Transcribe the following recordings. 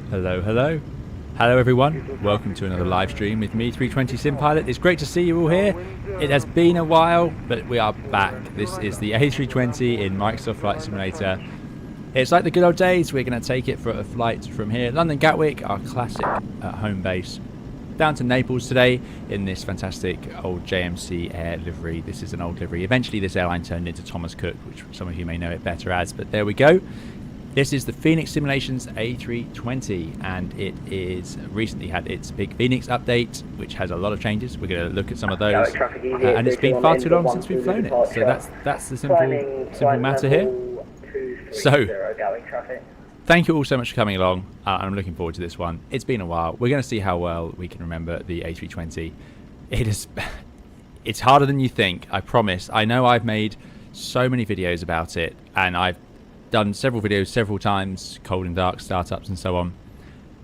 Hello, hello. Hello everyone, welcome to another live stream with me, 320 Sim Pilot. It's great to see you all here. It has been a while, but we are back. This is the A320 in Microsoft Flight Simulator. It's like the good old days. We're going to take it for a flight from here, London Gatwick, our classic home base, down to Naples today in this fantastic old JMC Air livery. This is an old livery. Eventually this airline turned into Thomas Cook, which some of you may know it better as, but there we go. This is the Fenix Simulations A320, and it is recently had its Big Fenix update, which has a lot of changes. We're going to look at some of those, and it's been far too long since we've flown it. So that's the simple matter here. So, thank you all so much for coming along. I'm looking forward to this one. It's been a while. We're going to see how well we can remember the A320. It's harder than you think, I promise. I know I've made so many videos about it, and I've done several videos several times, cold and dark startups and so on,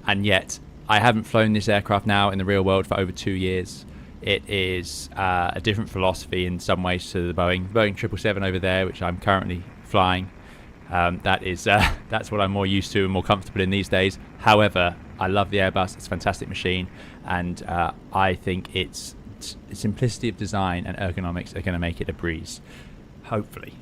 and yet I haven't flown this aircraft now in the real world for over 2 years. It is a different philosophy in some ways to the Boeing 777 over there, which I'm currently flying. That's what I'm more used to and more comfortable in these days. However, I love the Airbus. It's a fantastic machine, and I think its simplicity of design and ergonomics are going to make it a breeze, hopefully.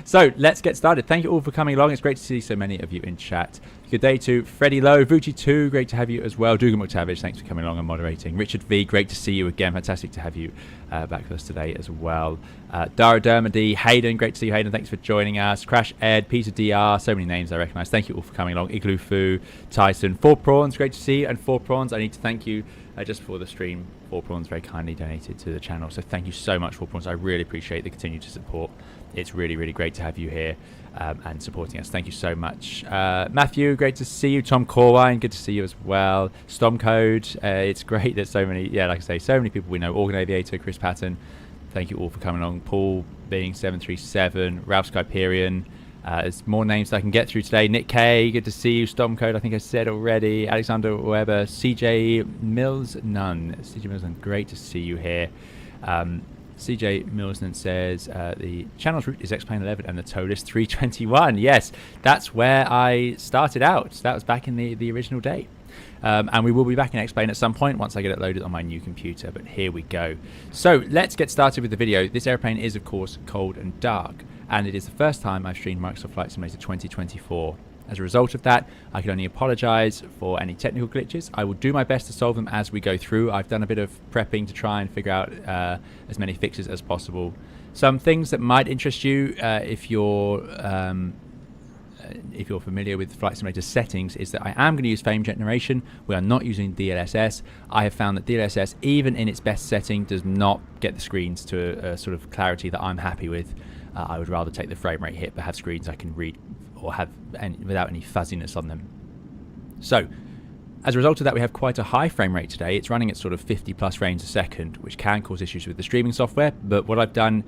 So let's get started. Thank you all for coming along. It's great to see so many of you in chat. Good day to Freddie Lowe, Vucci2, great to have you as well. Dugan McTavish, thanks for coming along and moderating. Richard V, great to see you again. Fantastic to have you back with us today as well. Dara Dermody, Hayden, great to see you, Hayden. Thanks for joining us. Crash Ed, Peter DR, so many names I recognise. Thank you all for coming along. Igloo Fu, Tyson, 4 Prawns, great to see you. And 4 Prawns, I need to thank you just before the stream. 4 Prawns very kindly donated to the channel, so thank you so much, 4 Prawns. I really appreciate the continued support. It's really, really great to have you here and supporting us. Thank you so much. Matthew, great to see you. Tom Corwine, good to see you as well. Stormcode, it's great that so many, like I say, so many people we know. Organ Aviator, Chris Patton, thank you all for coming along. Paul being 737, Ralph Skyperian. There's more names that I can get through today. Nick K, good to see you. Stormcode, I think I said already. Alexander Weber, CJ Mills Nunn. CJ Mills Nunn, great to see you here. CJ Millsnan says the channel's route is X-Plane 11 and the tow is 321. Yes, that's where I started out. That was back in the original day. And we will be back in X-Plane at some point once I get it loaded on my new computer. But here we go. So let's get started with the video. This airplane is, of course, cold and dark. And it is the first time I've streamed Microsoft Flight Simulator 2024. As a result of that, I can only apologise for any technical glitches. I will do my best to solve them as we go through. I've done a bit of prepping to try and figure out as many fixes as possible. Some things that might interest you if you're familiar with Flight Simulator settings is that I am going to use frame generation. We are not using DLSS. I have found that DLSS, even in its best setting, does not get the screens to a sort of clarity that I'm happy with. I would rather take the frame rate hit but have screens I can read or have without any fuzziness on them. So as a result of that, we have quite a high frame rate today. It's running at sort of 50 plus frames a second, which can cause issues with the streaming software, but what I've done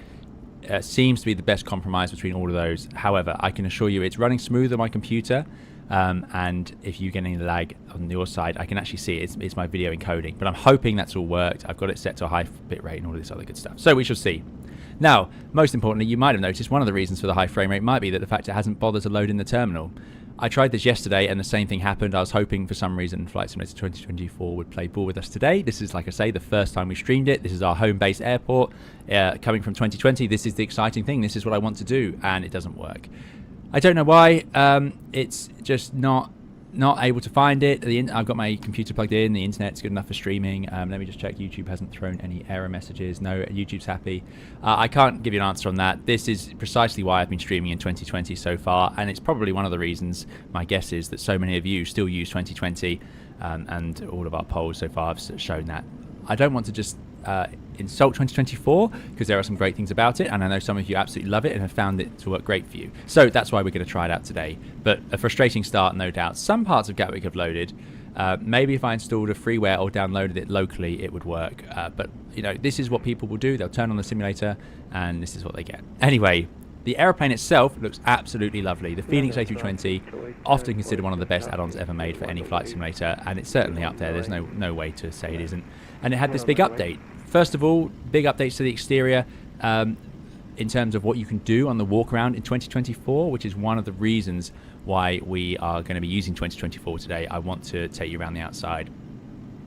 seems to be the best compromise between all of those. However, I can assure you it's running smooth on my computer, and if you get any lag on your side, I can actually see it's my video encoding, but I'm hoping that's all worked. I've got it set to a high bit rate and all this other good stuff, so we shall see. Now, most importantly, you might have noticed one of the reasons for the high frame rate might be that the fact it hasn't bothered to load in the terminal. I tried this yesterday and the same thing happened. I was hoping for some reason Flight Simulator 2024 would play ball with us today. This is, like I say, the first time we streamed it. This is our home base airport coming from 2020. This is the exciting thing. This is what I want to do, and it doesn't work. I don't know why. It's just not able to find it. I've got my computer plugged in. The internet's good enough for streaming. Let me just check. YouTube hasn't thrown any error messages. No, YouTube's happy. I can't give you an answer on that. This is precisely why I've been streaming in 2020 so far, and it's probably one of the reasons, my guess is, that so many of you still use 2020, and all of our polls so far have shown that. I don't want to just insult 2024 because there are some great things about it, and I know some of you absolutely love it and have found it to work great for you. So that's why we're going to try it out today. But a frustrating start, no doubt. Some parts of Gatwick have loaded. Maybe if I installed a freeware or downloaded it locally, it would work. But you know, this is what people will do. They'll turn on the simulator, and this is what they get. Anyway, the aeroplane itself looks absolutely lovely. The Fenix A320, often considered one of the best add-ons ever made for any flight simulator, and it's certainly up there. There's no way to say it isn't. And it had this big update. First of all, big updates to the exterior in terms of what you can do on the walk around in 2024, which is one of the reasons why we are going to be using 2024 today. I want to take you around the outside.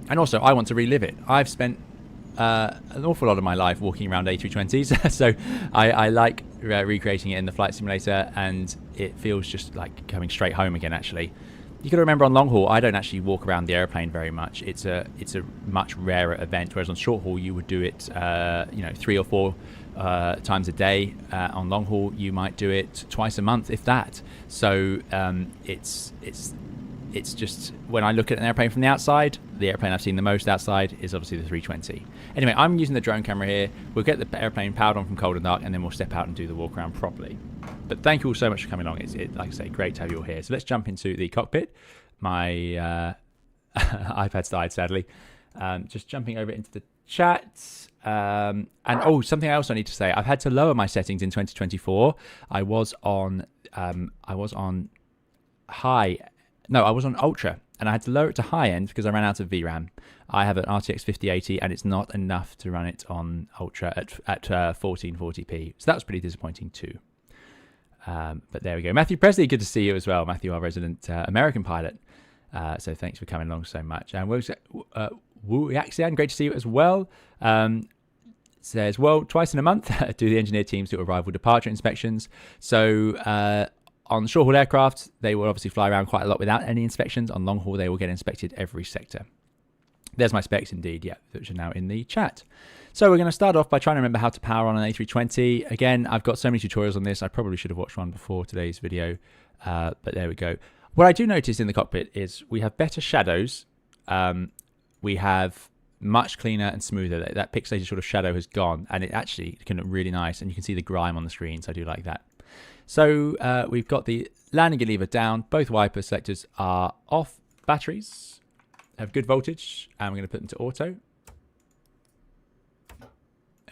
And also, I want to relive it. I've spent an awful lot of my life walking around A320s, so I like recreating it in the flight simulator, and it feels just like coming straight home again, actually. You got to remember, on long haul, I don't actually walk around the airplane very much. It's a much rarer event, whereas on short haul, you would do it 3 or 4 times a day. On long haul, you might do it twice a month, if that. So it's just, when I look at an airplane from the outside, the airplane I've seen the most outside is obviously the 320. Anyway, I'm using the drone camera here. We'll get the airplane powered on from cold and dark, and then we'll step out and do the walk around properly. But thank you all so much for coming along. It's like I say, great to have you all here. So let's jump into the cockpit. My iPad's died, sadly. Just jumping over into the chat. And something else I need to say. I've had to lower my settings in 2024. I was on high. No, I was on Ultra, and I had to lower it to high end because I ran out of VRAM. I have an RTX 5080, and it's not enough to run it on Ultra at 1440p. So that was pretty disappointing too. But there we go. Matthew Presley, good to see you as well. Matthew, our resident American pilot. So thanks for coming along so much. And Wu Yaxian, great to see you as well. Says, well, twice in a month do the engineer teams do arrival departure inspections. So on short haul aircraft, they will obviously fly around quite a lot without any inspections. On long haul, they will get inspected every sector. There's my specs indeed, yeah, which are now in the chat. So we're going to start off by trying to remember how to power on an A320. Again, I've got so many tutorials on this. I probably should have watched one before today's video, but there we go. What I do notice in the cockpit is we have better shadows. We have much cleaner and smoother. That pixelated sort of shadow has gone, and it actually can look really nice, and you can see the grime on the screen, so I do like that. So we've got the landing gear lever down. Both wiper selectors are off. Batteries have good voltage, and we're going to put them to auto.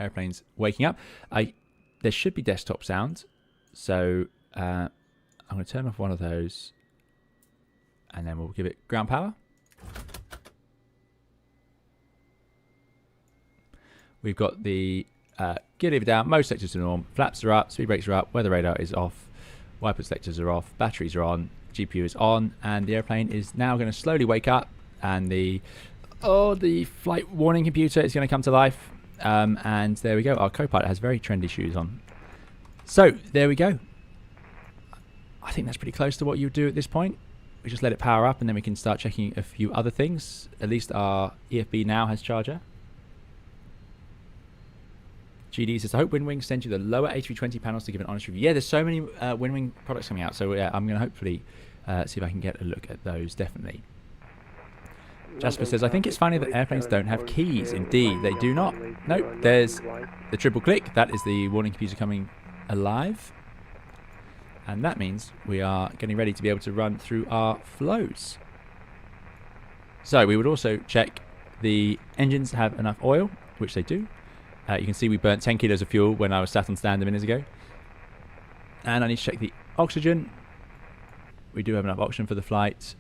Airplane's waking up. There should be desktop sound, so I'm going to turn off one of those, and then we'll give it ground power. We've got the gear lever down, most sectors are normal, flaps are up, speed brakes are up, weather radar is off, wiper selectors are off, batteries are on, GPU is on, and the airplane is now going to slowly wake up, and the flight warning computer is going to come to life. And there we go. Our co-pilot has very trendy shoes on. So there we go. I think that's pretty close to what you would do at this point. We just let it power up, and then we can start checking a few other things. At least our EFB now has charger. GD says, I hope Winwing sends you the lower A320 panels to give an honest review. Yeah, there's so many Winwing products coming out. So yeah, I'm going to hopefully see if I can get a look at those, definitely. Jasper says, I think it's funny that airplanes don't have keys. Indeed, they do not. Nope, there's the triple click. That is the warning computer coming alive. And that means we are getting ready to be able to run through our flows. So we would also check the engines have enough oil, which they do. You can see we burnt 10 kilos of fuel when I was sat on stand a minute ago. And I need to check the oxygen. We do have enough oxygen for the flight.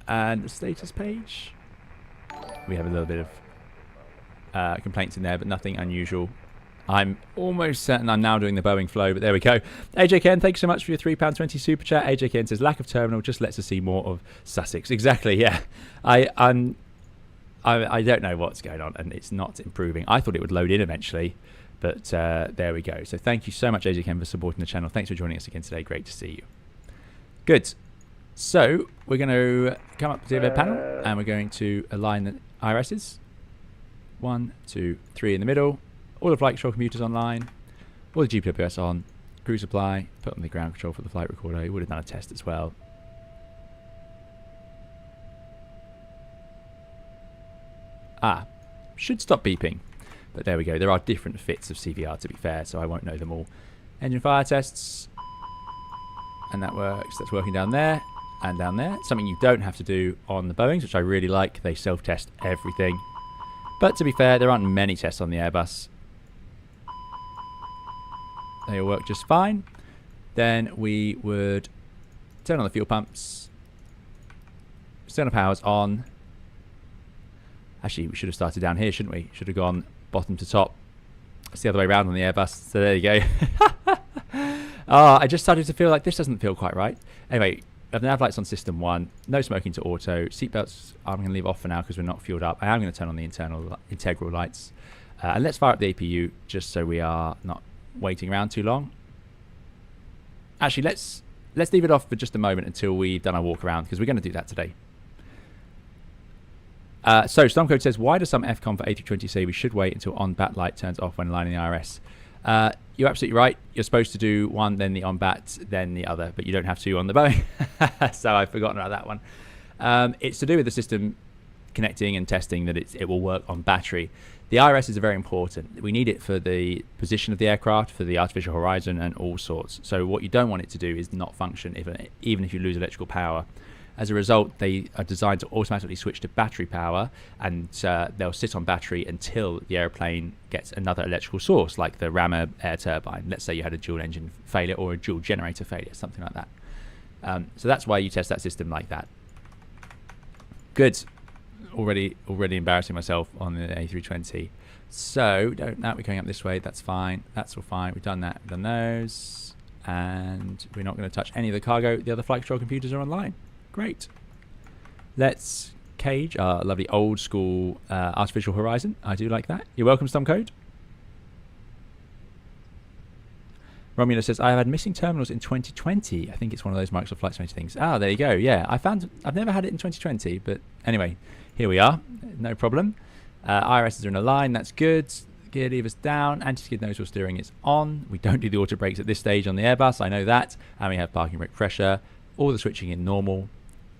And the status page. We have a little bit of complaints in there, but nothing unusual. I'm almost certain I'm now doing the Boeing flow, but there we go. AJ Ken, thanks so much for your £3.20 super chat. AJ Ken says, lack of terminal just lets us see more of Sussex. Exactly, yeah. I don't know what's going on, and it's not improving. I thought it would load in eventually, but there we go. So thank you so much, AJ Ken, for supporting the channel. Thanks for joining us again today. Great to see you. Good. So we're going to come up to the overhead panel, and we're going to align the IRSs. 1, 2, 3 in the middle. All the flight control computers online. All the GPWS on. Crew supply. Put on the ground control for the flight recorder. We would have done a test as well. Should stop beeping. But there we go. There are different fits of CVR, to be fair, so I won't know them all. Engine fire tests. And that works. That's working down there and down there. Something you don't have to do on the Boeings, which I really like. They self-test everything. But to be fair, there aren't many tests on the Airbus. They all work just fine. Then we would turn on the fuel pumps. External power's on. Actually, we should have started down here, shouldn't we? Should have gone bottom to top. It's the other way around on the Airbus. So there you go. I just started to feel like this doesn't feel quite right. Anyway, have nav lights on system 1, no smoking to auto, seatbelts I'm going to leave off for now because we're not fueled up. I am going to turn on the integral lights. And let's fire up the APU just so we are not waiting around too long. Actually, let's leave it off for just a moment until we've done our walk around, because we're going to do that today. So Stormcode says, why does some FCOM for A320 say we should wait until on-bat light turns off when aligning the IRS? You're absolutely right. You're supposed to do one, then the on-bat, then the other, but you don't have to on the Boeing. So I've forgotten about that one. It's to do with the system connecting and testing that it will work on battery. The IRS is very important. We need it for the position of the aircraft, for the artificial horizon, and all sorts. So what you don't want it to do is not function, even if you lose electrical power. As a result, they are designed to automatically switch to battery power, and they'll sit on battery until the airplane gets another electrical source, like the rammer air turbine. Let's say you had a dual engine failure or a dual generator failure, something like that. So that's why you test that system like that. Good. Already embarrassing myself on the A320. So now we're going up this way. That's fine. That's all fine. We've done that. We've done those, and we're not going to touch any of the cargo. The other flight control computers are online. Great. Let's cage our lovely old school artificial horizon. I do like that. You're welcome, Stormcode. Romula says, I have had missing terminals in 2020. I think it's one of those Microsoft Flight Simulator things. Ah, there you go. Yeah, I've never had it in 2020, but anyway, here we are. No problem. IRSs are in a line. That's good. Gear levers down. Anti-skid nose wheel steering is on. We don't do the auto brakes at this stage on the Airbus. I know that. And we have parking brake pressure. All the switching in normal.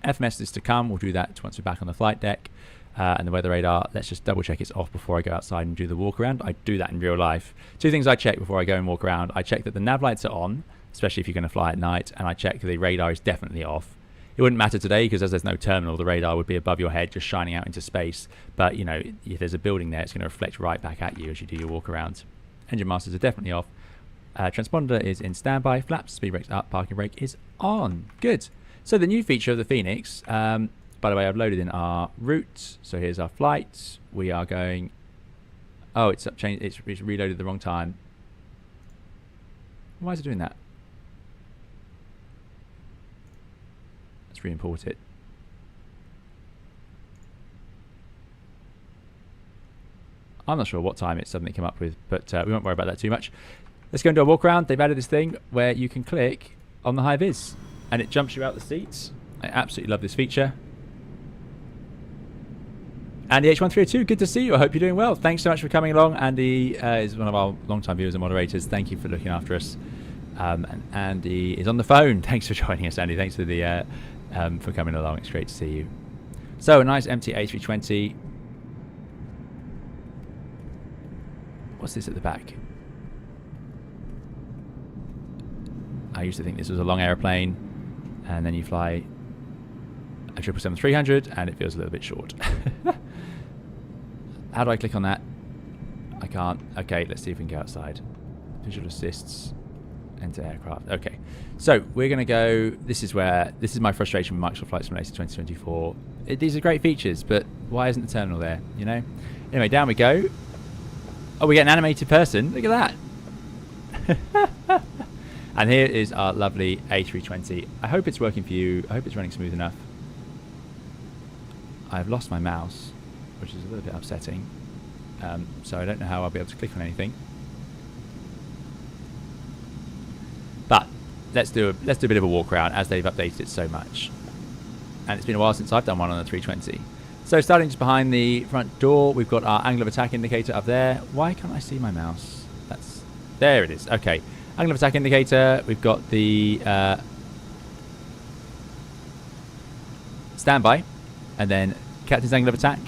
FMS is to come. We'll do that once we're back on the flight deck. And the weather radar, let's just double check it's off before I go outside and do the walk around. I do that in real life. Two things I check before I go and walk around. I check that the nav lights are on, especially if you're going to fly at night, and I check the radar is definitely off. It wouldn't matter today because as there's no terminal, the radar would be above your head just shining out into space. But you know, if there's a building there, it's going to reflect right back at you as you do your walk around. Engine masters are definitely off. Transponder is in standby. Flaps, speed brakes up, parking brake is on. Good. So the new feature of the Fenix, by the way, I've loaded in our route. So here's our flight. We are going. Oh, it's reloaded the wrong time. Why is it doing that? Let's re-import it. I'm not sure what time it suddenly came up with, but we won't worry about that too much. Let's go and do a walk around. They've added this thing where you can click on the high vis and it jumps you out the seats. I absolutely love this feature. Andy H1302, good to see you. I hope you're doing well. Thanks so much for coming along. Andy is one of our long-time viewers and moderators. Thank you for looking after us. And Andy is on the phone. Thanks for joining us, Andy. Thanks for the for coming along. It's great to see you. So a nice empty A320. What's this at the back? I used to think this was a long airplane, and then you fly a 777-300 and it feels a little bit short. How do I click on that? I can't. Okay, let's see if we can go outside. Visual assists, enter aircraft. Okay, so we're going to go. This is my frustration with Microsoft Flight Simulator 2024. These are great features, but why isn't the terminal there? You know. Anyway, down we go. Oh, we get an animated person. Look at that. And here is our lovely A320. I hope it's working for you. I hope it's running smooth enough. I've lost my mouse, which is a little bit upsetting. So I don't know how I'll be able to click on anything. But let's do a bit of a walk around as they've updated it so much. And it's been a while since I've done one on the 320. So starting just behind the front door, we've got our angle of attack indicator up there. Why can't I see my mouse? There it is. Okay. Angle of attack indicator. We've got the standby, and then captain's angle of attack,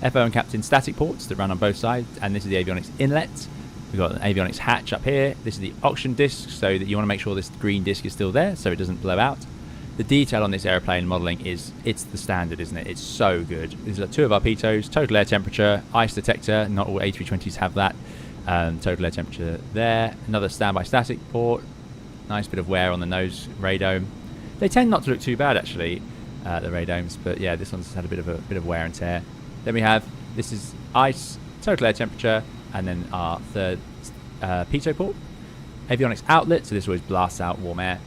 FO and captain static ports that run on both sides, and this is the avionics inlet. We've got an avionics hatch up here. This is the oxygen disc, so that you want to make sure this green disc is still there so it doesn't blow out. The detail on this airplane modelling it's the standard, isn't it? It's so good. These are two of our pitos, total air temperature, ice detector. Not all A320s have that. Total air temperature there. Another standby static port. Nice bit of wear on the nose radome. They tend not to look too bad actually, the radomes, but yeah, this one's had a bit of wear and tear. Then we have, this is ice, total air temperature, and then our third pitot port. Avionics outlet, so this always blasts out warm air.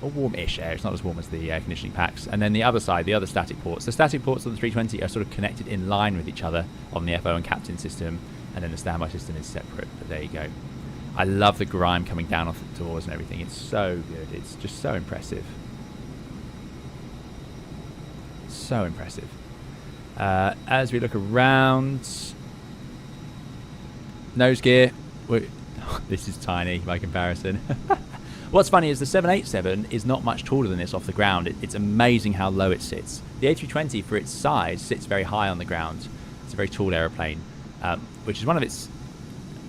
or warm-ish air. It's not as warm as the air conditioning packs. And then the other side, the other static ports. The static ports on the 320 are sort of connected in line with each other on the FO and captain system, and then the standby system is separate. But there you go. I love the grime coming down off the doors and everything. It's so good. It's just so impressive. So impressive. As we look around, nose gear. This is tiny by comparison. What's funny is the 787 is not much taller than this off the ground. It's amazing how low it sits. The A320, for its size, sits very high on the ground. It's a very tall aeroplane, which is one of its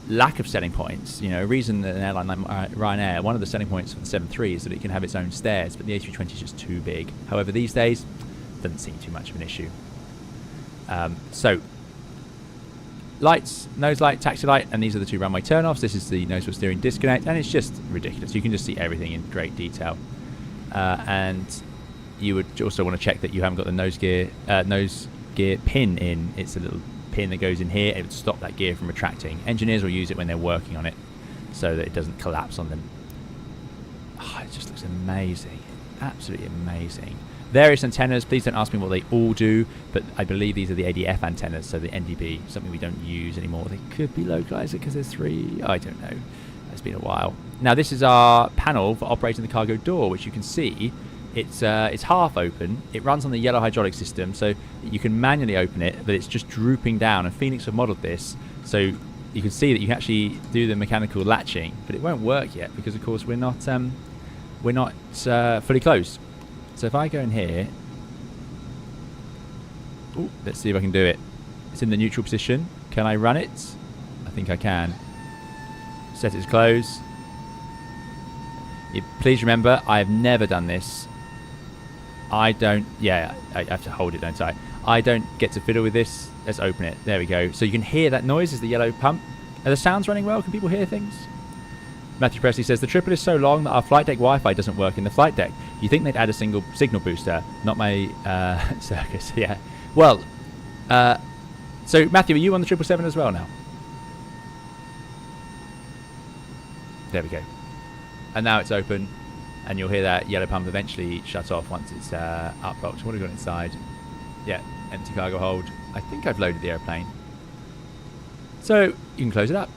lack of selling points. You know, a reason that an airline like Ryanair, one of the selling points for the 73 is that it can have its own stairs, but the A320 is just too big. However, these days, doesn't seem too much of an issue. So, lights, nose light, taxi light, and these are the two runway turn-offs. This is the nose wheel steering disconnect, and it's just ridiculous. You can just see everything in great detail. And you would also want to check that you haven't got the nose gear pin in. It's a little pin that goes in here. It would stop that gear from retracting. Engineers will use it when they're working on it so that it doesn't collapse on them. Oh, it just looks amazing. Absolutely amazing. Various antennas, please don't ask me what they all do, but I believe these are the ADF antennas, so the NDB, something we don't use anymore. They could be localizer because there's 3. I don't know. It's been a while. Now this is our panel for operating the cargo door, which you can see. It's half open. It runs on the yellow hydraulic system, so you can manually open it, but it's just drooping down. And Fenix have modelled this, so you can see that you can actually do the mechanical latching, but it won't work yet because, of course, we're not fully closed. So if I go in here, ooh, let's see if I can do it. It's in the neutral position. Can I run it? I think I can. Set it as close. Please remember, I have never done this. I have to hold it, don't I? I don't get to fiddle with this. Let's open it. There we go. So you can hear that noise is the yellow pump. Are the sounds running well? Can people hear things? Matthew Presley says, the triple is so long that our flight deck Wi-Fi doesn't work in the flight deck. You think they'd add a single signal booster? Not my circus, yeah. Well, so Matthew, are you on the 777 as well now? There we go. And now it's open, and you'll hear that yellow pump eventually shut off once it's up-rocked. What have we got inside? Yeah, empty cargo hold. I think I've loaded the airplane. So you can close it up.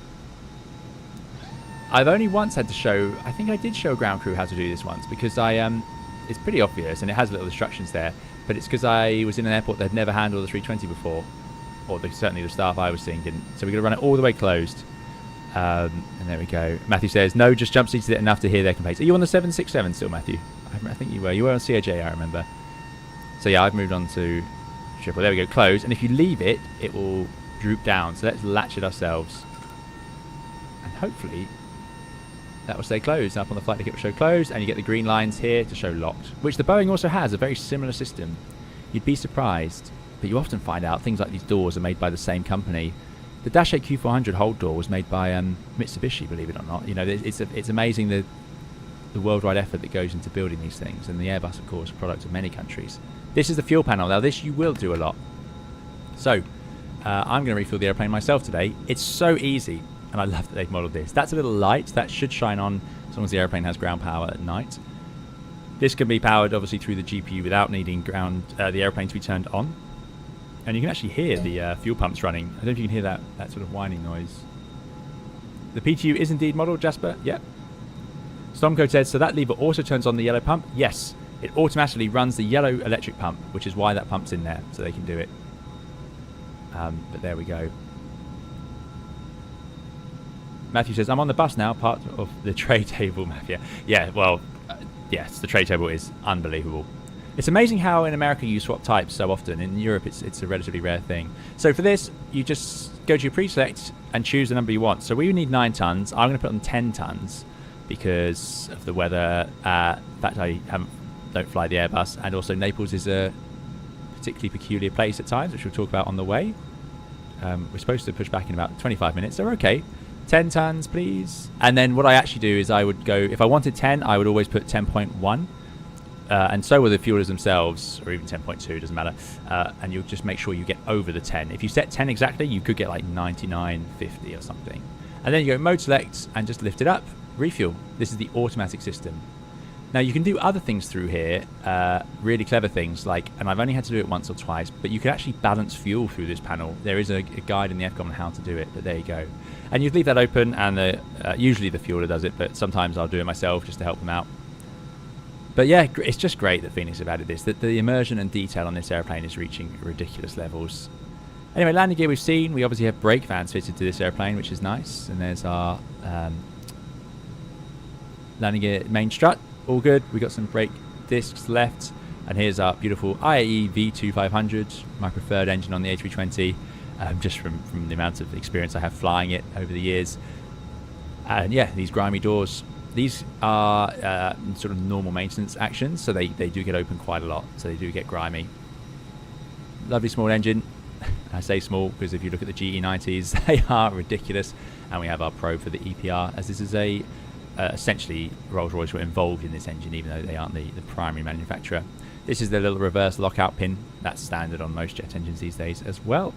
I've only once had to show, I think I did show a ground crew how to do this once, because it's pretty obvious and it has little instructions there, but it's because I was in an airport that had never handled the 320 before, or certainly the staff I was seeing didn't. So we're going to run it all the way closed. And there we go. Matthew says, no, just jump seated it enough to hear their complaints. Are you on the 767 still, Matthew? I think you were. You were on CAJ, I remember. So yeah, I've moved on to triple. There we go, close. And if you leave it, it will droop down. So let's latch it ourselves. And hopefully that will stay closed. Up on the flight deck it will show closed, and you get the green lines here to show locked, which the Boeing also has, a very similar system. You'd be surprised, but you often find out things like these doors are made by the same company. The Dash 8 Q400 hold door was made by Mitsubishi, believe it or not. You know, it's amazing the worldwide effort that goes into building these things, and the Airbus, of course, a product of many countries. This is the fuel panel. Now this you will do a lot. So I'm going to refuel the airplane myself today. It's so easy. And I love that they've modelled this. That's a little light. That should shine on as long as the airplane has ground power at night. This can be powered, obviously, through the GPU without needing the airplane to be turned on. And you can actually hear the fuel pumps running. I don't know if you can hear that sort of whining noise. The PTU is indeed modelled, Jasper. Yep. Stormcode says, so that lever also turns on the yellow pump? Yes. It automatically runs the yellow electric pump, which is why that pump's in there, so they can do it. But there we go. Matthew says, I'm on the bus now, part of the tray table, Matthew. Yeah, well, yes, the tray table is unbelievable. It's amazing how in America you swap types so often. In Europe, it's a relatively rare thing. So for this, you just go to your pre-select and choose the number you want. So we need 9 tons. I'm going to put on 10 tons because of the weather. In fact, I don't fly the Airbus. And also Naples is a particularly peculiar place at times, which we'll talk about on the way. We're supposed to push back in about 25 minutes, so we're okay. 10 tons, please. And then what I actually do is I would go, if I wanted 10, I would always put 10.1. And so will the fuelers themselves, or even 10.2, doesn't matter. And you'll just make sure you get over the 10. If you set 10 exactly, you could get like 99.50 or something. And then you go mode select and just lift it up, refuel. This is the automatic system. Now you can do other things through here, really clever things like, and I've only had to do it once or twice, but you can actually balance fuel through this panel. There is a guide in the FCOM on how to do it, but there you go. And you'd leave that open, and usually the fueler does it, but sometimes I'll do it myself just to help them out. But yeah, it's just great that Fenix have added this. That the immersion and detail on this airplane is reaching ridiculous levels. Anyway, landing gear we've seen. We obviously have brake fans fitted to this airplane, which is nice. And there's our landing gear main strut. All good. We got some brake discs left. And here's our beautiful IAE V2500, my preferred engine on the A320, just from the amount of experience I have flying it over the years. And yeah, these grimy doors. These are sort of normal maintenance actions, so they do get open quite a lot, so they do get grimy. Lovely small engine. I say small because if you look at the GE90s, they are ridiculous. And we have our probe for the EPR, as this is a essentially Rolls-Royce were involved in this engine, even though they aren't the primary manufacturer. This is the little reverse lockout pin. That's standard on most jet engines these days as well.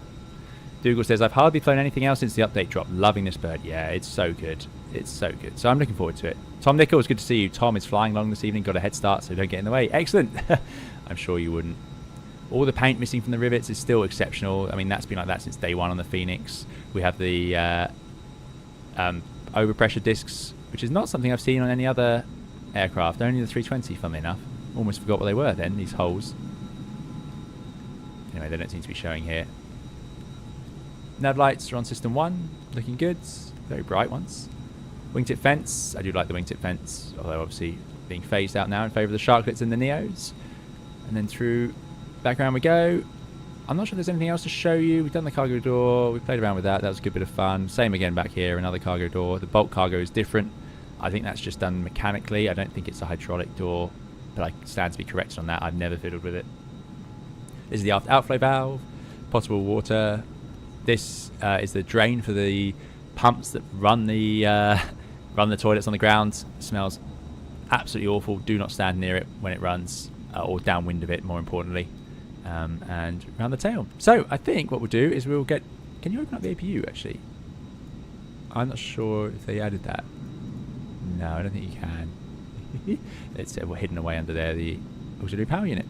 Dougal says, I've hardly flown anything else since the update drop. Loving this bird. Yeah, it's so good. It's so good. So I'm looking forward to it. Tom Nichols, good to see you. Tom is flying along this evening. Got a head start, so don't get in the way. Excellent. I'm sure you wouldn't. All the paint missing from the rivets is still exceptional. I mean, that's been like that since day one on the Fenix. We have the overpressure discs, which is not something I've seen on any other aircraft. Only the 320, funnily enough. Almost forgot what they were then, these holes. Anyway, they don't seem to be showing here. Nav lights are on system 1, looking good. Very bright ones. Wingtip fence. I do like the wingtip fence, although obviously being phased out now in favour of the sharklets and the Neos. And then through background we go. I'm not sure there's anything else to show you. We've done the cargo door. We played around with that. That was a good bit of fun. Same again back here, another cargo door. The bulk cargo is different. I think that's just done mechanically. I don't think it's a hydraulic door, but I stand to be corrected on that. I've never fiddled with it. This is the aft outflow valve. Potable water. This is the drain for the pumps that run the toilets on the ground. It smells absolutely awful. Do not stand near it when it runs, or downwind of it, more importantly. And around the tail. So I think what we'll do is we'll get... Can you open up the APU, actually? I'm not sure if they added that. No, I don't think you can. It's hidden away under there, the auxiliary power unit.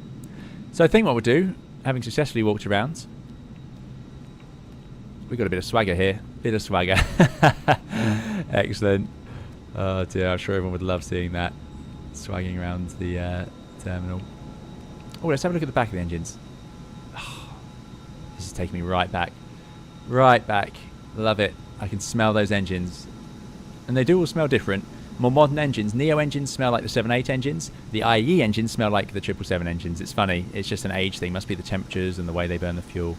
So I think what we'll do, having successfully walked around... We've got a bit of swagger here. Bit of swagger. Excellent. Oh dear, I'm sure everyone would love seeing that. Swagging around the terminal. Oh, let's have a look at the back of the engines. Oh, this is taking me right back. Right back. Love it. I can smell those engines. And they do all smell different. More modern engines. Neo engines smell like the 7.8 engines. The IE engines smell like the 777 engines. It's funny. It's just an age thing. Must be the temperatures and the way they burn the fuel.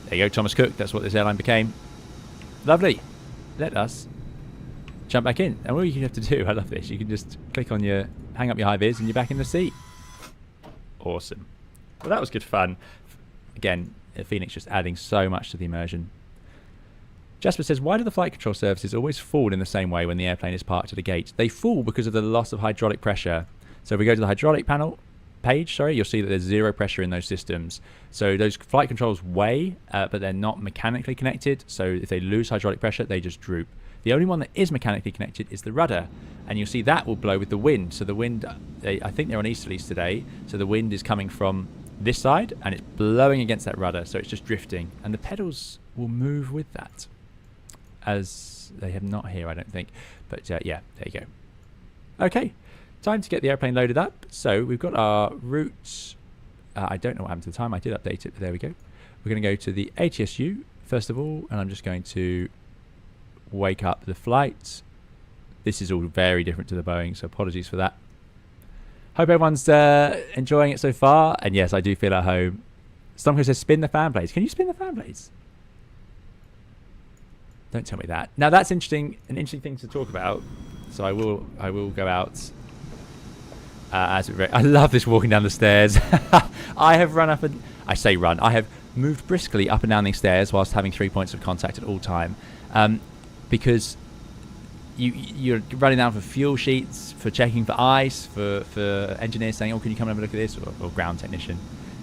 There you go, Thomas Cook. That's what this airline became. Lovely. Let us jump back in. And all you have to do, I love this, you can just click on your, hang up your high vis and you're back in the seat. Awesome. Well, that was good fun. Again, Fenix just adding so much to the immersion. Jasper says, why do the flight control surfaces always fall in the same way when the airplane is parked at a gate? They fall because of the loss of hydraulic pressure. So if we go to the hydraulic panel page, you'll see that there's zero pressure in those systems. So those flight controls weigh, but they're not mechanically connected. So if they lose hydraulic pressure, they just droop. The only one that is mechanically connected is the rudder. And you'll see that will blow with the wind. So the wind, I think they're on easterlies today. So the wind is coming from this side and it's blowing against that rudder. So it's just drifting. And the pedals will move with that. As they have not here, I don't think. But yeah, there you go. Okay, time to get the airplane loaded up. So we've got our route. I don't know what happened to the time. I did update it, but there we go. We're going to go to the ATSU first of all. And I'm just going to wake up the flight. This is all very different to the Boeing, so apologies for that. Hope everyone's enjoying it so far. And yes, I do feel at home. Stomko says, spin the fan blades. Can you spin the fan blades? Don't tell me that. Now that's interesting, an interesting thing to talk about. So I will go out. I love this walking down the stairs. I have run up and I say run. I have moved briskly up and down these stairs whilst having 3 points of contact at all time, because you're running down for fuel sheets, for checking for ice, for engineers saying, "Oh, can you come and have a look at this?" or ground technician.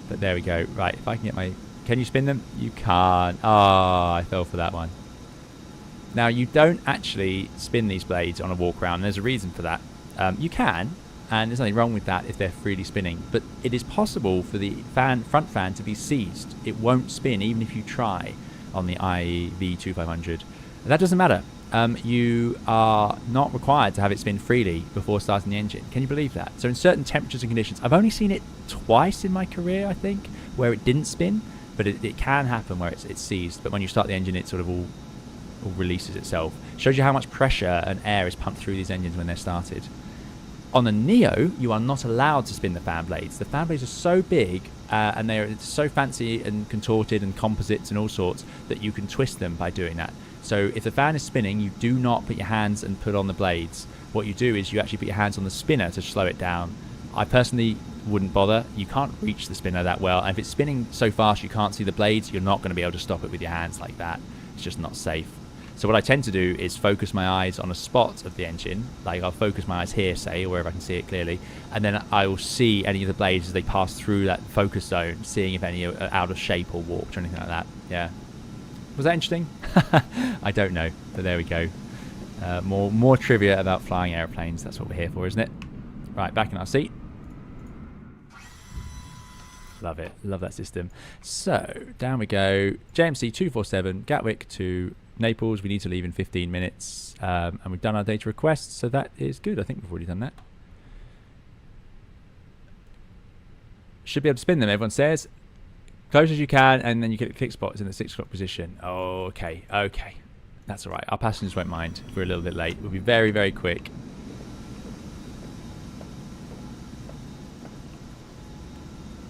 But there we go. Right, if I can get my, can you spin them? You can't. Ah, I fell for that one. Now you don't actually spin these blades on a walk around. And there's a reason for that. You can, and there's nothing wrong with that if they're freely spinning, but it is possible for the front fan to be seized. It won't spin even if you try on the IV2500. That doesn't matter. You are not required to have it spin freely before starting the engine. Can you believe that? So in certain temperatures and conditions, I've only seen it twice in my career, I think, where it didn't spin, but it can happen where it's seized. But when you start the engine, it sort of all releases itself. Shows you how much pressure and air is pumped through these engines when they're started. On the Neo, you are not allowed to spin the fan blades. The fan blades are so big and they're so fancy and contorted and composites and all sorts that you can twist them by doing that. So if the fan is spinning, you do not put your hands and put on the blades. What you do is you actually put your hands on the spinner to slow it down. I personally wouldn't bother. You can't reach the spinner that well. And if it's spinning so fast you can't see the blades, you're not going to be able to stop it with your hands like that. It's just not safe. So what I tend to do is focus my eyes on a spot of the engine. Like I'll focus my eyes here, say, or wherever I can see it clearly. And then I will see any of the blades as they pass through that focus zone, seeing if any are out of shape or warped or anything like that. Yeah. Was that interesting? I don't know, but there we go. More trivia about flying airplanes. That's what we're here for, isn't it? Right, back in our seat. Love it. Love that system. So, down we go. JMC 247, Gatwick to Naples. We need to leave in 15 minutes. And we've done our data request, so that is good. I think we've already done that. Should be able to spin them, everyone says. Close as you can, and then you get the click spots in the 6 o'clock position. Oh, okay. Okay. That's all right. Our passengers won't mind if we're a little bit late. We'll be very, very quick.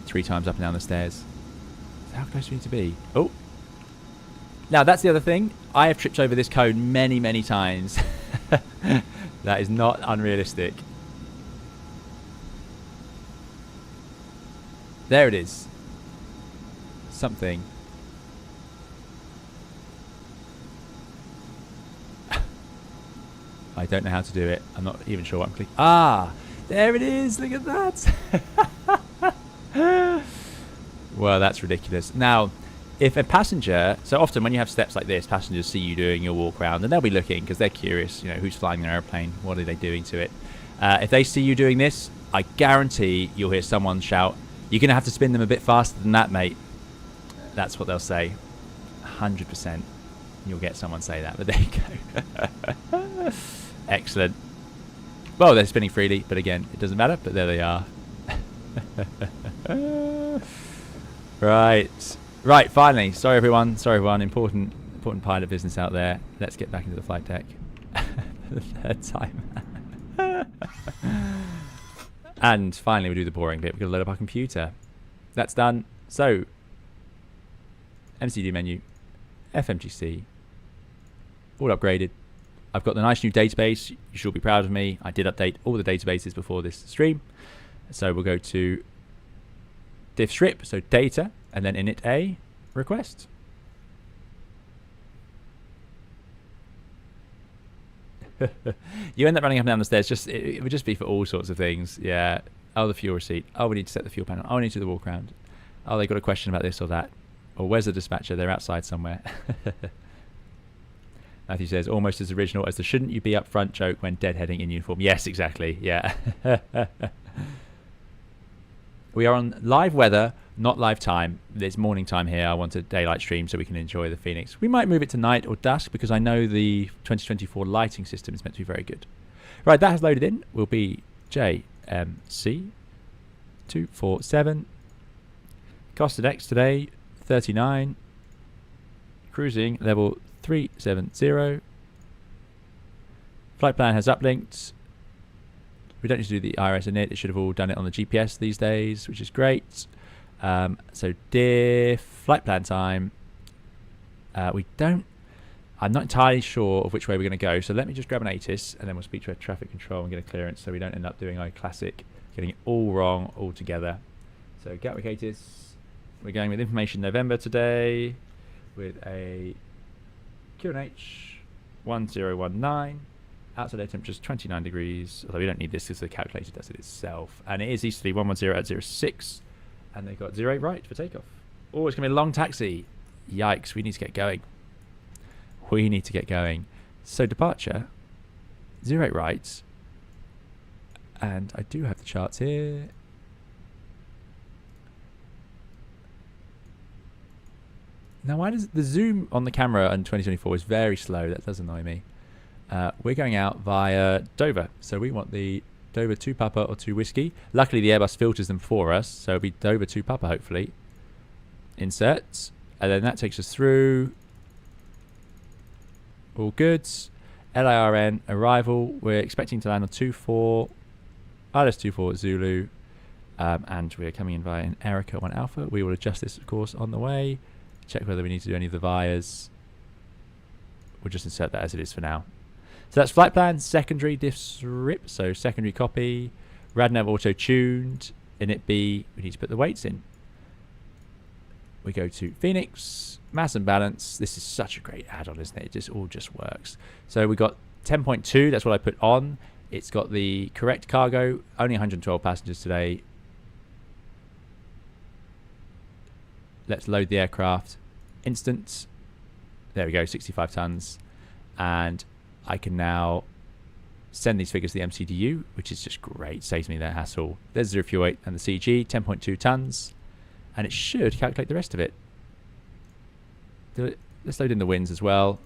Three times up and down the stairs. So how close do we need to be? Oh. Now, that's the other thing. I have tripped over this cone many, many times. That is not unrealistic. There it is. Something. I don't know how to do it. I'm not even sure what I'm clicking. Ah, there it is. Look at that. Well, that's ridiculous. Now, if a passenger, so often when you have steps like this, passengers see you doing your walk around and they'll be looking because they're curious, you know, who's flying their airplane, what are they doing to it. If they see you doing this, I guarantee you'll hear someone shout, "You're going to have to spin them a bit faster than that, mate." That's what they'll say. 100%. You'll get someone say that, but there you go. Excellent. Well, they're spinning freely, but again, it doesn't matter, but there they are. Right, finally. Sorry, everyone. Important pilot business out there. Let's get back into the flight deck for the third time. And finally, we'll do the boring bit. We're going to load up our computer. That's done. So, MCD menu, FMGC, all upgraded. I've got the nice new database. You should be proud of me. I did update all the databases before this stream. So we'll go to diff strip, so data, and then init a request. You end up running up and down the stairs. It would just be for all sorts of things. Yeah. Oh, the fuel receipt. Oh, we need to set the fuel panel. Oh, we need to do the walk around. Oh, they got a question about this or that. Or where's the dispatcher? They're outside somewhere. Matthew says, almost as original as the "shouldn't you be up front" joke when deadheading in uniform. Yes, exactly. Yeah. We are on live weather, not live time. It's morning time here. I want a daylight stream so we can enjoy the Phoenix. We might move it to night or dusk because I know the 2024 lighting system is meant to be very good. Right, that has loaded in. Will be JMC 247. Costed X today, 39. Cruising level 370. Flight plan has uplinked. We don't need to do the IRS in it. It should have all done it on the GPS these days, which is great. So diff flight plan time. I'm not entirely sure of which way we're going to go. So let me just grab an ATIS and then we'll speak to our traffic control and get a clearance so we don't end up doing our classic, getting it all wrong altogether. So Gatwick ATIS. We're going with information November today with a QNH 1019. Outside air temperature is 29 degrees, although we don't need this because the calculator does it itself. And it is easterly 110 at 06. And they've got 08 right for takeoff. Oh, it's going to be a long taxi. Yikes, we need to get going. So departure, 08 right. And I do have the charts here. Now, why does the zoom on the camera on 2024 is very slow? That does annoy me. We're going out via Dover. So we want the Dover 2 Papa or 2 Whiskey. Luckily, the Airbus filters them for us. So it'll be Dover 2 Papa, hopefully. Insert. And then that takes us through. All good. LIRN, arrival. We're expecting to land on 24. ILS 24 Zulu. And we're coming in via an Erica 1 Alpha. We will adjust this, of course, on the way. Check whether we need to do any of the vias. We'll just insert that as it is for now. So that's flight plan, secondary diff strip, so secondary copy, RadNav auto tuned, init B, we need to put the weights in. We go to Phoenix, mass and balance. This is such a great add-on, isn't it? It just all just works. So we got 10.2, that's what I put on. It's got the correct cargo, only 112 passengers today. Let's load the aircraft. Instant. There we go, 65 tons. And I can now send these figures to the MCDU, which is just great. Saves me that hassle. There's 0 fuel weight and the CG, 10.2 tons. And it should calculate the rest of it. Let's load in the winds as well.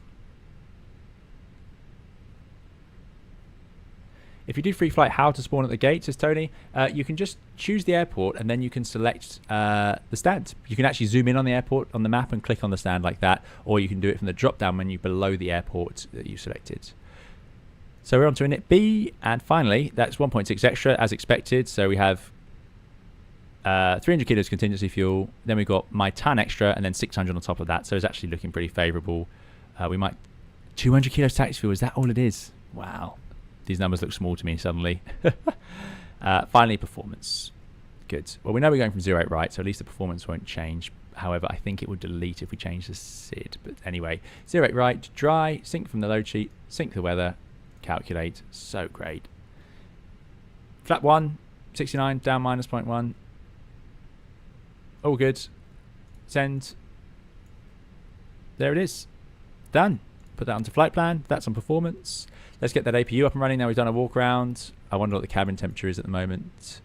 If you do free flight, how to spawn at the gate, says Tony, you can just choose the airport and then you can select the stand. You can actually zoom in on the airport on the map and click on the stand like that, or you can do it from the drop-down menu below the airport that you selected. So we're on to init B, and finally, that's 1.6 extra as expected. So we have 300 kilos contingency fuel, then we've got my ton extra, and then 600 on top of that. So it's actually looking pretty favourable. We might 200 kilos tax fuel. Is that all it is? Wow. These numbers look small to me suddenly. Finally, performance. Good. Well, we know we're going from 08 right, so at least the performance won't change. However, I think it would delete if we change the SID. But anyway, 08 right, dry, sync from the load sheet, sync the weather, calculate. So great. Flap 1, 69, down minus 0.1. All good. Send. There it is. Done. Put that onto flight plan. That's on performance. Let's get that APU up and running. Now we've done a walk around. I wonder what the cabin temperature is at the moment.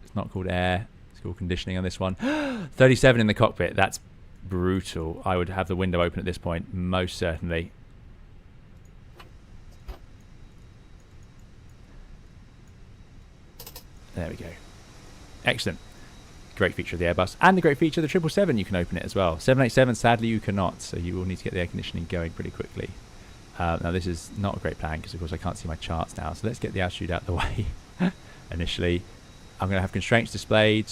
It's not called air. It's called conditioning on this one. 37 in the cockpit. That's brutal. I would have the window open at this point, most certainly. There we go. Excellent. Great feature of the Airbus, and the great feature of the 777, you can open it as well. 787, sadly, you cannot, so you will need to get the air conditioning going pretty quickly. Now, this is not a great plan because, of course, I can't see my charts now, so let's get the altitude out of the way. Initially, I'm going to have constraints displayed.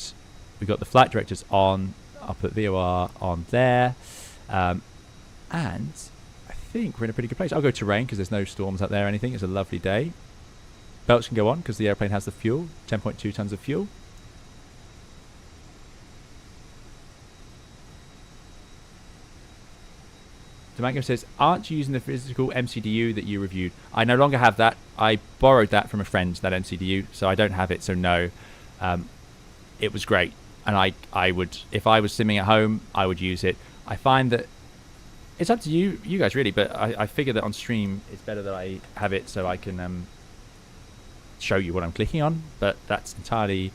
We've got the flight directors on. I'll put VOR on there. And I think we're in a pretty good place. I'll go terrain because there's no storms out there or anything. It's a lovely day. Belts can go on because the airplane has the fuel, 10.2 tons of fuel. Demango says, aren't you using the physical MCDU that you reviewed? I no longer have that. I borrowed that from a friend, that MCDU, so I don't have it, so no. It was great. And I would, if I was simming at home, I would use it. I find that it's up to you guys really, but I figure that on stream it's better that I have it so I can show you what I'm clicking on, but that's entirely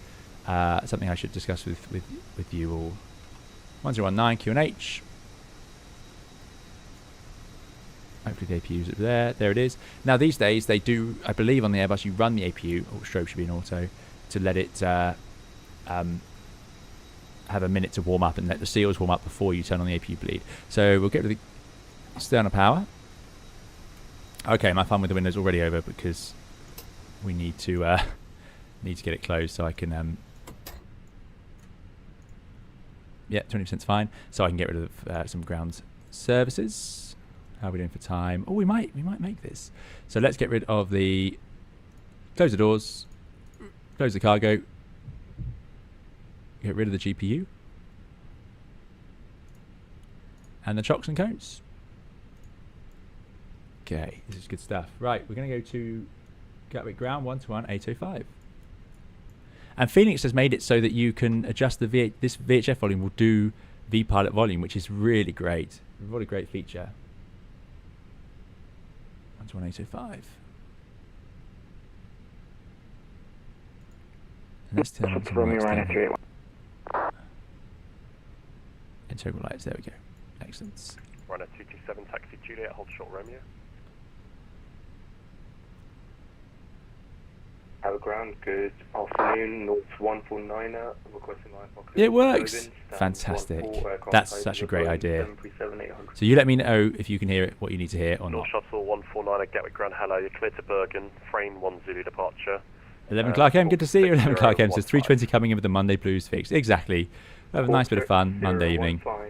something I should discuss with you all. 1019 Q&H. Hopefully the APU's up there. There it is. Now these days they do, I believe on the Airbus you run the APU, or strobe should be an auto, to let it have a minute to warm up and let the seals warm up before you turn on the APU bleed. So we'll get rid of the sterner power. Okay, my fun with the window's already over because we need to get it closed so I can yeah, 20%'s fine. So I can get rid of some ground services. How are we doing for time? Oh, we might make this. So let's get rid of the, close the doors, close the cargo, get rid of the GPU, and the chocks and cones. Okay, this is good stuff. Right, we're going to go to Gatwick ground 121-805. And Phoenix has made it so that you can adjust the this VHF volume will do vPilot volume, which is really great. What a great feature. 121-805. And let's turn on some lights down here. Integral lights, there we go. Excellent. Runner 227, taxi Juliet, hold short Romeo. Ground, good afternoon, North 149er, requesting line for It works! Fantastic. That's such a great idea. So you let me know if you can hear it, what you need to hear or not. North Shuttle 149er, Gatwick Ground, hello, you're clear to Bergen, frame 10 Zulu departure. 11 o'clock AM, good to see you. 11 o'clock AM says 320 coming in with the Monday Blues fix. Exactly. We'll have a nice bit of fun Monday evening. Oh,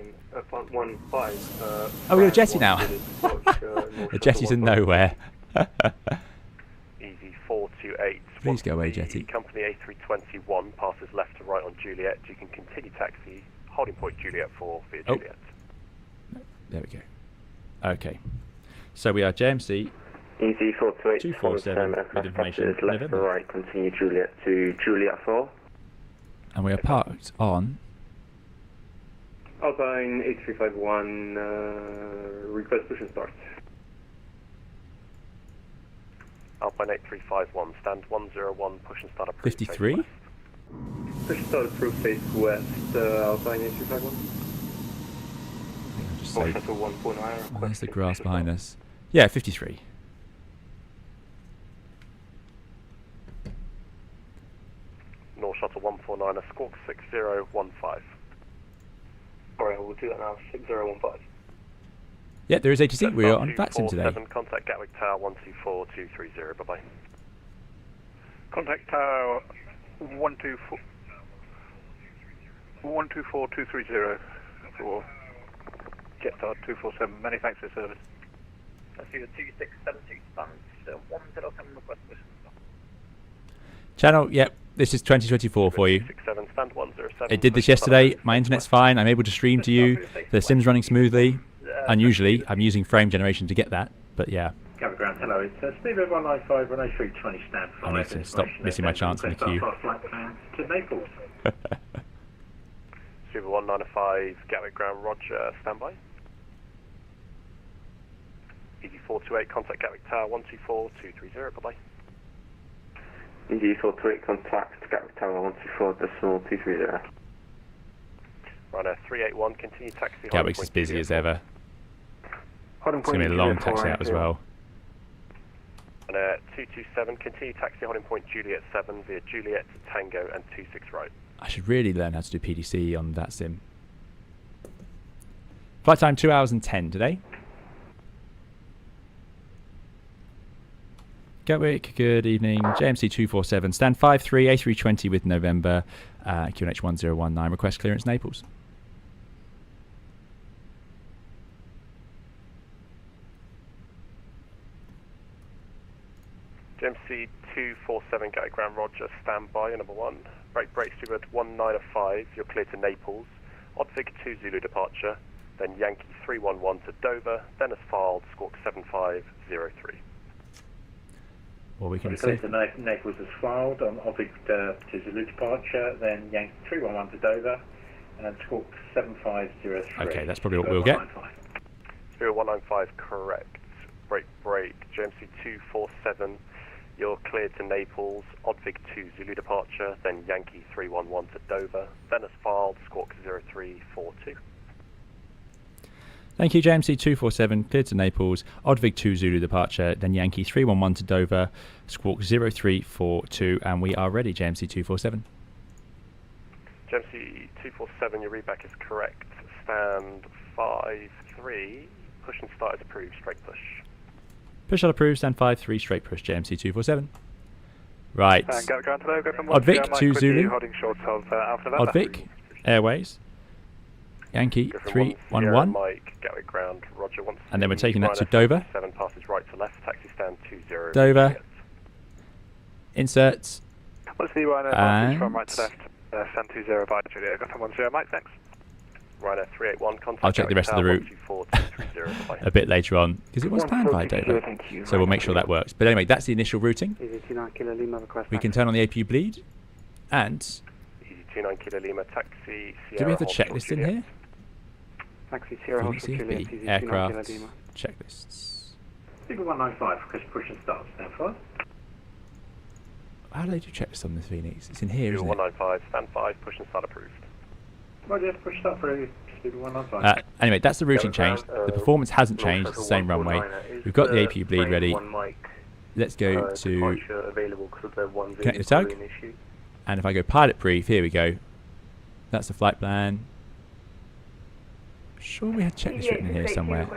we got a jetty now. The jetty's in nowhere. Easy 428. Please go away, jetty. Company A321 passes left to right on Juliet. You can continue taxi, holding point Juliet 4 via Juliet. There we go. Okay. So we are JMC. Easy 428. 247 with information. Left to right, continue Juliet to Juliet 4. And we are parked on Alpine 8351, request push and start. Alpine 8351, stand 101, push and start approved. 53? Push and start approved, face west, Alpine 8351. I'll just say, Shuttle 149. there's the grass behind us. Yeah, 53. North Shuttle 149, squawk 6015. Alright, we'll do that now, 6015. Yeah, there is ATC. We are on vaccine today. Contact Gatwick Tower 124230. Bye bye. Contact Tower 124230 for Jet Tower 247. Many thanks for service. That's you 2672 stand 107 request. Channel, yep. This is 2024 for you. It did this yesterday. My internet's fine. I'm able to stream to you. The sim's running smoothly. Unusually, I'm using frame generation to get that, but yeah. Gatwick Ground, hello, it's Steve 195, Runway 320, stand 5. I need to stop missing my chance in the queue. Flight plan to Naples. Super 195, Gatwick Ground, Roger, standby. Easy 428, contact Gatwick Tower 124230, bye bye. Easy 428, contact Gatwick Tower 124.230. Runner 381, continue taxi. Gatwick's as busy as ever. It's going to be a long taxi out as well. Runner 227, continue taxi holding point Juliet 7 via Juliet, Tango and 26 right. I should really learn how to do PDC on that sim. Flight time 2 hours and 10 today. Gatwick, good evening. JMC 247, stand 53, A320 with November, QNH 1019, request clearance Naples. JMC 247, Gatwick Ground, Roger, standby, number 1. Break steward 1905, you're clear to Naples. Oddvig 2 Zulu departure, then Yankee 311 to Dover, then as filed, squawk 7503. Or we can say Naples is filed on Oddvig to Zulu departure, then Yankee 311 to Dover, and squawk 7503. Okay, that's probably what we'll get. 0195, correct. Break, JMC 247, you're cleared to Naples, Oddvig 2 Zulu departure, then Yankee 311 to Dover, then as filed, squawk 0342. Thank you, JMC 247, cleared to Naples, Oddvig 2 Zulu departure, then Yankee 311 to Dover, squawk 0342, and we are ready, JMC 247. JMC 247, your readback is correct. Stand 5-3, push and start is approved, straight push. Push out approved, stand 5-3, straight push, JMC 247. Right. Oddvig 2 Zulu. Oddvig, Airways. Yankee 311. Mike, Gatwick Ground, Roger, and then we're taking that to Dover. 7 passes right to left, taxi stand 20. Dover. Inserts. What's the Ryanair from right to left? Stand 20 by Juliet, got 10, Mike, thanks. Ryanair 381, contact. I'll check the rest of the route a bit later on, because it was planned by Dover. So we'll make sure that works. But anyway, that's the initial routing. We can turn on the APU bleed. And 29 Kilo Lima, taxi, Sierra, do we have the checklist in here? Taxi Sierra, CFB, aircraft, checklists. Super 195, push and start, stand 5. How do they do checks on this Phoenix? It's in here, isn't it? 195, stand 5, push and start approved. Roger, push start through. Speed 195. Anyway, that's the routing changed. The performance hasn't changed. It's the same runway. We've got the APU bleed ready. Let's go to connect the tug. And if I go pilot brief, here we go. That's the flight plan. Sure, we had checklist written in here somewhere.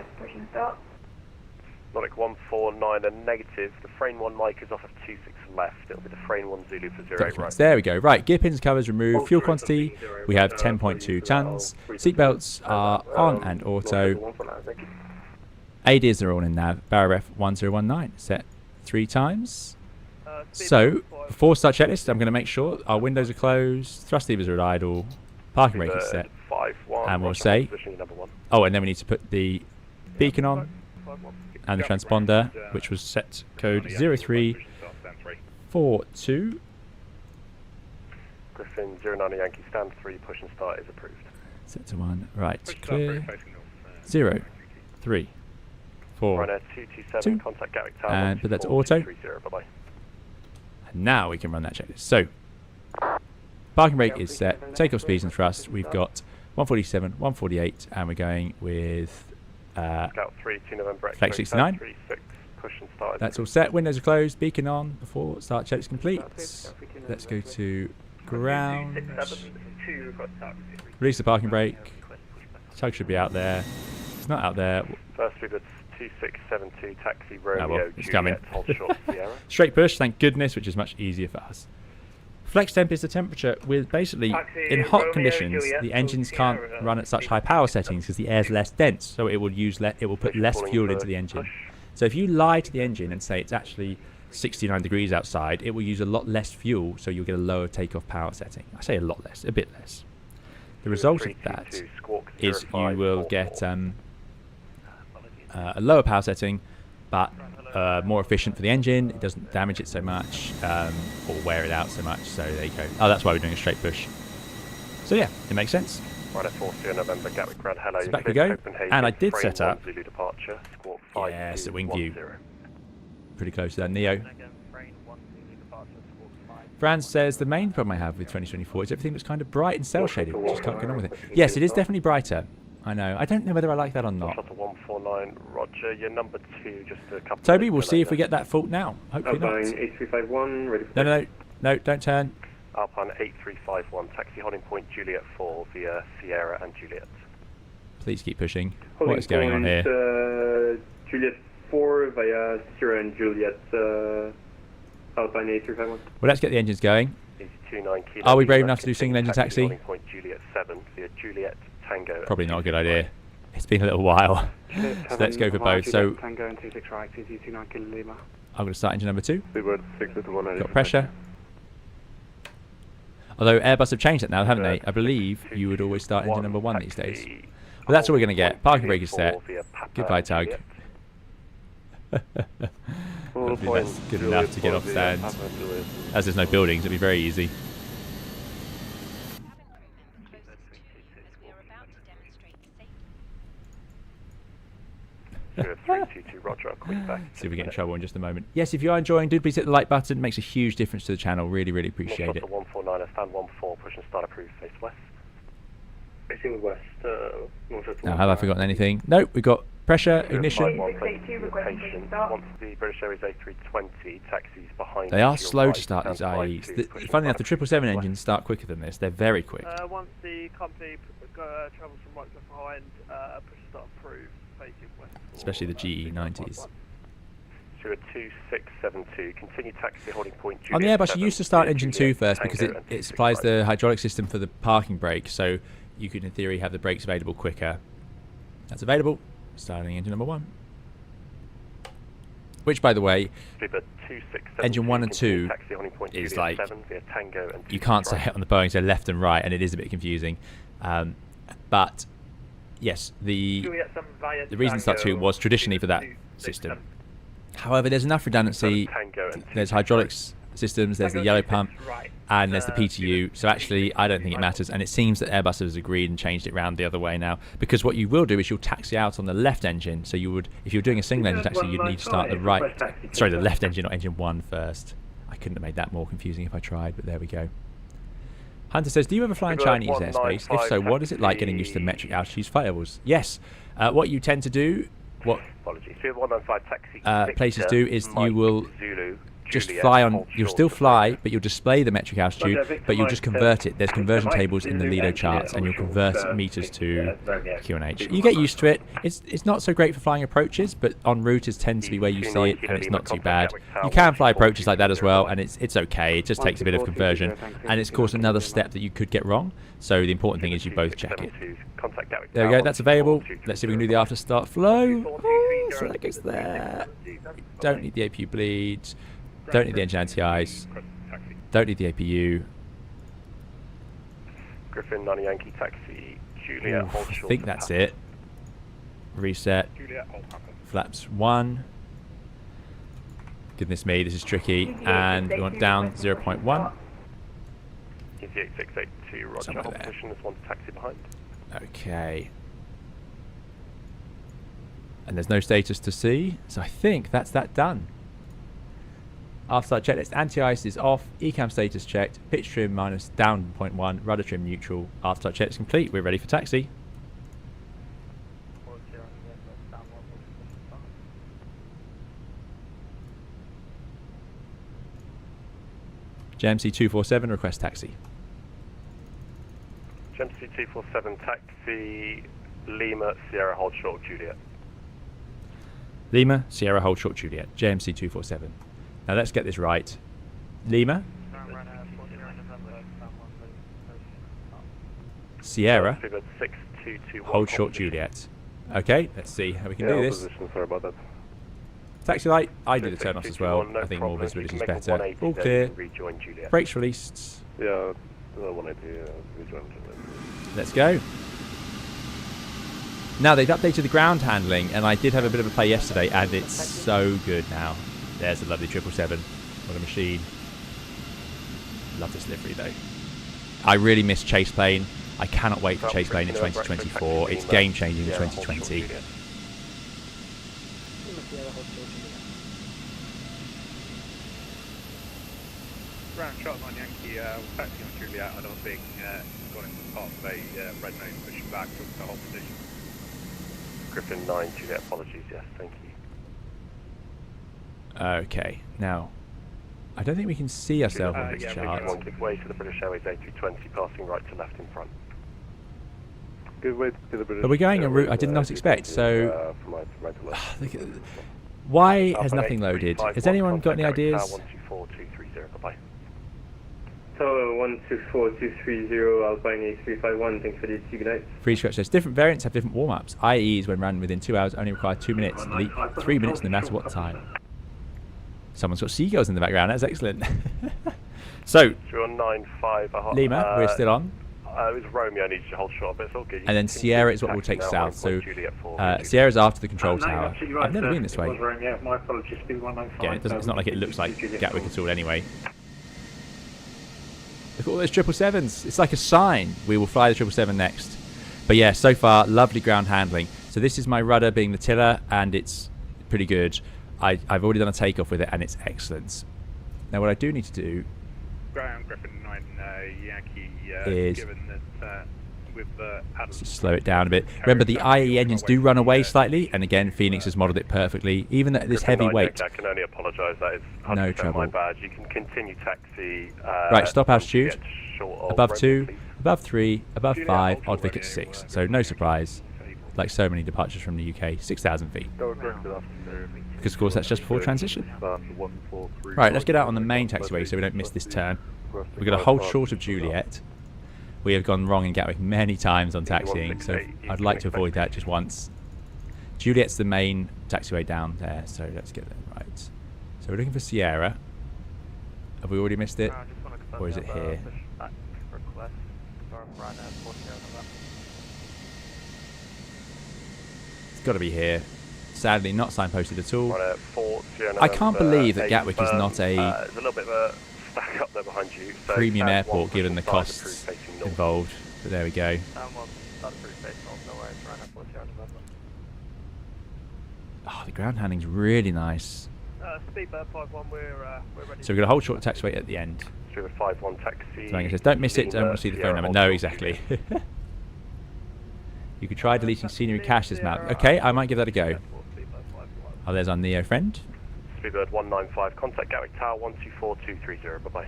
Nordic 149 and negative. The frame 1 mic is off of 26 left. It'll be the frame 1 Zulu for 08 right. There we go. Right, gear pins, covers removed. Fuel quantity, we have 10.2 tons. Seatbelts are on and auto. ADs are all in nav. Barra ref 1019. Set 3 times. So, before start checklist, I'm going to make sure our windows are closed, thrust levers are at idle, parking brake is set. And we'll say, oh, and then we need to put the beacon on. And the transponder, which was set code 0342. Griffin 09 Yankee, stand 3, push and start is approved. Set to 1. Right, clear. 0, 3, 4, Ryanair 227, contact Gatwick Tower. and put that to auto. Bye-bye. And now we can run that checklist. So, parking brake is set. Takeoff speeds and thrust. We've got 147, 148, and we're going with Scout 3, 2 November Flex 69. 36, push and start. That's all set. Windows are closed. Beacon on before start checklist complete. Let's go to ground. Release the parking brake. Tug should be out there. It's not out there. First figure 2672, taxi Romeo, it's Juliet, coming. hold short Sierra. Straight push, thank goodness, which is much easier for us. Flex temp is the temperature with basically, in hot conditions, the engines can't run at such high power settings because the air is less dense, so it will put less fuel into the engine. So if you lie to the engine and say it's actually 69 degrees outside, it will use a lot less fuel, so you'll get a lower takeoff power setting. I say a lot less, a bit less. The result of that is you will get a lower power setting, but more efficient for the engine. It doesn't damage it so much or wear it out so much. So there you go. Oh, that's why we're doing a straight push. So yeah, it makes sense. Ryanair 40 November, Gatwick Grand Hello. So back we go. And I did set up. Zulu departure, squawk 5, Yes, a 2, wing 1, view. 0. Pretty close to that Neo. Franz says the main problem I have with 2024 is everything looks kind of bright and cell shaded. Just can't get on with it. Yes, it is definitely brighter. I know. I don't know whether I like that or not. Shuttle 149, Roger. You're number 2, just a couple. Toby, we'll see if we get that fault now. Hopefully not. Alpine 8351, ready for No, don't turn. Alpine 8351, taxi holding point Juliet 4 via Sierra and Juliet. Please keep pushing. What is going on here? Juliet 4 via Sierra and Juliet, Alpine 8351. Well, let's get the engines going. 29 kilo. Are we brave enough to do single engine taxi? Holding point Juliet 7 via Juliet Tango. Probably not a good idea. It's been a little while. So let's go for both. So Tango and 26 right, 29 Kilo Lima. I'm going to start engine number 2. Got Got pressure. Although Airbus have changed that now, haven't they? I believe you would always start engine number 1 these days. Well, that's all we're going to get. Parking brake is set. Goodbye, tug. Hopefully that's good enough to get off stand. As there's no buildings, it'll be very easy. Roger, See if we get in trouble in just a moment. Yes, if you are enjoying, do please hit the like button. It makes a huge difference to the channel. Really, really appreciate it. 149, stand 14, push and start approved, face west. Facing west, Now, have I forgotten anything? Nope, we've got pressure, ignition. Once the British Airways A320 taxis behind. They are slow to start these IEs. Funnily enough, the 777 engines start quicker than this. They're very quick. Once the company travels from right to behind, push start approved, facing west. Especially the GE90s. 2672, continue taxi holding point. On the Airbus, you used to start engine 2 first because it supplies the hydraulic system for the parking brake, so you could, in theory, have the brakes available quicker. That's available. Starting engine number 1. Which, by the way, engine 1 and 2 is like, you can't say it on the Boeing, so left and right, and it is a bit confusing. But, yes, the reason to start 2 was traditionally for that system. However, there's enough redundancy. There's hydraulics systems, there's the yellow pump, and there's the PTU. So actually, I don't think it matters. And it seems that Airbus has agreed and changed it around the other way now. Because what you will do is you'll taxi out on the left engine. So you would, if you're doing a single engine taxi, you'd need to start the right, sorry, the left engine, not engine 1 first. I couldn't have made that more confusing if I tried, but there we go. Hunter says, do you ever fly in Chinese airspace? If so, what is it like getting used to metric altitudes flight levels? Yes. What you tend to do, what places do is you will just fly on, you'll still fly, but you'll display the metric altitude, but you'll just convert it. There's conversion tables in the Lido charts, and you'll convert meters to QNH. You get used to it. It's not so great for flying approaches, but en route tends to be where you see it, and it's not too bad. You can fly approaches like that as well, and it's okay. It just takes a bit of conversion, and it's of course another step that you could get wrong. So the important thing is you both check it. There we go, that's available. Let's see if we can do the after start flow. Oh, so that goes there. Don't need the APU bleed. Don't need the engine anti-ice. Don't need the APU. Griffin 9 Yankee taxi, Juliet, hold short. I think that's it. Reset. Flaps 1. Goodness me, this is tricky. And we want down 0.1. Easy 8682, roger. Hold position, there's one taxi behind. Okay. And there's no status to see, so I think that's that done. After checklist, anti-ice is off, ECAM status checked, pitch trim minus down 0.1, rudder trim neutral. After check is complete, we're ready for taxi. JMC 247, request taxi. JMC 247, taxi, Lima, Sierra, hold short, Juliet. Lima, Sierra, hold short, Juliet. JMC 247. Now let's get this right. Lima, Sierra, hold short, Juliet. Okay, let's see how we can do this. Sorry about that. Taxi light, I do the turn-offs as well. I think more visibility is better. All clear. Brakes released. Yeah, 180, rejoin. Let's go. Now they've updated the ground handling, and I did have a bit of a play yesterday, and it's so good now. There's a lovely 777. What a machine. Love this livery though. I really miss Chase Plane. I cannot wait for Chase Plane in 2024. It's game changing in 2020. Ground shot on Yankee, taxi on Juliet. I don't think got into part of a red nose pushing back took the whole position. Griffin 9 Juliet, apologies, yes, thank you. Okay, now I don't think we can see ourselves on this chart. One give way to the British Airways A320, passing right to left in front. Good way to the British. But we're going a route I did not expect, so why has nothing loaded? Has anyone got any ideas? 124230, bye-bye. Tower 124230, Alpine A351, thanks for the good night. Free Scratch says different variants have different warm-ups. IEs when run within 2 hours only require 2 minutes. Leap 3 minutes no matter what time. Someone's got seagulls in the background. That's excellent. So, 095, Lima, we're still on. It was Romeo, needs to hold short, but it's all good. And then Sierra is what we'll take south. So, Sierra's after the control tower. I've never been this way. My apologies, Again, it's not like it looks like Gatwick at all anyway. Look at all those 777s. It's like a sign. We will fly the 777 next. But yeah, so far, lovely ground handling. So this is my rudder being the tiller, and it's pretty good. I've already done a takeoff with it, and it's excellent. Now, what I do need to do Ground Griffin 9 Yankee is given that with the slow it down a bit. Remember, the IE engines do run away slightly, and again, Phoenix has modelled it perfectly. Even at this heavy weight. I can only apologise. That is 100% no trouble. My bad. You can continue taxi. Right, stop altitude. Above 2, above 3, above 5, odd Vic at 6. So no surprise. Like so many departures from the UK, 6,000 feet. Because of course that's just before transition. Right, let's get out on the main taxiway so we don't miss this turn. We've got to hold short of Juliet. We have gone wrong in Gatwick many times on taxiing, so I'd like to avoid that just once. Juliet's the main taxiway down there, so let's get that right. So we're looking for Sierra. Have we already missed it? Or is it here? It's got to be here. Sadly, not signposted at all. I can't believe that Gatwick is not a there's a little bit of a stack up there behind you. So premium airport given the costs involved. But there we go. Oh, the ground handling's really nice. Speedbird 5-1, we're ready. So we're going to hold short taxiway at the end. Speedbird 5-1 taxi. So it says, don't miss it, don't want to see the phone Sierra, number. hold No, short, exactly. You could try deleting scenery cache this map. Okay, I might give that a go. Oh, there's our Neo friend. Speedbird 195, contact Gatwick Tower 124230, bye-bye.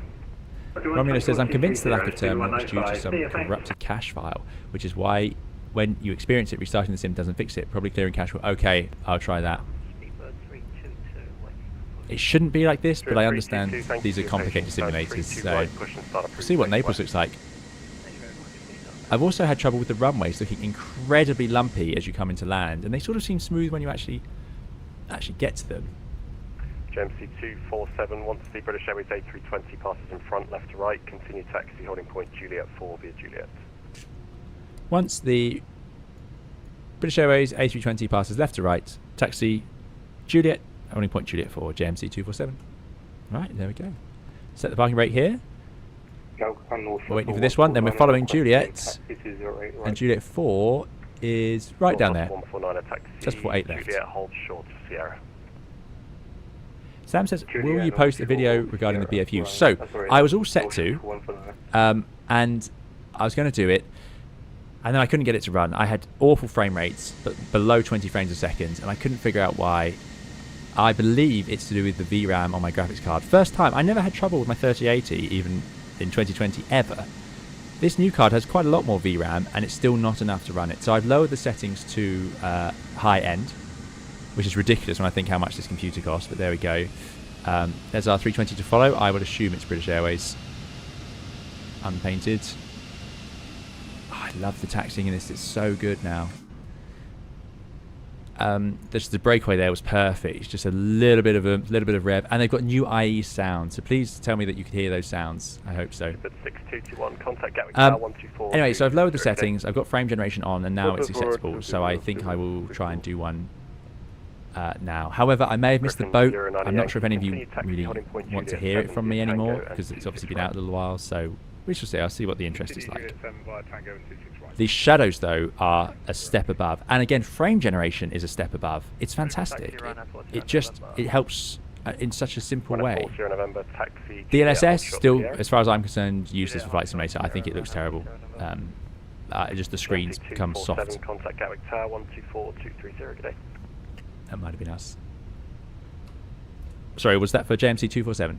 Romeo says, I'm convinced the lack of terminal is due to some corrupted cache file, which is why when you experience it, restarting the sim doesn't fix it. Probably clearing cache will... Okay, I'll try that. It shouldn't be like this, but I understand these are complicated simulators, so we'll see what Naples looks like. I've also had trouble with the runways looking incredibly lumpy as you come into land, and they sort of seem smooth when you actually get to them. GMC 247, wants to see British Airways A320 passes in front, left to right, continue taxi, holding point Juliet 4 via Juliet. Once the British Airways A320 passes left to right, taxi Juliet, holding point Juliet 4, GMC 247. Right, there we go. Set the parking brake here. We're waiting for this one, then we're following Juliet, and Juliet 4 is right down there, just before 8 left. Juliet holds short to Sierra. Sam says, will you post a video regarding the BFU? So, I was all set to, and I was going to do it, and then I couldn't get it to run. I had awful frame rates, but below 20 frames a second, and I couldn't figure out why. I believe it's to do with the VRAM on my graphics card. First time, I never had trouble with my 3080, even in 2020, ever. This new card has quite a lot more VRAM, and it's still not enough to run it. So I've lowered the settings to high end, which is ridiculous when I think how much this computer costs, but there we go. There's our 320 to follow. I would assume it's British Airways. Unpainted. Oh, I love the taxiing in this. It's so good now. The breakaway there was perfect. It's just a little bit of rev, and they've got new IE sound. So please tell me that you could hear those sounds. I hope so. 6221, contact Gatwick Tower 124. Anyway, so I've lowered the settings. I've got frame generation on, and now it's acceptable. So I think I will try and do one now. However, I may have missed the boat. I'm not sure if any of you really want to hear it from me anymore, because it's obviously been out a little while. So we shall see. I'll see what the interest is like. These shadows, though, are a step above. And again, frame generation is a step above. It's fantastic. It helps in such a simple way. The LSS, still, as far as I'm concerned, useless for Flight Simulator. I think it looks terrible. Just the screens become soft. Contact Gatwick Tower 124230, good day. That might have been us. Sorry, was that for JMC 247?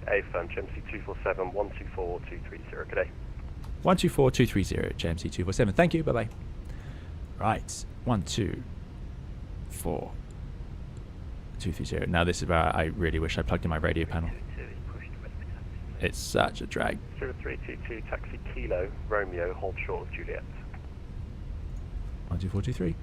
A firm, JMC 247 124230, good day. 124230, JMC 247. Thank you, bye-bye. Right, 124230. Now this is where I really wish I plugged in my radio panel. It's such a drag. 0322, taxi Kilo, Romeo, hold short of Juliet. 12423.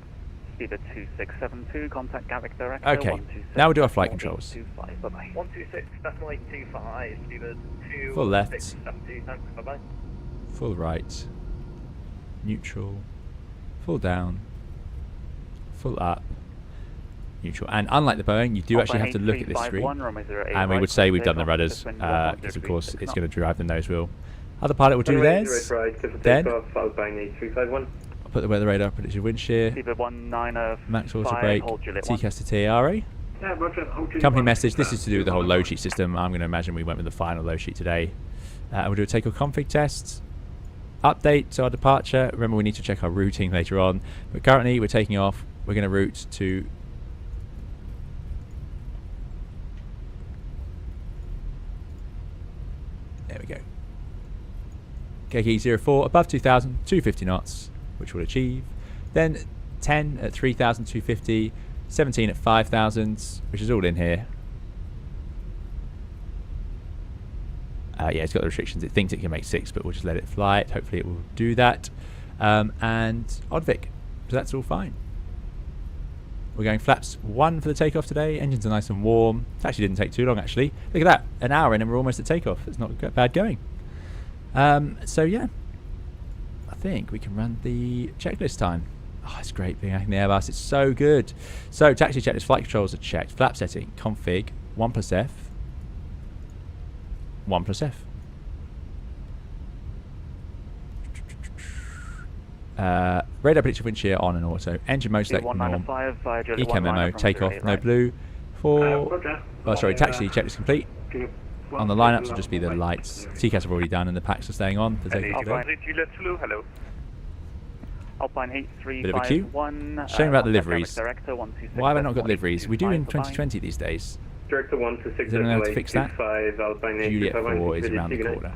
Speedbird 2672, contact Gatwick Director. Okay, now we'll do our flight controls. 126, definitely 25, Speedbird 2. Full left. 672, thanks, bye-bye. Full right. Neutral. Full down. Full up. Neutral. And unlike the Boeing, you do actually have to look at this screen. And we would say we've done the rudders, because of course it's going to drive the nose wheel. Other pilot will do theirs. Then I'll put the weather radar, predicted wind shear, max auto brake, TCAS to TARA. Company message, this is to do with the whole load sheet system. I'm going to imagine we went with the final load sheet today. We'll do a takeoff config test. Update to our departure. Remember, we need to check our routing later on. But currently, we're taking off. We're going to route to... There we go. KK 04, above 2,000, 250 knots, which we'll achieve. Then 10 at 3,250, 17 at 5,000, which is all in here. Yeah, it's got the restrictions. It thinks it can make 6, but we'll just let it fly it. Hopefully it will do that. And Odvik. So that's all fine. We're going flaps 1 for the takeoff today. Engines are nice and warm. It actually didn't take too long, actually. Look at that. An hour in and we're almost at takeoff. It's not bad going. So, yeah. I think we can run the checklist time. Oh, it's great being in the Airbus. It's so good. So, taxi checklist, flight controls are checked. Flap setting, config, 1+F. 1+F. Radar predicted wind shear on and auto. Engine mode select norm. Eco memo, takeoff, no blue. 4. Roger. Oh, sorry, taxi check is complete. On the lineups will just be the lights. TCAS have already done, and the packs are staying on for takeoff. Hello. Alpine Bit of a queue. 8351. Shame about the liveries. Director 126. Why have I not got liveries? We do in 2020 these days. Director 126. Is anyone able to fix that? Alpine Juliet 4 is around the corner.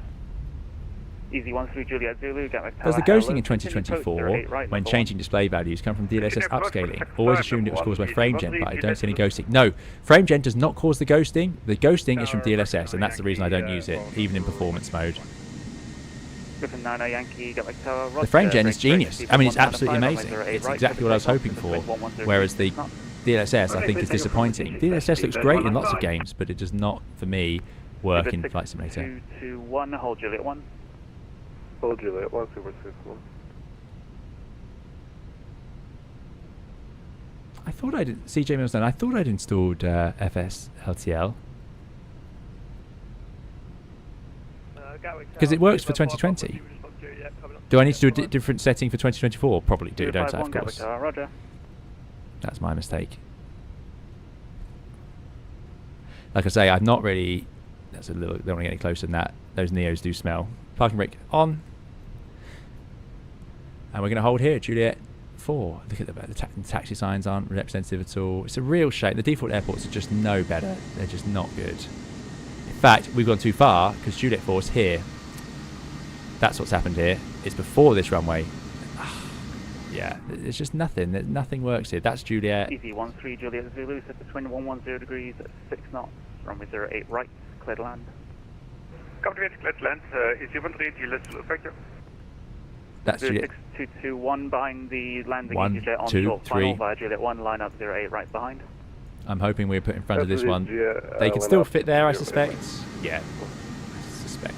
Easy 13 Juliet Zulu. Gatwick Does the Tower, ghosting in hello. 2024, when changing display values, come from DLSS upscaling? Always assumed it was caused by frame gen, but I don't see any ghosting. No, frame gen does not cause the ghosting. The ghosting is from DLSS, and that's the reason I don't use it, even in performance mode. Griffin 90 Yankee, Gatwick Tower, The frame gen is genius. I mean, it's absolutely amazing. It's exactly what I was hoping for, whereas the DLSS, I think, is disappointing. DLSS looks great in lots of games, but it does not, for me, work in Flight Simulator. 221, hold Juliet 1. Hold Juliet 1, Super 61. I thought I'd... CJ Millstone, I thought I'd installed FS LTL. Because it works for 2020. Do I need to do a different setting for 2024? Probably do, don't I, of course. Roger. That's my mistake. Like I say, I've not really... That's a little... Don't want to get any closer than that. Those Neos do smell. Parking brake on. And we're going to hold here, Juliet 4. Look at the taxi signs aren't representative at all. It's a real shame. The default airports are just no better. They're just not good. In fact, we've gone too far because Juliet 4 is here. That's what's happened here. It's before this runway. Yeah, there's just nothing. Nothing works here. That's Juliet. Easy 13 Juliet Zulu, set between 110 degrees at 6 knots. Runway 08 right, clear to land. Copy, clear to land. Easy 13 Juliet Zulu, thank you. That's Juliet. 6221 behind the landing. 1, Juliet on 2, short 3. final via Juliet 1, line up 08 right behind. I'm hoping we're put in front of this one. They can still fit there, I suspect. Yeah, I suspect.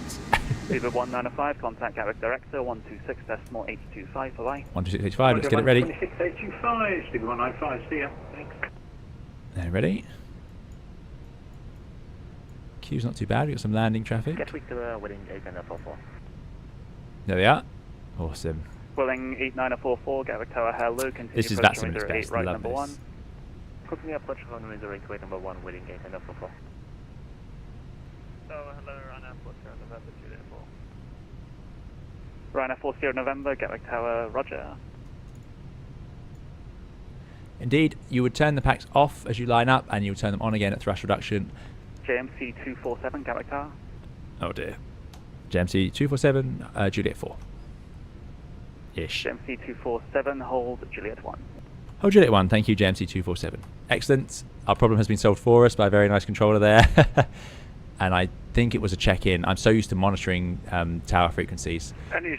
Fever 195, contact Gatwick Director 126.825, bye-bye. 12685, let's get it ready. 16825, Fever 195, see ya. Thanks. There, ready? Queue's not too bad, we've got some landing traffic. Gatwick to Willing 8944. There they are. Awesome. Willing 8944, Gatwick Tower, hello. Continue This is approach Vatsim's runway 08 best, I right, love number this. 1. Quickly approach runway 08 number 1, Willing 8944. So, hello, Ryanair 40 November, Juliet 4. Ryanair 40 November, Gatwick Tower, roger. Indeed, you would turn the packs off as you line up, and you would turn them on again at thrust reduction. JMC 247, Gatwick Tower. Oh dear. JMC 247, Juliet 4. Ish. JMC 247, hold Juliet 1. Oh, Juliet 1, thank you, JMC 247. Excellent. Our problem has been solved for us by a very nice controller there. And I think it was a check-in. I'm so used to monitoring tower frequencies.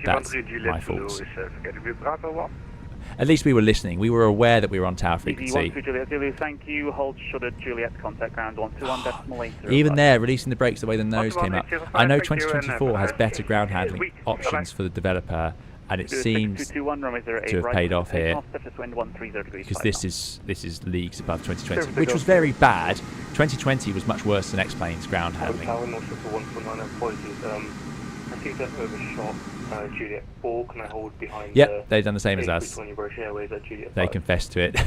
That's my fault. At least we were listening. We were aware that we were on tower frequency. Juliet Zulu, thank you. Hold shuttered Juliet, contact ground 121.8. Even there, releasing the brakes the way the nose came up. I know 2024 has better ground handling options for the developer, and it seems to have paid off here, because this is leagues above 2020, which was very bad. 2020 was much worse than X-Plane's ground handling. I think that overshot Juliet 4. Can I hold behind? Yep, they've done the same as us. They confessed to it.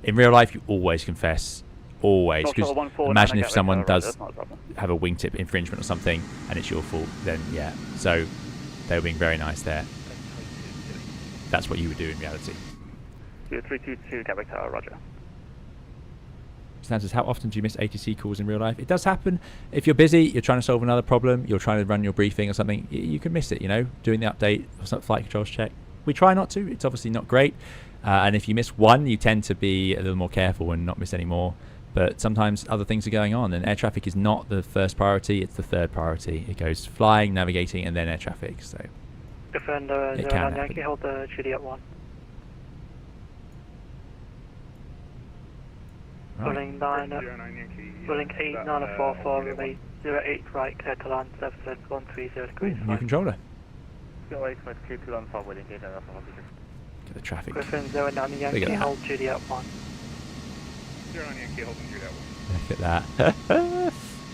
In real life, you always confess. Always. Because imagine if someone does have a wingtip infringement or something and it's your fault, then yeah. So they were being very nice there. That's what you would do in reality. 322 Gatwick Tower, roger. Says, how often do you miss ATC calls in real life? It does happen. If you're busy, you're trying to solve another problem, you're trying to run your briefing or something, you can miss it, you know, doing the update or some flight controls check. We try not to. It's obviously not great. And if you miss one, you tend to be a little more careful and not miss any more. But sometimes other things are going on, and air traffic is not the first priority, it's the third priority. It goes flying, navigating, and then air traffic. So Defender it can happen. Yankee, hold the Juliet 1. Willing 8944, runway 08 right, clear to land, 130 degrees. New controller. Get the traffic. Griffin 09 Yankee, hold Juliet 1. 09 Yankee, holding Juliet 1. Look at that.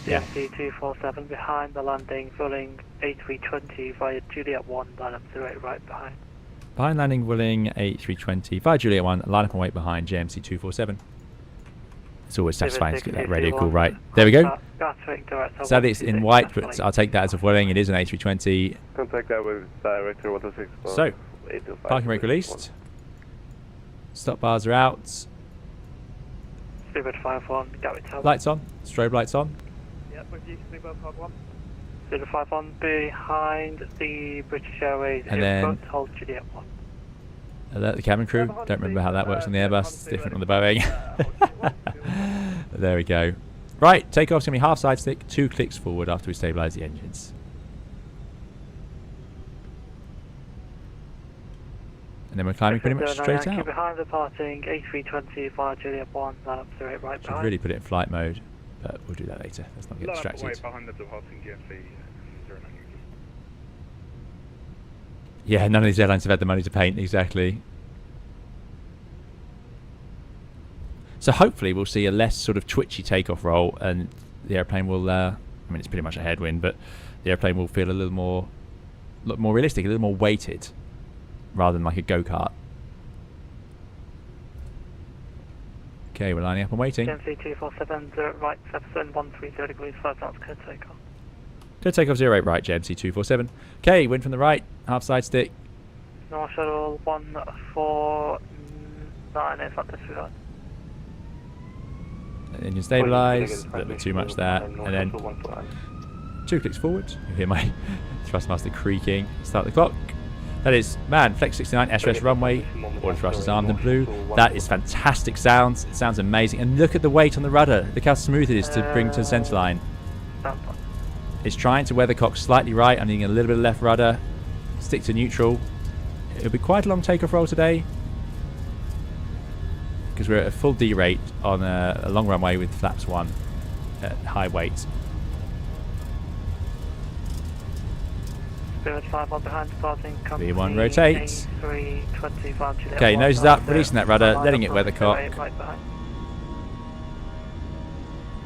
Yeah. CMC 247 behind the landing, Willing A320 via Juliet 1, line up 08 right behind. Behind landing, Willing A320 via Juliet 1, line up and wait behind JMC 247. It's always satisfying to get that radio call right. There we go. Gatwick, director Sadly, it's in 126, white, but left I'll take that as a following. It is an A320. Contact that with director 126. So, parking brake released. Stop bars are out. Bluebird 51, Gatwick Tower. Lights on. Strobe lights on. Yep, with you, Bluebird 51. Bluebird 51 behind the British Airways. And then- hold Juliet 1. Alert the cabin crew. Don't remember how that works on the Airbus. It's different on the Boeing. There we go. Right, takeoff's going to be half side stick, 2 clicks forward after we stabilise the engines. And then we're climbing pretty much straight out. Behind the parting A320 via Juliet 1, line up 08 right Should behind. really put it in flight mode, but we'll do that later. Let's not get Line up away distracted. behind the departing GMC 09. Yeah, none of these airlines have had the money to paint, exactly. So hopefully we'll see a less sort of twitchy takeoff roll, and the airplane will, I mean it's pretty much a headwind, but the airplane will feel a little more realistic, a little more weighted, rather than like a go-kart. Okay, we're lining up and waiting. GMC 247, 0 right, 713 degrees, 5 knots, clear takeoff. Good takeoff 08 right, JMC 247. Okay, wind from the right, half side stick. North Shuttle 149, it's not disregard. Engine stabilise, a little bit too much there, and then 2 clicks forward. You hear my thrustmaster creaking. Start the clock. That is, man, Flex 69, SRS runway, order thrusters armed and blue. That is fantastic sounds. It sounds amazing. And look at the weight on the rudder. Look how smooth it is to bring to the centre line. It's trying to weathercock slightly right. I'm needing a little bit of left rudder. Stick to neutral. It'll be quite a long takeoff roll today, because we're at a full D rate on a long runway with flaps 1 at high weight. Spirit 51 behind departing company. V1 rotates. A320 Juliet Okay, 1, nose is line up, releasing that rudder, line letting up it for weathercock. 08 right behind.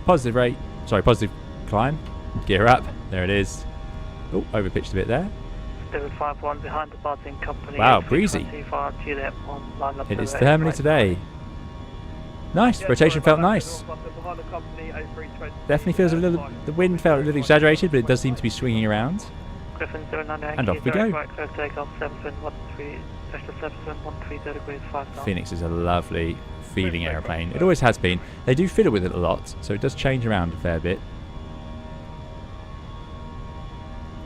Positive rate, sorry, positive climb. Gear up, there it is. Oh, overpitched a bit there. Spirit 51 behind departing company. Wow, breezy. A320 Juliet 1, line up It for is 08 thermally right today. Nice, rotation felt nice. Behind the company, A320. Definitely feels a little, the wind felt a little exaggerated, but it does seem to be swinging around. Griffin 09 And off we go. Right, clear takeoff 713, special 713 degrees 5 knots. Phoenix is a lovely feeling airplane. It always has been. They do fiddle with it a lot, so it does change around a fair bit.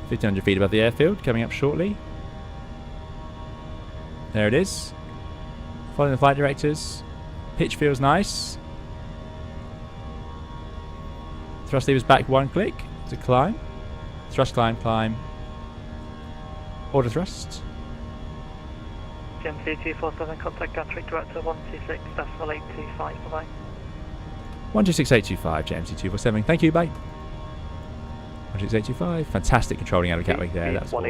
1,500 feet above the airfield, coming up shortly. There it is. Following the flight directors. Pitch feels nice. Thrust levers back 1 click to climb. Thrust climb, climb. Order thrust. GMC 247, contact Gatwick director 126, decimal 825, bye-bye. 126825, JMC 247. Thank you, bye. 126825. Fantastic controlling out of Gatwick there. That's awesome. What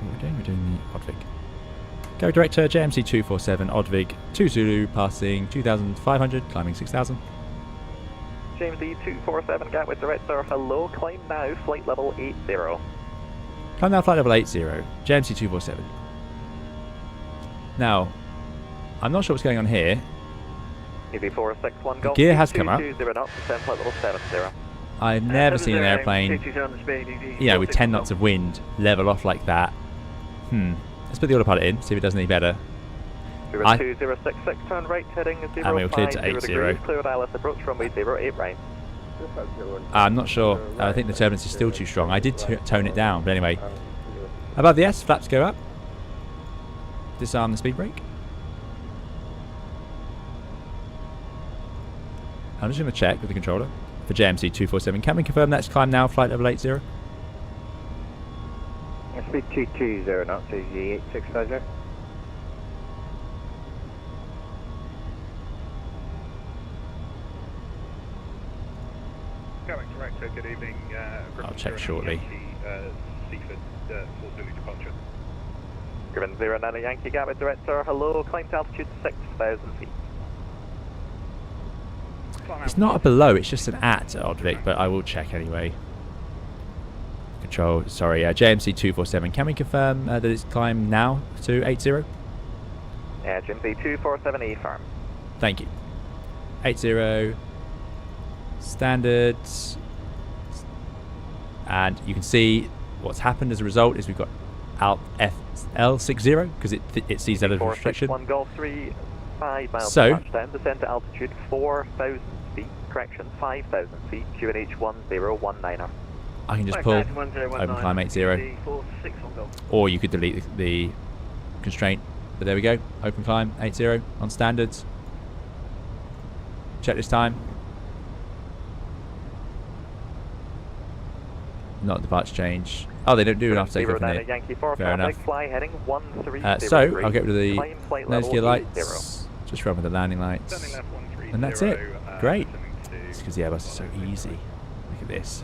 we're doing the Oddvig. Go director, JMC 247, Oddvig, 2 Zulu, passing 2,500, climbing 6,000. James E 247, Gatwick director, hello, climb now, flight level 80. Climb now, flight level 80, JMC 247. Now, I'm not sure what's going on here. EV 461, The gear has come up. 220 knots, 10 flight level 70. I've never seen an airplane, you know, with 10 knots of wind level off like that. Let's put the autopilot in, see if it does any better. 2066, turn right, heading 050 And we're cleared to 80. degrees, cleared ILS approach, runway 08 right. I'm not sure. I think the turbulence is still too strong. I did tone it down, but anyway. Above the S, flaps go up. Disarm the speed brake. I'm just going to check with the controller for JMC 247. Can we confirm that's climb now, flight level 80? Speed 220 knots, AG 8650. Going director, good evening. I'll check shortly. Seaford, 4 Zulu departure. Griffin 09 Yankee, Gatwick director, hello, climb to altitude 6,000 feet. It's not a below, it's just an at Oddvik, but I will check anyway. Control, sorry, JMC 247. Can we confirm that it's climb now to 80? GMC 247E firm. Thank you. 80 standards, and you can see what's happened as a result is we've got Alt FL60 because it sees that as a restriction. 461 Golf 3, 5 miles So, to touchdown, descend to altitude 4,000 feet, correction 5,000 feet, QNH 1019er. I can just pull open climb 80, or you could delete the constraint. But there we go, open climb 80 on standards. Check this time. Not departure change. Oh, they don't do enough takeoff in it. Fair enough. Fly heading 130 So I'll get rid of the nose gear lights. Just run with the landing lights, and that's it. Great. It's because the Airbus is so easy. Look at this.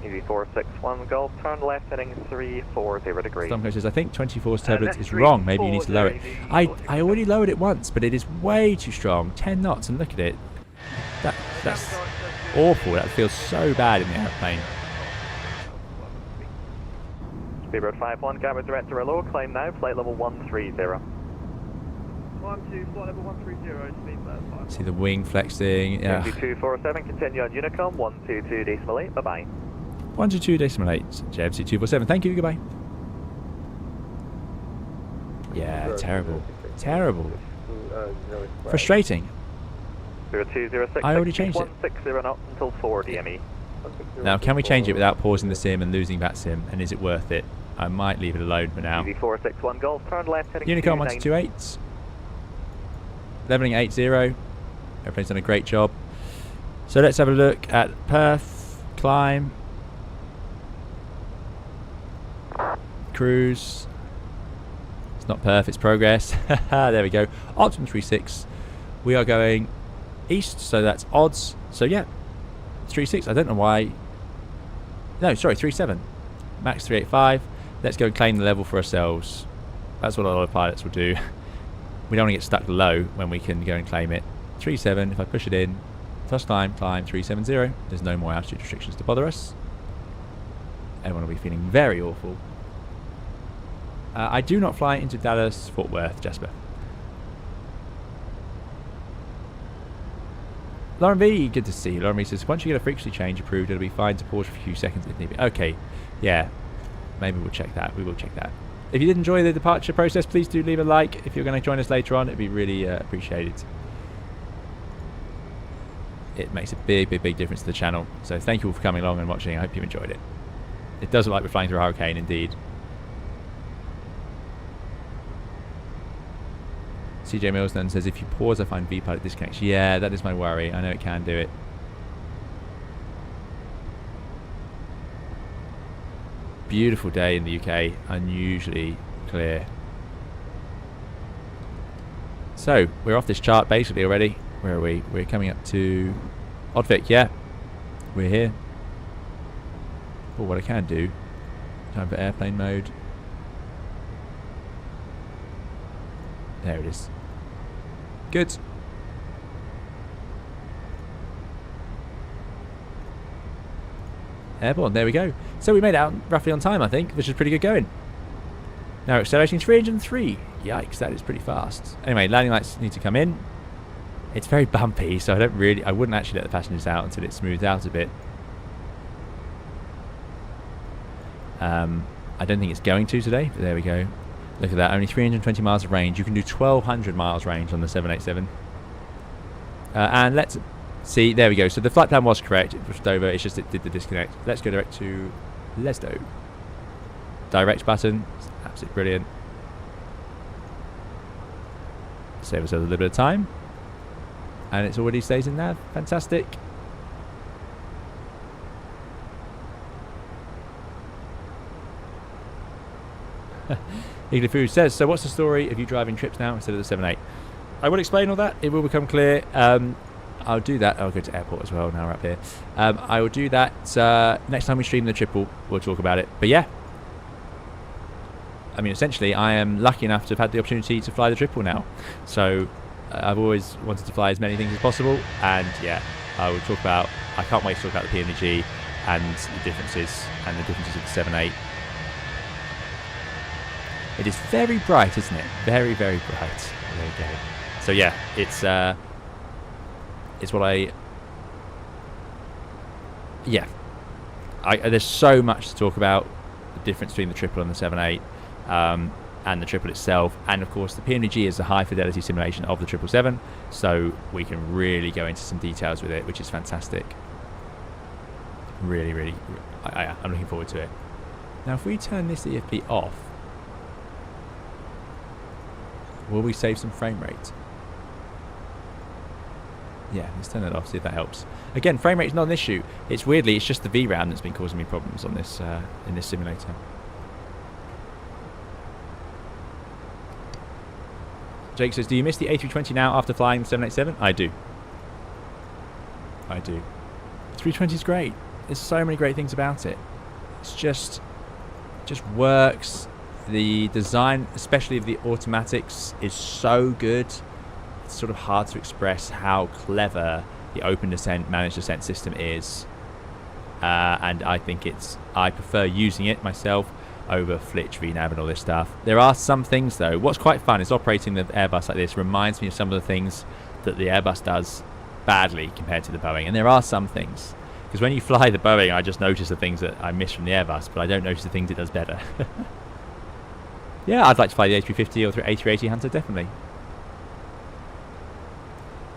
Easy 461 Golf, turn left heading 340 degrees. Stormcoach says, I think 24's turbulence is wrong. Maybe you need to lower it. I already lowered it once, but it is way too strong. 10 knots, and look at it. That's awful. That feels so bad in the airplane. Speedbird 51, Gatwick direct to low, climb now, flight level 130. 1-2, flight level 130, Speedbird 5. See the wing flexing. Yeah. 247, continue on Unicom, 122.8, bye-bye. 122.8, JMC 247, thank you, goodbye. Yeah, terrible. Terrible. Frustrating. 206, I already changed it. 160 knots until 4 DME. Now, can we change it without pausing the sim and losing that sim? And is it worth it? I might leave it alone for now. 461 Golf, turn left heading Unicom 128. Leveling 80. Airplane's done a great job. So let's have a look at Perth, climb, cruise. It's not Perth, it's progress. There we go. Optimum 36. We are going east, so that's odds. So yeah, 36. I don't know why. No, sorry, 37. Max 385. Let's go and claim the level for ourselves. That's what a lot of pilots will do. We don't want to get stuck low when we can go and claim it. 37. If I push it in, first climb 370. There's no more altitude restrictions to bother us. Everyone will be feeling very awful. I do not fly into Dallas Fort Worth, Jasper. Lauren B, good to see you. Lauren B says, once you get a frequency change approved, it'll be fine to pause for a few seconds if need be. Okay, yeah, maybe we'll check that. We will check that. If you did enjoy the departure process, please do leave a like. If you're going to join us later on, it'd be really appreciated. It makes a big, big, big difference to the channel. So thank you all for coming along and watching. I hope you enjoyed it. It does look like we're flying through a hurricane, indeed. CJ Mills then says, if you pause, I find VPilot disconnects. Yeah, that is my worry. I know it can do it. Beautiful day in the UK. Unusually clear. So, we're off this chart basically already. Where are we? We're coming up to Oddvic, yeah. We're here. Oh, what I can do. Time for airplane mode. There it is. Good. Airborne, there we go. So we made it out roughly on time, I think, which is pretty good going. Now accelerating 303. Yikes, that is pretty fast. Anyway, landing lights need to come in. It's very bumpy, so I wouldn't actually let the passengers out until it smooths out a bit. I don't think it's going to today, but there we go. Look at that, only 320 miles of range. You can do 1,200 miles range on the 787. And let's see, there we go. So the flight plan was correct. It pushed over, it's just it did the disconnect. Let's go direct to Lesdo. Direct button, it's absolutely brilliant. Save us a little bit of time. And it's already stays in nav, fantastic. Igly Food says, so what's the story of you driving trips now instead of the 78? I will explain all that. It will become clear. I'll do that. I'll go to airport as well now we're up here. I will do that next time we stream the triple. We'll talk about it. But yeah, I mean, essentially, I am lucky enough to have had the opportunity to fly the triple now. So I've always wanted to fly as many things as possible. And yeah, I will talk about, I can't wait to talk about the PNG and the differences of the 7.8. It is very bright, isn't it? Very, very bright. There you go. So yeah, it's what I... Yeah. There's so much to talk about. The difference between the triple and the 787, and the triple itself. And of course, the PMDG is a high fidelity simulation of the 777. So we can really go into some details with it, which is fantastic. Really, really, I'm looking forward to it. Now, if we turn this EFB off, will we save some frame rate? Yeah, let's turn it off, see if that helps. Again, frame rate's not an issue. It's it's just the VRAM that's been causing me problems on this in this simulator. Jake says, do you miss the A320 now after flying the 787? I do. I do. 320 is great. There's so many great things about it. It's just works. The design, especially of the automatics, is so good. It's sort of hard to express how clever the open descent, managed descent system is. And I think I prefer using it myself over Flitch, VNAV and all this stuff. There are some things though. What's quite fun is operating the Airbus like this reminds me of some of the things that the Airbus does badly compared to the Boeing. And there are some things. Because when you fly the Boeing, I just notice the things that I miss from the Airbus, but I don't notice the things it does better. Yeah, I'd like to fly the A350 or A380 Hunter, definitely.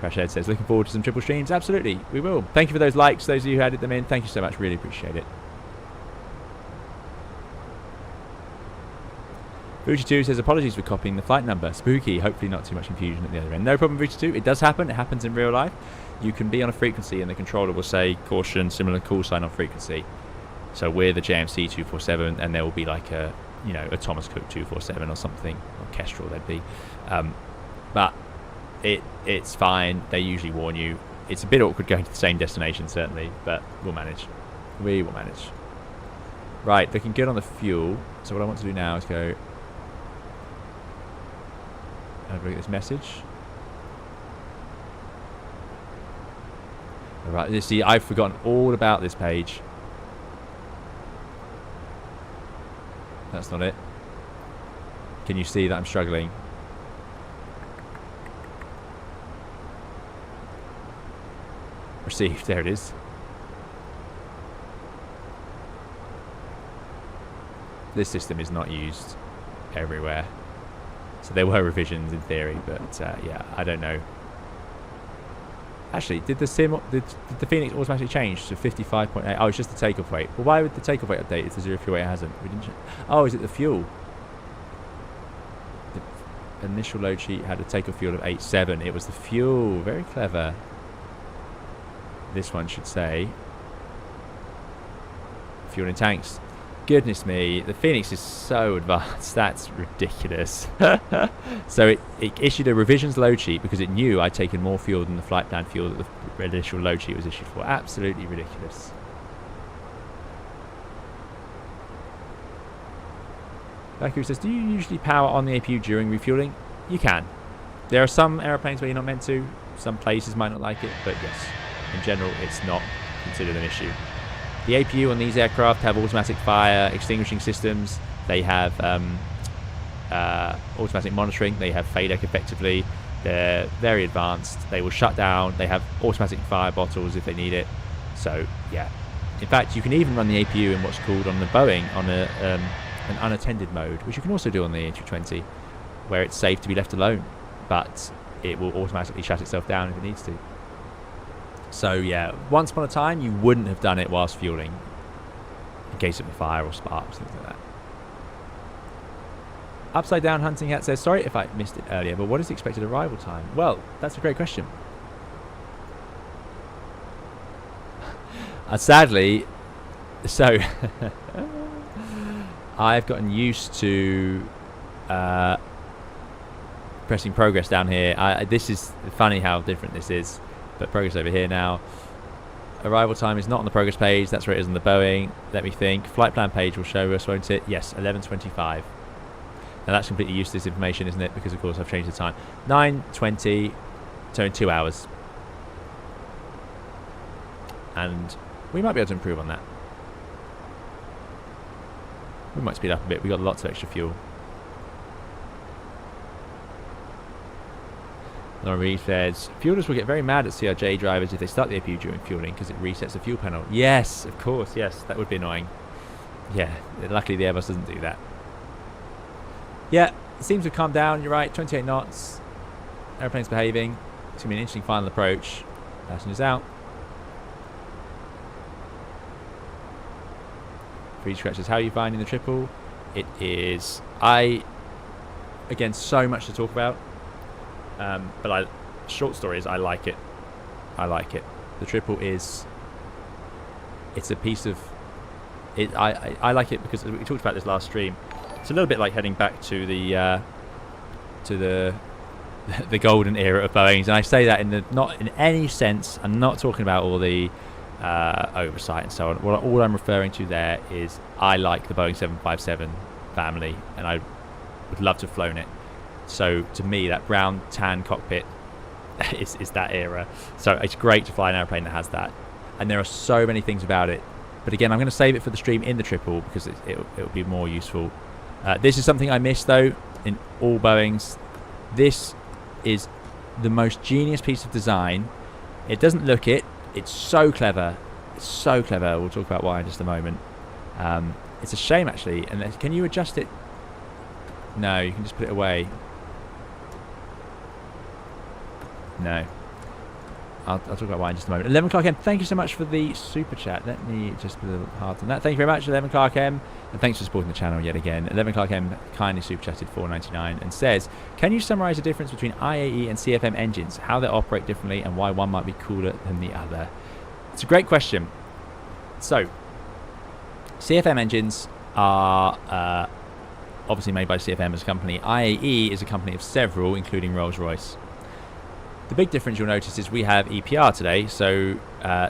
Crashhead says, looking forward to some triple streams. Absolutely, we will. Thank you for those likes, those of you who added them in. Thank you so much, really appreciate it. Fuji2 says, apologies for copying the flight number. Spooky, hopefully not too much confusion at the other end. No problem, Fuji2. It does happen. It happens in real life. You can be on a frequency and the controller will say, caution, similar call sign on frequency. So we're the JMC 247 and there will be like a, you know, a Thomas Cook 247 or something, or Kestrel there'd be. But it's fine. They usually warn you. It's a bit awkward going to the same destination, certainly, but we'll manage. We will manage. Right, looking good on the fuel. So what I want to do now is go... have a look at this message. Alright, you see, I've forgotten all about this page. That's not it. Can you see that I'm struggling? Received, there it is. This system is not used everywhere. So there were revisions in theory, but yeah, I don't know. Actually, did the Fenix automatically change to 55.8? Oh, it's just the takeoff weight. Well, why would the takeoff weight update if the zero fuel weight hasn't? We didn't. Oh, is it the fuel? The initial load sheet had a takeoff fuel of 8.7. It was the fuel. Very clever. This one should say fuel in tanks. Goodness me, the Fenix is so advanced. That's ridiculous. So it issued a revisions load sheet because it knew I'd taken more fuel than the flight plan fuel that the initial load sheet was issued for. Absolutely ridiculous. Baku says, do you usually power on the APU during refueling? You can. There are some aeroplanes where you're not meant to. Some places might not like it, but yes, in general, it's not considered an issue. The APU on these aircraft have automatic fire extinguishing systems. They have automatic monitoring. They have FADEC effectively. They're very advanced. They will shut down. They have automatic fire bottles if they need it. So, yeah. In fact, you can even run the APU in what's called on the Boeing on an unattended mode, which you can also do on the A320, where it's safe to be left alone, but it will automatically shut itself down if it needs to. So yeah, once upon a time you wouldn't have done it whilst fueling in case of a fire or sparks, things like that. Upside Down Hunting Hat says, sorry if I missed it earlier, but what is the expected arrival time? Well, that's a great question. Sadly, so I've gotten used to pressing progress down here. This is funny how different this is. But progress over here now. Arrival time is not on the progress page. That's where it is on the Boeing. Let me think. Flight plan page will show us, won't it? Yes, 11:25. Now that's completely useless information, isn't it? Because of course I've changed the time. 9:20. So in 2 hours. And we might be able to improve on that. We might speed up a bit. We got lots of extra fuel. Laura Reed says, fuelers will get very mad at CRJ drivers if they start the APU during fueling because it resets the fuel panel. Yes, of course, yes, that would be annoying. Yeah, luckily the Airbus doesn't do that. Yeah, it seems to have calmed down, you're right, 28 knots. Airplane's behaving. It's going to be an interesting final approach. Passengers out. Free scratches, how are you finding the triple? It is... Again, so much to talk about. But short story is I like it. I like it. The triple is... It's a piece of... I like it because we talked about this last stream. It's a little bit like heading back to the golden era of Boeing's, and I say that not in any sense. I'm not talking about all the oversight and so on. All I'm referring to there is I like the Boeing 757 family, and I would love to have flown it. So to me, that brown tan cockpit is that era. So it's great to fly an airplane that has that, and there are so many things about it. But again, I'm going to save it for the stream in the triple because it'll be more useful. This is something I missed though in all Boeings. This is the most genius piece of design. It doesn't look it. It's so clever. It's so clever. We'll talk about why in just a moment. It's a shame actually. And can you adjust it? No, you can just put it away. No. I'll talk about why in just a moment. 11 Clark M, thank you so much for the super chat. Let me just put a little heart on that. Thank you very much, 11 Clark M. And thanks for supporting the channel yet again. 11 Clark M kindly super chatted $4.99 and says, can you summarise the difference between IAE and CFM engines, how they operate differently and why one might be cooler than the other? It's a great question. So, CFM engines are obviously made by CFM as a company. IAE is a company of several, including Rolls-Royce. The big difference you'll notice is we have EPR today, so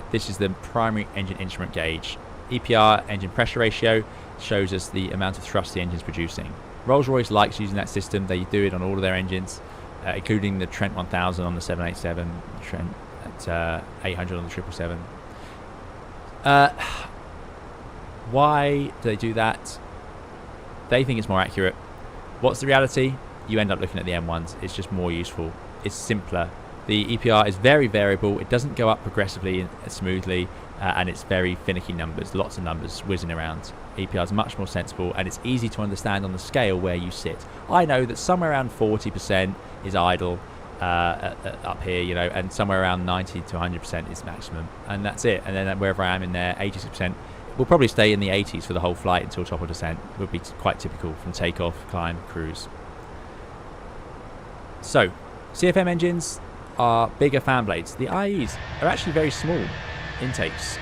this is the primary engine instrument gauge. EPR, engine pressure ratio, shows us the amount of thrust the engine's producing. Rolls-Royce likes using that system. They do it on all of their engines, including the Trent 1000 on the 787, Trent at 800 on the 777. Why do they do that? They think it's more accurate. What's the reality? You end up looking at the M1s. It's just more useful. It's simpler. The EPR is very variable. It doesn't go up progressively and smoothly, and it's very finicky numbers, lots of numbers whizzing around. EPR is much more sensible, and it's easy to understand on the scale where you sit. I know that somewhere around 40% is idle up here, you know, and somewhere around 90 to 100% is maximum, and that's it. And then wherever I am in there, 86%. We'll probably stay in the 80s for the whole flight until top of descent. Would be quite typical from takeoff, climb, cruise. So, CFM engines are bigger fan blades. The IEs are actually very small intakes.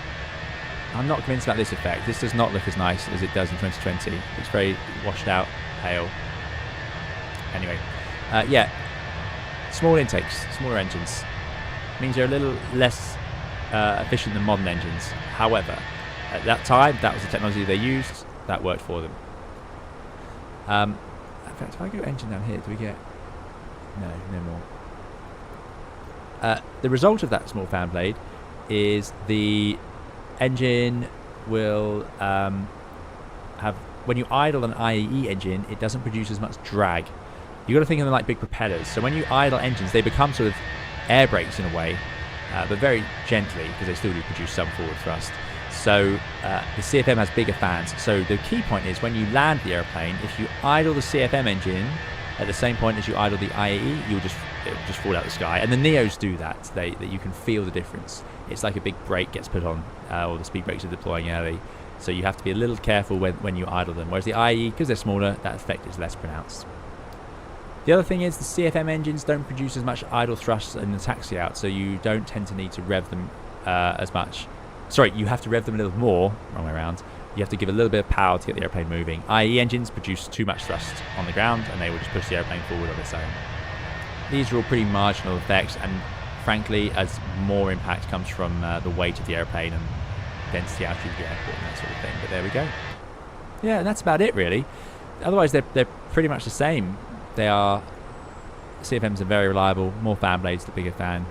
I'm not convinced about this effect. This does not look as nice as it does in 2020. It's very washed out, pale. Anyway, yeah, small intakes, smaller engines. Means they're a little less efficient than modern engines. However, at that time, that was the technology they used. That worked for them. In fact, if I go engine down here, do we get... No more. The result of that small fan blade is the engine will have... When you idle an IAE engine, it doesn't produce as much drag. You've got to think of them like big propellers. So when you idle engines, they become sort of air brakes in a way, but very gently, because they still do produce some forward thrust. So the CFM has bigger fans. So the key point is when you land the airplane, if you idle the CFM engine at the same point as you idle the IAE, it'll just fall out the sky. And the Neos do that. That you can feel the difference. It's like a big brake gets put on, or the speed brakes are deploying early. So you have to be a little careful when you idle them. Whereas the IAE, because they're smaller, that effect is less pronounced. The other thing is the CFM engines don't produce as much idle thrust in the taxi out, so you don't tend to need to rev them as much. Sorry, you have to rev them a little more, wrong way around. You have to give a little bit of power to get the airplane moving. IE engines produce too much thrust on the ground, and they will just push the airplane forward on its own. These are all pretty marginal effects, and frankly, as more impact comes from the weight of the airplane and density altitude of the airport and that sort of thing. But there we go. Yeah, and that's about it, really. Otherwise, they're pretty much the same. They are... CFMs are very reliable, more fan blades, the bigger fan.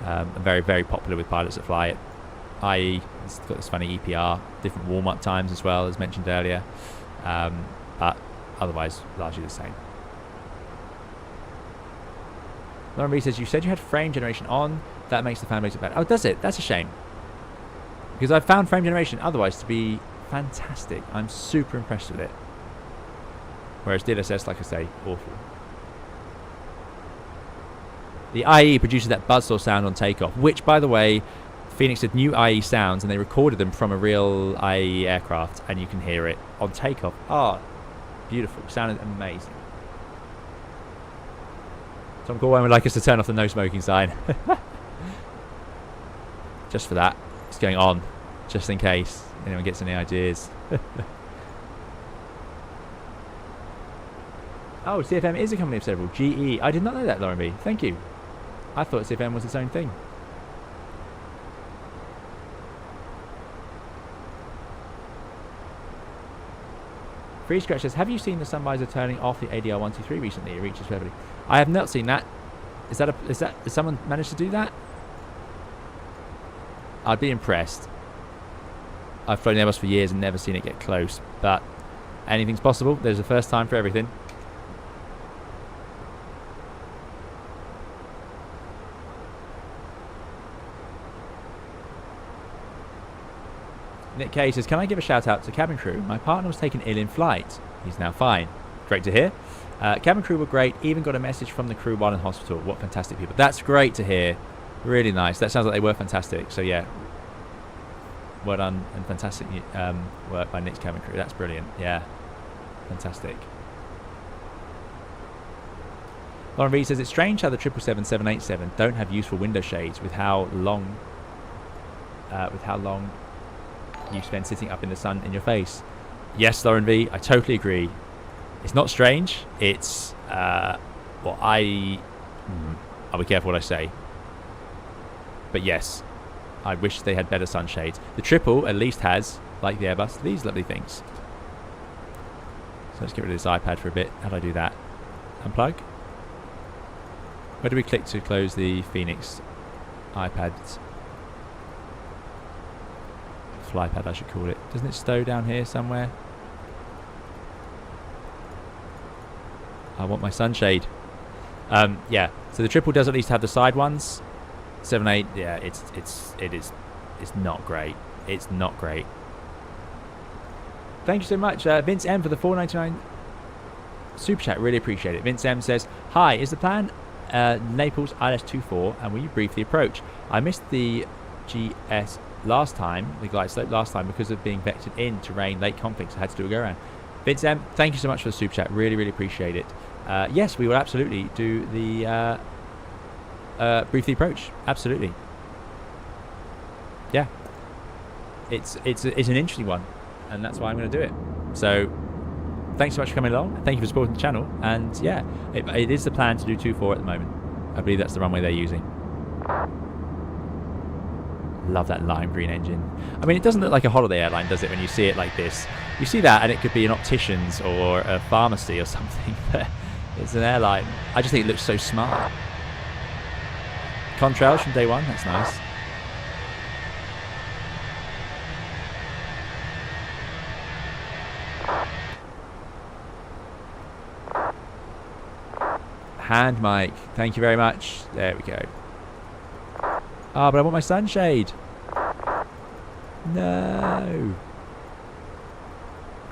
And very, very popular with pilots that fly it. IE, it's got this funny EPR, different warm-up times as well, as mentioned earlier. But otherwise, largely the same. Lauren B says, you said you had frame generation on. That makes the fan base look bad. Oh, does it? That's a shame. Because I've found frame generation otherwise to be fantastic. I'm super impressed with it. Whereas DLSS, like I say, awful. The IE produces that buzzsaw sound on takeoff, which, by the way, Fenix did new IE sounds and they recorded them from a real IE aircraft, and you can hear it on takeoff. Oh, beautiful. Sounded amazing. Tom Corwin would like us to turn off the no smoking sign. Just for that. It's going on. Just in case anyone gets any ideas. Oh, CFM is a company of several. GE. I did not know that, Lauren B. Thank you. I thought CFM was its own thing. Free Scratch says, have you seen the sun visor turning off the ADR 123 recently? It reaches perfectly. I have not seen that. Has someone managed to do that? I'd be impressed. I've flown Airbus for years and never seen it get close, but anything's possible. There's a first time for everything. Nick K says, can I give a shout out to cabin crew? My partner was taken ill in flight. He's now fine. Great to hear. Cabin crew were great. Even got a message from the crew while in hospital. What fantastic people. That's great to hear. Really nice. That sounds like they were fantastic. So yeah, well done and fantastic work by Nick's cabin crew. That's brilliant. Yeah, fantastic. Lauren V says, it's strange how the 777-787 don't have useful window shades with how long you spend sitting up in the sun in your face. Yes, Lauren V, I totally agree. It's not strange. It's well, I'll be careful what I say. But yes, I wish they had better sunshades. The triple at least has, like the Airbus, these lovely things. So let's get rid of this iPad for a bit. How do I do that? Unplug. Where do we click to close the Fenix iPads? Flypad, I should call it. Doesn't it stow down here somewhere? I want my sunshade. Yeah. So the triple does at least have the side ones. 7.8, yeah, it's not great. It's not great. Thank you so much, Vince M, for the $4.99 super chat. Really appreciate it. Vince M says, hi, is the plan Naples ILS-24, and will you brief the approach? I missed the GS last time, the glide slope last time, because of being vectored in terrain late conflicts. I had to do a go around. Vince M, thank you so much for the super chat. Really, really appreciate it. Yes, we will absolutely do the brief the approach. Absolutely. Yeah. It's an interesting one, and that's why I'm going to do it. So thanks so much for coming along. Thank you for supporting the channel. And yeah, it is the plan to do 2-4 at the moment. I believe that's the runway they're using. Love that lime green engine. I mean, it doesn't look like a holiday airline, does it, when you see it like this? You see that and it could be an optician's or a pharmacy or something. It's an airline. I just think it looks so smart. Contrails from day one. That's nice. Hand mic. Thank you very much. There we go. Ah, but I want my sunshade. No.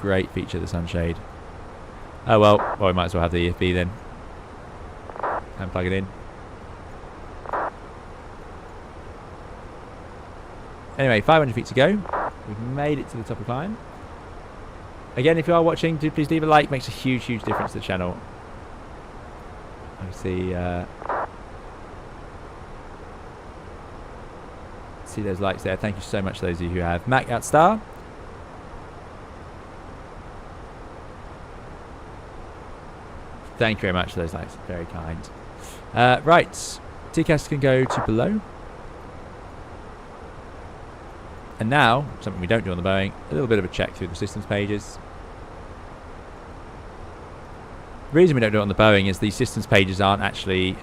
Great feature, the sunshade. Oh well, we might as well have the EFB then. And plug it in. Anyway, 500 feet to go. We've made it to the top of the climb. Again, if you are watching, do please leave a like. Makes a huge, huge difference to the channel. Obviously, see those likes there. Thank you so much to those of you who have. Mac Outstar. Thank you very much for those likes. Very kind. Right. TCAS can go to below. And now, something we don't do on the Boeing, a little bit of a check through the systems pages. The reason we don't do it on the Boeing is these systems pages aren't actually,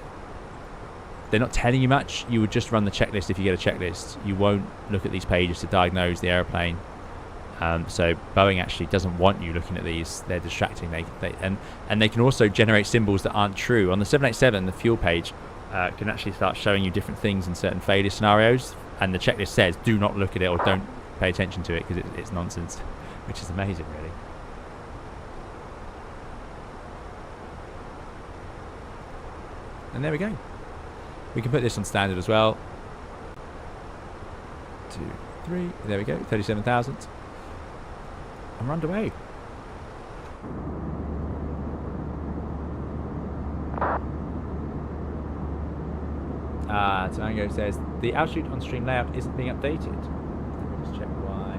they're not telling you much. You would just run the checklist if you get a checklist. You won't look at these pages to diagnose the aeroplane. So Boeing actually doesn't want you looking at these. They're distracting. And they can also generate symbols that aren't true. On the 787, the fuel page, can actually start showing you different things in certain failure scenarios, and the checklist says do not look at it or don't pay attention to it because it's nonsense, which is amazing, really. And there we go. We can put this on standard as well. 2, 3, there we go, 37,000. And we're underway. Tango says the altitude on stream layout isn't being updated. Let me just check why.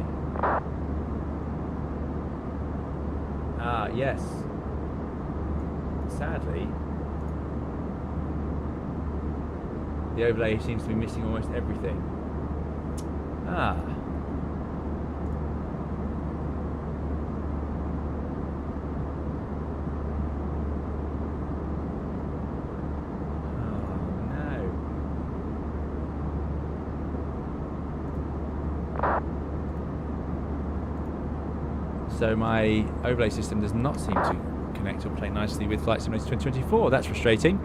Yes. Sadly, the overlay seems to be missing almost everything. So my overlay system does not seem to connect or play nicely with Flight Simulator 2024. That's frustrating.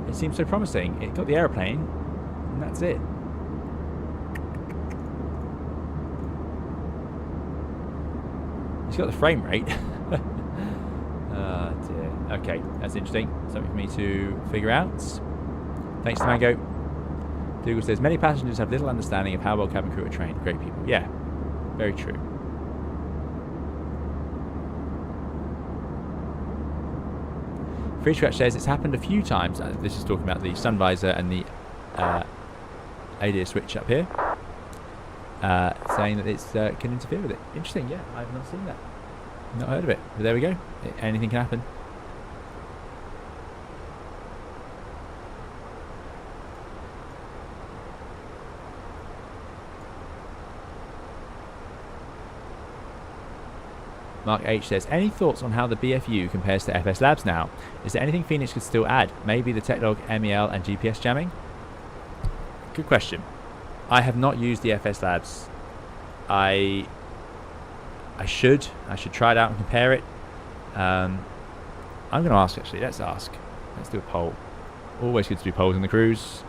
It seems so promising. It got the aeroplane, and that's it. It's got the frame rate. Oh dear. Okay, that's interesting. Something for me to figure out. Thanks to Mango. Dougal says many passengers have little understanding of how well cabin crew are trained. Great people. Yeah, very true. Free Scratch says it's happened a few times. This is talking about the sun visor and the ADIA switch up here, saying that it's can interfere with it. Interesting, yeah, I've not seen that. Not heard of it, but there we go. Anything can happen. Mark H says, any thoughts on how the BFU compares to FS Labs now? Is there anything Phoenix could still add? Maybe the Techlog, MEL and GPS jamming? Good question. I have not used the FS Labs. I should try it out and compare it. I'm going to ask, actually. Let's ask. Let's do a poll. Always good to do polls on the cruise.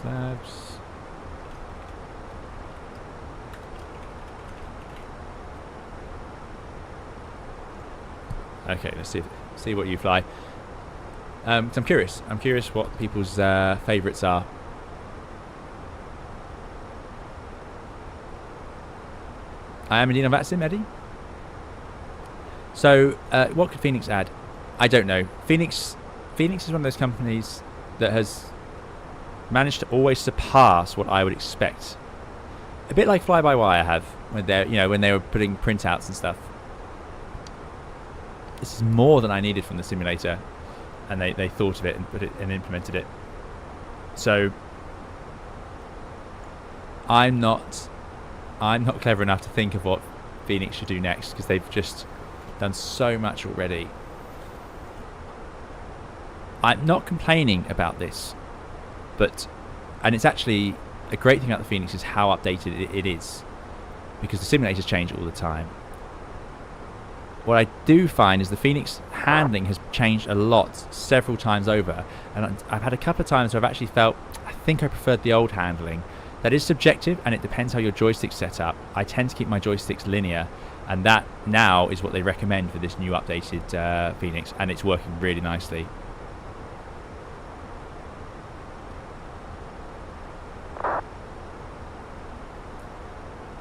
Labs. Okay, let's see what you fly. I'm curious. I'm curious what people's favourites are. I am indeed on Vatsim, Eddie. So, what could Phoenix add? I don't know. Phoenix is one of those companies that has managed to always surpass what I would expect. A bit like Fly-by-Wire have when they were putting printouts and stuff. This is more than I needed from the simulator, and they thought of it and put it and implemented it. So I'm not clever enough to think of what Phoenix should do next, because they've just done so much already. I'm not complaining about this. And it's actually a great thing about the Phoenix is how updated it is, because the simulators change all the time. What I do find is the Phoenix handling has changed a lot, several times over, and I've had a couple of times where I've actually felt I think I preferred the old handling. That is subjective, and it depends how your joystick's set up. I tend to keep my joysticks linear, and that now is what they recommend for this new updated Phoenix, and it's working really nicely.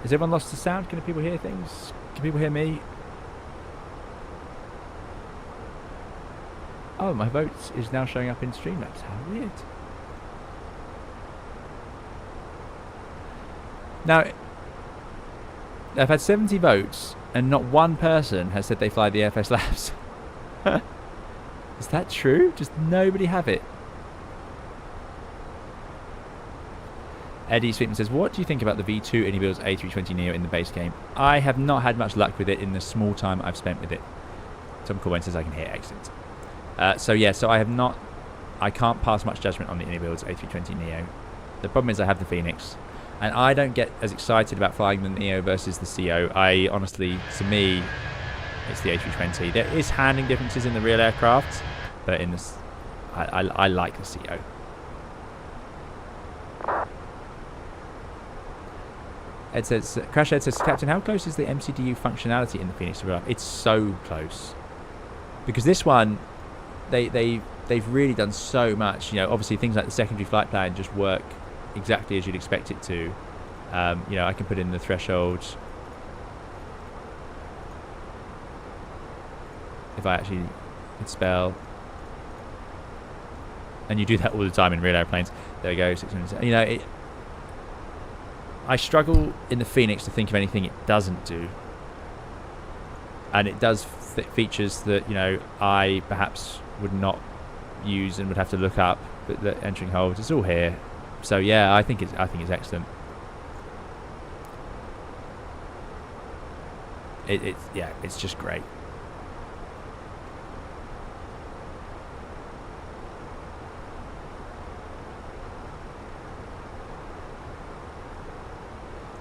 Has everyone lost the sound? Can people hear things? Can people hear me? Oh, my vote is now showing up in Streamlabs. How weird. Now, I've had 70 votes and not one person has said they fly the FS Labs. Is that true? Does nobody have it? Eddie Sweetman says, what do you think about the V2 Anybuilds A320neo in the base game? I have not had much luck with it in the small time I've spent with it. Tom Corwin says I can hear excellent. So I have not I can't pass much judgment on the Unibuild's A320neo. The problem is I have the Fenix, and I don't get as excited about flying the Neo versus the CO. I honestly, to me, it's the A320. There is handling differences in the real aircraft, but in this, I like the CO. Ed says, Crash Ed says, Captain, how close is the MCDU functionality in the Fenix to real life? It's so close, because this one, they've really done so much. You know, obviously things like the secondary flight plan just work exactly as you'd expect it to. You know, I can put in the threshold if I actually could spell, and you do that all the time in real airplanes. There we go, 600. You know, I struggle in the Fenix to think of anything it doesn't do, and it does features that, you know, I perhaps would not use and would have to look up, but the entering holds, it's all here. So yeah, I think it's excellent. It's just great.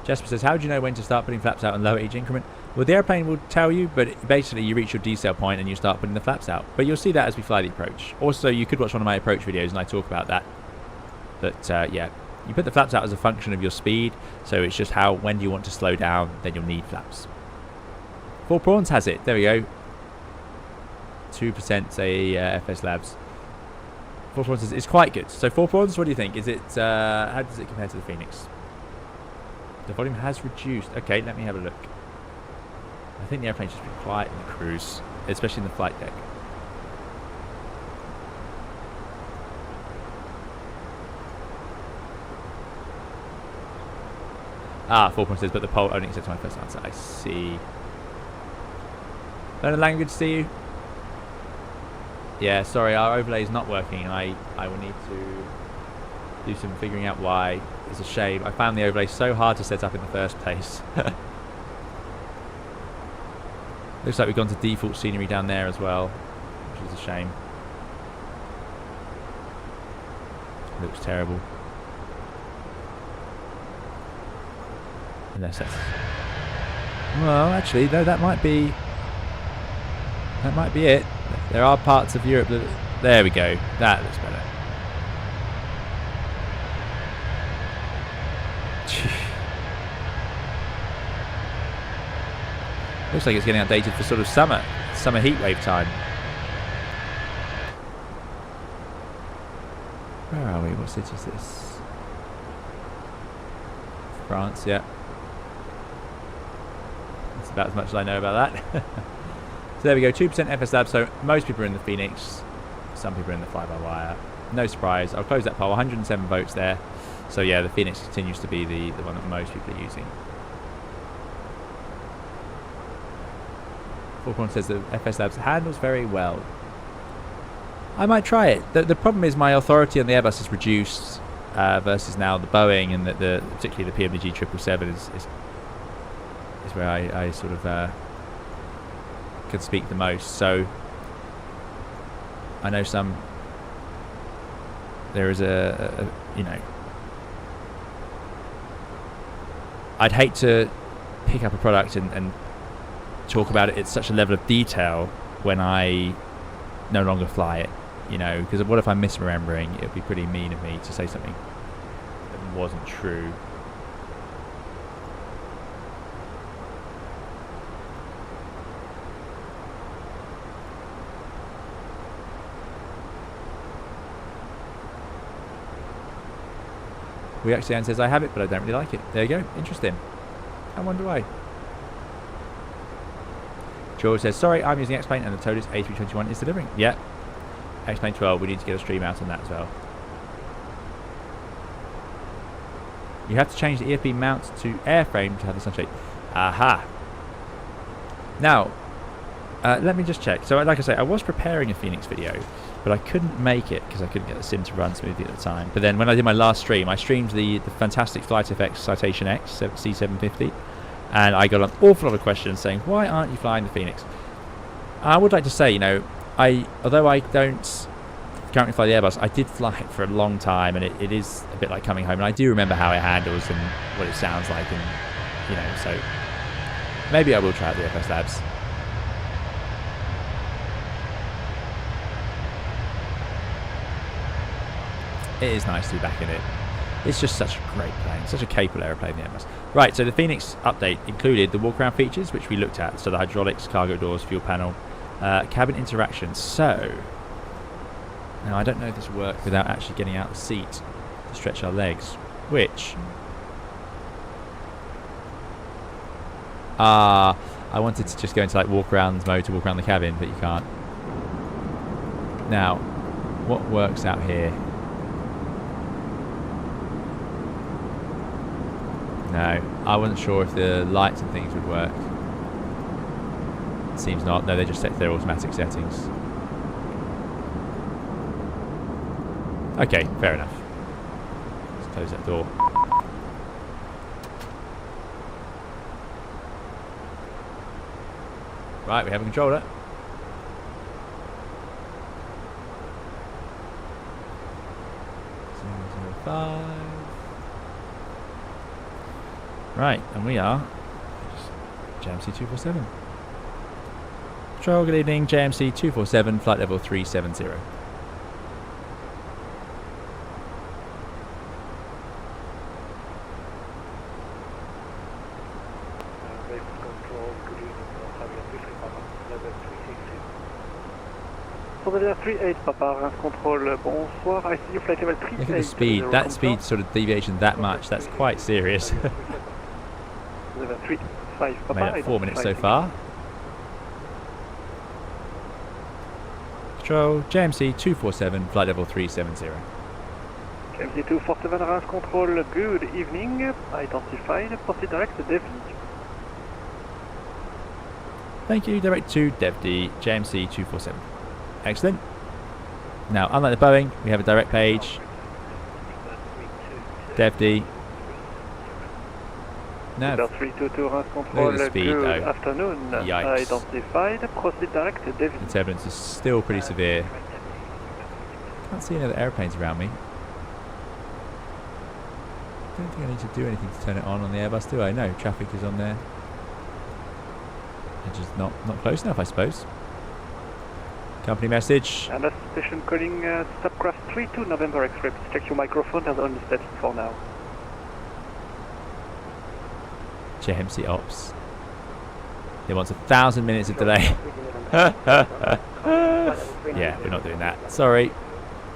Jesper says, how do you know when to start putting flaps out and lower each increment? Well, the airplane will tell you, but basically you reach your decel point and you start putting the flaps out. But you'll see that as we fly the approach. Also, you could watch one of my approach videos and I talk about that. But yeah, you put the flaps out as a function of your speed. So it's just when do you want to slow down, then you'll need flaps. 4 Prawns has it. There we go. 2% say FS Labs. 4 Prawns says, it's quite good. So 4 Prawns, what do you think? Is it, how does it compare to the Fenix? The volume has reduced. Okay, let me have a look. I think the airplane's just been quiet in the cruise, especially in the flight deck. Ah, 4 points says, but the poll only accepts my first answer. I see. Learn a language, see you. Yeah, sorry, our overlay is not working, and I will need to do some figuring out why. It's a shame. I found the overlay so hard to set up in the first place. Looks like we've gone to default scenery down there as well, which is a shame. Looks terrible. Unless that's... Well, actually, no, that might be it. There are parts of Europe that... There we go. That looks better. Looks like it's getting outdated for sort of summer heat wave time. Where are we? What city is this? France, yeah. That's about as much as I know about that. So there we go, 2% FS Lab. So most people are in the Fenix, some people are in the fly-by-wire. No surprise. I'll close that poll. 107 votes there. So yeah, the Fenix continues to be the one that most people are using. Falcon says that FS Labs handles very well. I might try it. The problem is my authority on the Airbus is reduced versus now the Boeing, and particularly the PMDG 777 is where I sort of can speak the most. So I know there is a you know, I'd hate to pick up a product and talk about it at such a level of detail when I no longer fly it, you know, because what if I'm misremembering? It would be pretty mean of me to say something that wasn't true. Reaction says, I have it, but I don't really like it. There you go. Interesting. I wonder why. George says, sorry, I'm using X-Plane and the Totus A321 is delivering. Yeah. X-Plane 12, we need to get a stream out on that as well. You have to change the EFB mount to airframe to have the sunshade. Aha. Now, let me just check. So, like I say, I was preparing a Fenix video, but I couldn't make it because I couldn't get the sim to run smoothly at the time. But then when I did my last stream, I streamed the fantastic FlightFX Citation X C750. And I got an awful lot of questions saying, why aren't you flying the Fenix? I would like to say, you know, although I don't currently fly the Airbus. I did fly it for a long time, and it is a bit like coming home. And I do remember how it handles and what it sounds like, and so maybe I will try out the FS Labs. It is nice to be back in it. It's just such a great plane, such a capable aeroplane, the Airbus. Right, so the Fenix update included the walk-around features, which we looked at. So the hydraulics, cargo doors, fuel panel, cabin interaction. So, now I don't know if this will work without actually getting out of the seat to stretch our legs, which... I wanted to just go into like walk-around mode to walk around the cabin, but you can't. Now, what works out here? No, I wasn't sure if the lights and things would work. Seems not. No, they just set their automatic settings. Okay, fair enough. Let's close that door. Right, we have a controller. Right, and we are JMC 247. Control, good evening, JMC 247, flight level 370. Look at the speed, that speed sort of deviation that much, that's quite serious. Made up 4 minutes so far. Control, JMC 247, flight level 370. JMC 247, RAS control, good evening, identified, proceed direct to Dev D. Thank you, direct to Dev D, JMC 247. Excellent. Now, unlike the Boeing, we have a direct page. Dev D. No. Look at the speed though. Afternoon. Yikes. Identified. Proceed direct to Dev D. The turbulence is still pretty severe. Can't see any other airplanes around me. Don't think I need to do anything to turn it on the Airbus, do I? No, traffic is on there. It's just not close enough, I suppose. Company message. And a station calling subcraft 32 November X-ray. Check your microphone as only static for now. JMC Ops. He wants 1,000 minutes of delay. Yeah, we're not doing that. Sorry.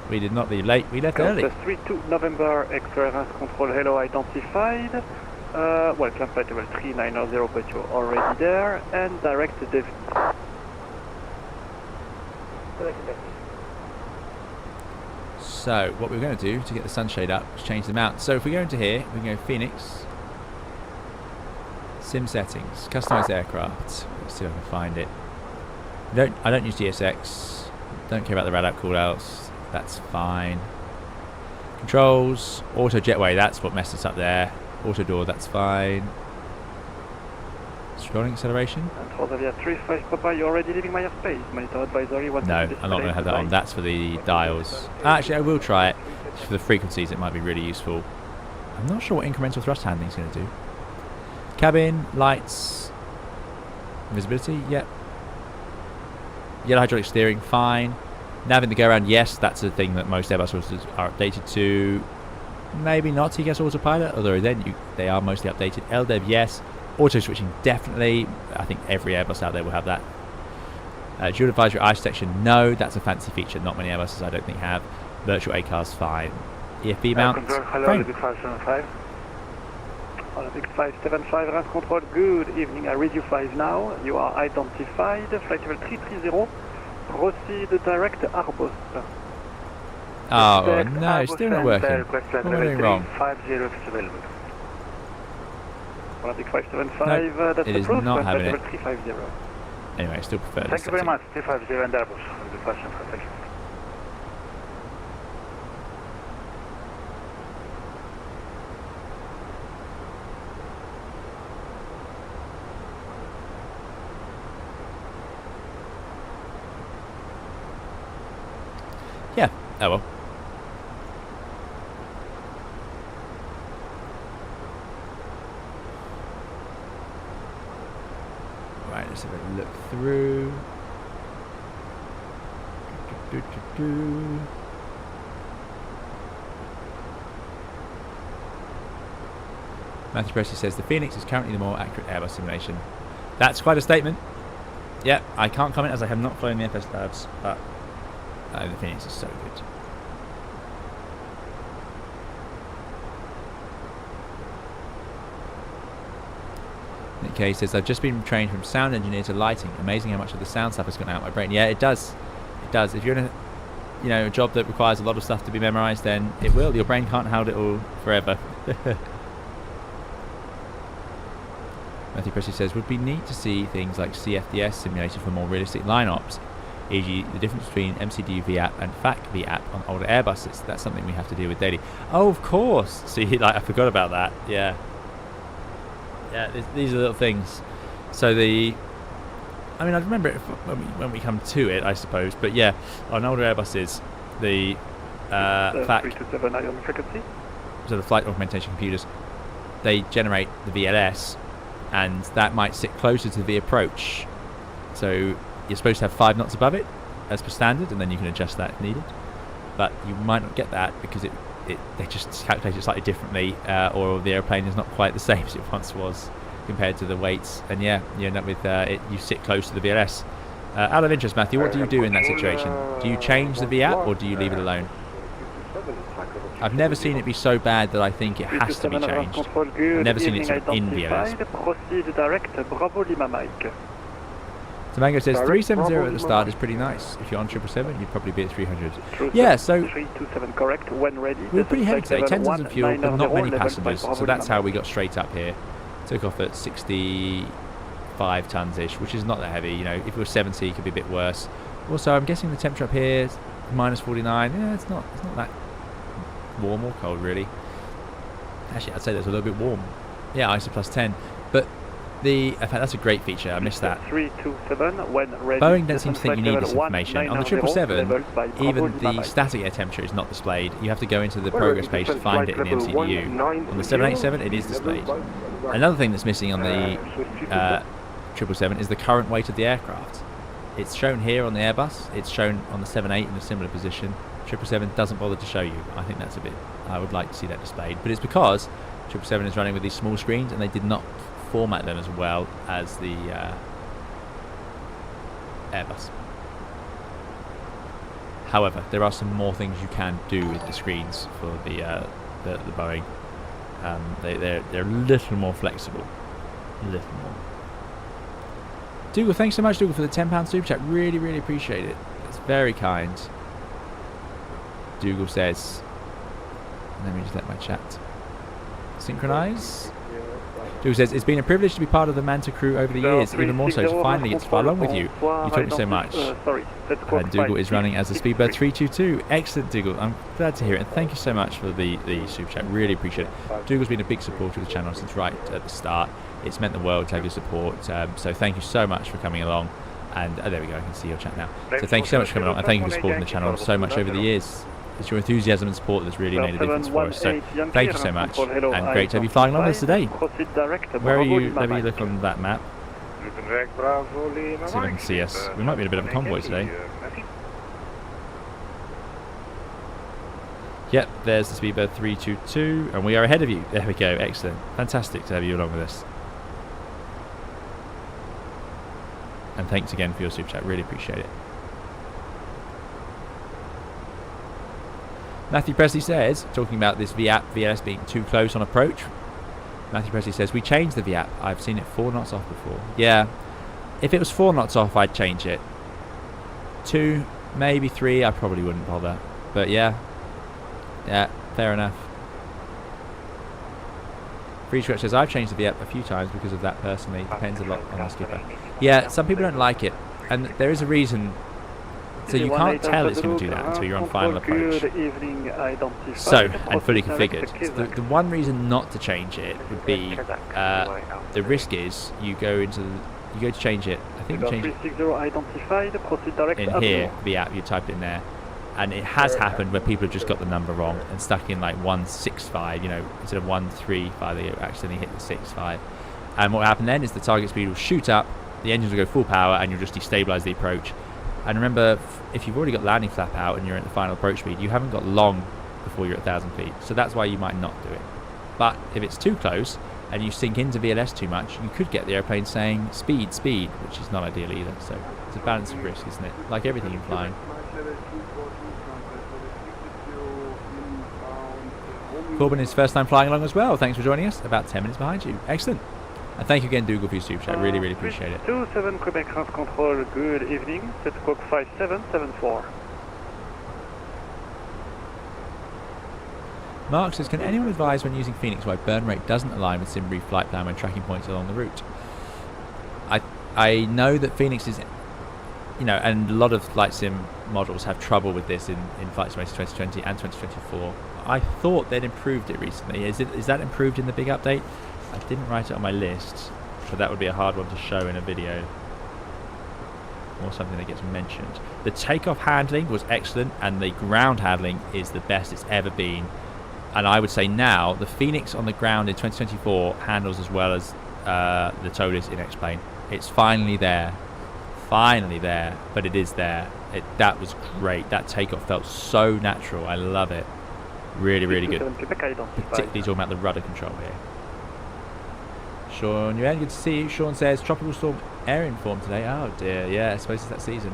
We did not leave late. We left early. 32 November X-ray control. Hello, identified. Welcome flight level 390, but you're already there. And direct to Dev. So, what we're going to do to get the sunshade up is change the mount. So, if we go into here, we can go Phoenix, Sim settings, customize aircraft. Let's see if I can find it. I don't use DSX. Don't care about the radar callouts. That's fine. Controls, auto jetway. That's what messed us up there. Auto door. That's fine. Scrolling acceleration. And 35 Papa, you're already leaving my airspace. Monitor advisory. No, I'm not going to have that on. That's for the dials. Actually, I will try it. Just for the frequencies, it might be really useful. I'm not sure what incremental thrust handling is going to do. Cabin, lights, visibility, yep. Yellow hydraulic steering, fine. Nav in the go-around, yes, that's the thing that most Airbus autopilot are updated to. Maybe not TCAS autopilot, although then they are mostly updated. LDEV, yes. Auto switching, definitely. I think every Airbus out there will have that. Dual advisory eye detection, no, that's a fancy feature. Not many Airbuses I don't think have. Virtual ACARS, fine. EFB mount, hello, Big 575. Big 575, RAS control, good evening. I read you 5 now. You are identified. Flight level 330. Proceed direct to Airbus. Oh no, it's still not working. What am I doing wrong? 50 is available. Big 575, no, that's it is approved. not having it. 350. Anyway, I still prefer this. Thank you very much. 350 and Airbus. Good question. Thank you. Yeah, Oh well. Right, let's have a look through. Matthew Presley says the Phoenix is currently the more accurate Airbus simulation. That's quite a statement. Yeah, I can't comment as I have not flown the FS Labs, but the Phoenix is so good. Nick Kay says I've just been trained from sound engineer to lighting. Amazing how much of the sound stuff has gone out of my brain. Yeah, it does. It does. If you're in a job that requires a lot of stuff to be memorized, then it will. Your brain can't hold it all forever. Matthew Presley says, would be neat to see things like CFDS simulated for more realistic line ops, e.g. the difference between MCD VAP and FAC VAP on older Airbuses. That's something we have to deal with daily. Oh, of course. See, like I forgot about that. Yeah. Yeah, these are little things. So I remember it when we come to it, I suppose. But yeah, on older Airbuses, the FAC, 327 ion frequency. So the flight augmentation computers, they generate the VLS, and that might sit closer to the approach. So you're supposed to have 5 knots above it, as per standard, and then you can adjust that if needed. But you might not get that because they just calculate it slightly differently, or the airplane is not quite the same as it once was compared to the weights. And yeah, you end up with you sit close to the VLS. Out of interest, Matthew, what do you do in that situation? Do you change the VAP or do you leave it alone? I've never seen it be so bad that I think it has to be changed. I've never seen it sort of in VLS. Tomango says 370 at the start is pretty nice. If you're on 777, you'd probably be at 300. Yeah, so 327 correct when ready. We're pretty heavy today, 10 tons of fuel, but not many passengers. So that's how we got straight up here. Took off at 65 tons-ish, which is not that heavy. You know, if it was 70, it could be a bit worse. Also, I'm guessing the temperature up here is minus 49. Yeah, it's not that warm or cold really. Actually, I'd say that's a little bit warm. Yeah, ISO plus 10. But in fact, that's a great feature. I missed that. 327 when ready. Boeing don't seem to think you need this information. On the 777, even the static air temperature is not displayed. You have to go into the progress page to find it in the MCDU. On the 787, it is displayed. Another thing that's missing on the 777 is the current weight of the aircraft. It's shown here on the Airbus. It's shown on the 78 in a similar position. 777 doesn't bother to show you. I think that's a bit. I would like to see that displayed, but it's because 777 is running with these small screens, and they did not format them as well as the Airbus. However, there are some more things you can do with the screens for the Boeing. They're a little more flexible, a little more. Dougal, thanks so much, Dougal, for the £10 super chat. Really, really appreciate it. It's very kind. Dougal says, let me just let my chat synchronize. Dougal says, it's been a privilege to be part of the Manta crew over the years, even more so to finally get to fly along with you. You taught me so much. And Dougal is running as a Speedbird 322. Excellent, Dougal. I'm glad to hear it. And thank you so much for the super chat. Really appreciate it. Dougal's been a big supporter of the channel since right at the start. It's meant the world to have your support. So thank you so much for coming along. And there we go, I can see your chat now. So thank you so much for coming along, and thank you for supporting the channel so much over the years. It's your enthusiasm and support that's really made a difference for us. So thank you so much, and great to have you flying along with us today. Where are you? Let me look on that map. See if I can see us. We might be in a bit of a convoy today. Yep, there's the Speedbird 322, and we are ahead of you. There we go, excellent. Fantastic to have you along with us. And thanks again for your super chat, really appreciate it. Matthew Presley says, talking about this VLS being too close on approach, Matthew Presley says, we changed the VAP. I've seen it 4 knots off before. Yeah, if it was 4 knots off, I'd change it. 2, maybe 3, I probably wouldn't bother. But yeah, fair enough. Free Stretch says, I've changed the VAP a few times because of that personally. Depends a lot on the skipper. Yeah, some people don't like it, and there is a reason. So you can't tell it's going to do that until you're on final approach. So, and fully configured. So the one reason not to change it would be the risk is you go to change it. I think you change it in here, the app, you type it in there. And it has happened where people have just got the number wrong and stuck in like 165, you know, instead of 135, they accidentally hit the 65. And what will happen then is the target speed will shoot up, the engines will go full power, and you'll just destabilize the approach. And remember, if you've already got landing flap out and you're at the final approach speed, you haven't got long before you're at 1,000 feet. So that's why you might not do it. But if it's too close and you sink into VLS too much, you could get the airplane saying speed, speed, which is not ideal either. So it's a balance of risk, isn't it? Like everything in flying. Corbin is first time flying along as well. Thanks for joining us. About 10 minutes behind you. Excellent. And thank you again, Dougal, for your super chat. Really, really appreciate it. 27 Quebec ground control. Good evening. Set squawk 5774. Mark says, can anyone advise when using Phoenix why burn rate doesn't align with sim brief flight plan when tracking points along the route? I know that Phoenix is, you know, and a lot of flight sim models have trouble with this in Flight Simulator 2020 and 2024. I thought they'd improved it recently. Is that improved in the big update? I didn't write it on my list, so that would be a hard one to show in a video. Or something that gets mentioned. The takeoff handling was excellent, and the ground handling is the best it's ever been. And I would say now, the Phoenix on the ground in 2024 handles as well as the TOLIS in X-Plane. It's finally there. Finally there, but it is there. That was great. That takeoff felt so natural. I love it. Really, really good. Particularly talking about the rudder control here. Sean, you're good to see you. Sean says, tropical storm air in form today. Oh dear, yeah, I suppose it's that season.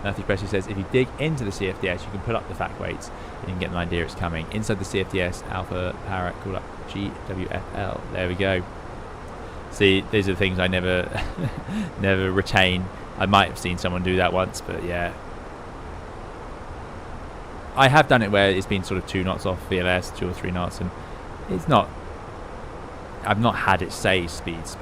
Matthew Presley says, if you dig into the CFDS, you can put up the fact weights and you can get an idea it's coming. Inside the CFDS, Alpha Parrot, call up GWFL. There we go. See, these are the things I never never retain. I might have seen someone do that once, but yeah. I have done it where it's been sort of 2 knots off VLS, 2 or 3 knots, and it's not... I've not had it say speed. So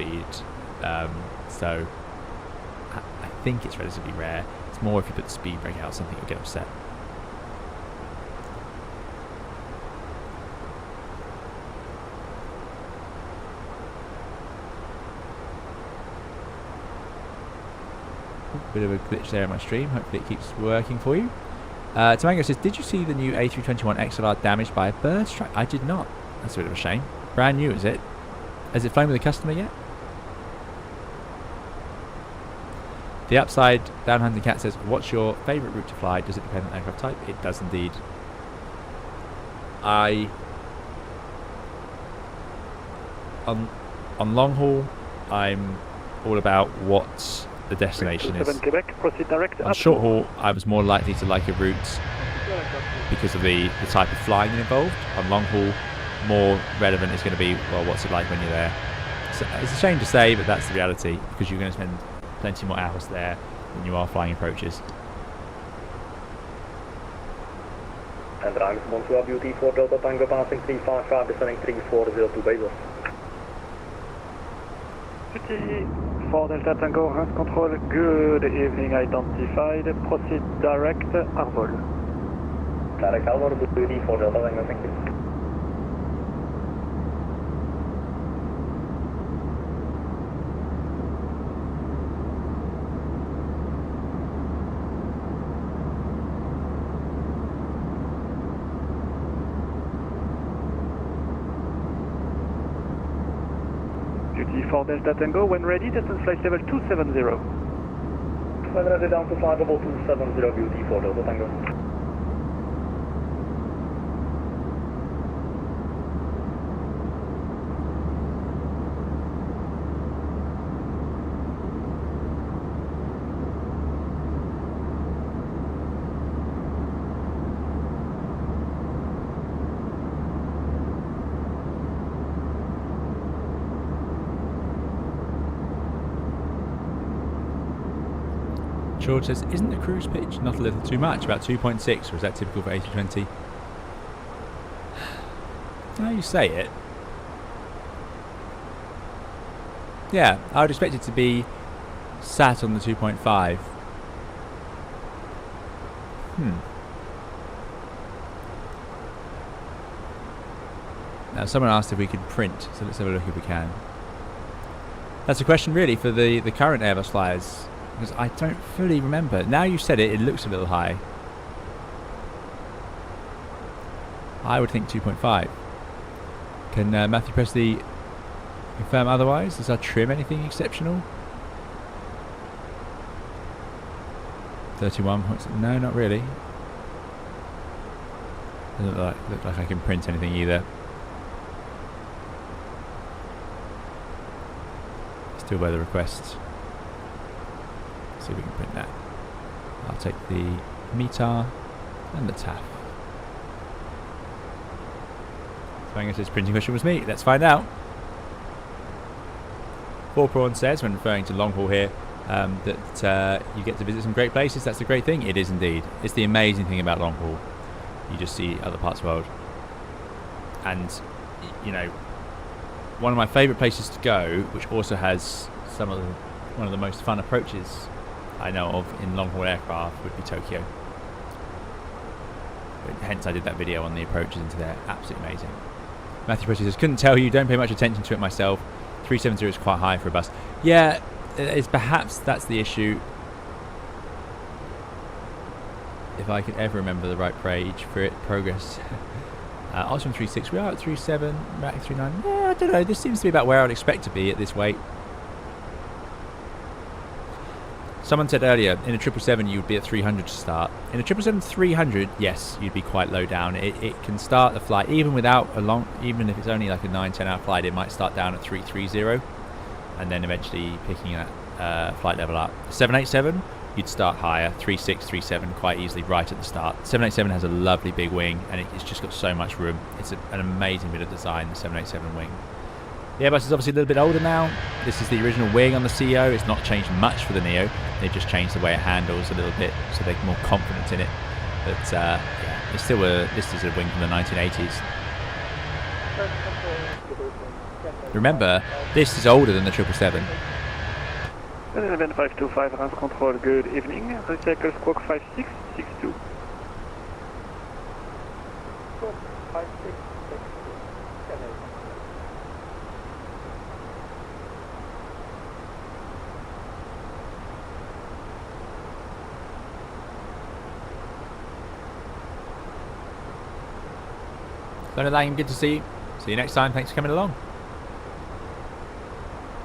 I think it's relatively rare. It's more if you put the speed brake out, something will get upset. Bit of a glitch there in my stream. Hopefully it keeps working for you. Tamango says, did you see the new A321 XLR damaged by a bird strike? I did not. That's a bit of a shame. Brand new, is it? Has it flown with a customer yet? The upside down hunting cat says, what's your favourite route to fly? Does it depend on aircraft type? It does indeed. On long haul, I'm all about what the destination is. Quebec, proceed direct. On short haul, I was more likely to like a route because of the type of flying involved. On long haul, more relevant is going to be, well, what's it like when you're there? So it's a shame to say, but that's the reality, because you're going to spend plenty more hours there than you are flying approaches. And I'm Montreal Beauty for Delta Tango passing 355, descending 3402 Basis. For Delta Tango, ground control, good evening, identified, proceed direct, Arvol. Direct Arvol, Beauty for Delta Tango, thank you. For Delta Tango, when ready, distance flight level 270. When ready, down to flight level 270, Beauty for Delta Tango. George says, isn't the cruise pitch not a little too much, about 2.6, or is that typical for A320? Now you say it. Yeah, I would expect it to be sat on the 2.5. Now someone asked if we could print, so let's have a look if we can. That's a question really for the current Airbus flyers, because I don't fully remember. Now you said it, it looks a little high. I would think 2.5. Can Matthew Presley confirm otherwise? Does our trim anything exceptional? 31 points. No, not really. Doesn't look like I can print anything either. Still by the request. See if we can print that. I'll take the METAR and the TAF. So I says printing question was me. Let's find out. 4Prawn says, when referring to long haul here, that you get to visit some great places. That's a great thing. It is indeed. It's the amazing thing about long haul. You just see other parts of the world. And, you know, one of my favourite places to go, which also has one of the most fun approaches I know of in long haul aircraft, would be Tokyo. Hence I did that video on the approaches into there. Absolutely amazing. Matthew Presley says, couldn't tell you, don't pay much attention to it myself. 370 is quite high for a bus. Yeah, it's perhaps that's the issue. If I could ever remember the right page for it, progress. Option 36, we are at 37, Mac 39. Yeah, I don't know, this seems to be about where I'd expect to be at this weight. Someone said earlier, in a 777 you would be at 300 to start. In a 777-300, yes, you'd be quite low down. It can start the flight, even without even if it's only like a 9-10 hour flight, it might start down at 330, and then eventually picking that flight level up. 787, you'd start higher, 36, 37, quite easily right at the start. 787 has a lovely big wing, and it's just got so much room. It's an amazing bit of design, the 787 wing. The Airbus is obviously a little bit older now. This is the original wing on the CEO. It's not changed much for the Neo. They've just changed the way it handles a little bit, so they're more confident in it. But yeah, it's still this is a wing from the 1980s. Remember, this is older than the 777. 11525 ground control, good evening. Recycle squawk 5662. Squawk 5662. Leonard Langham, good to see you. See you next time. Thanks for coming along.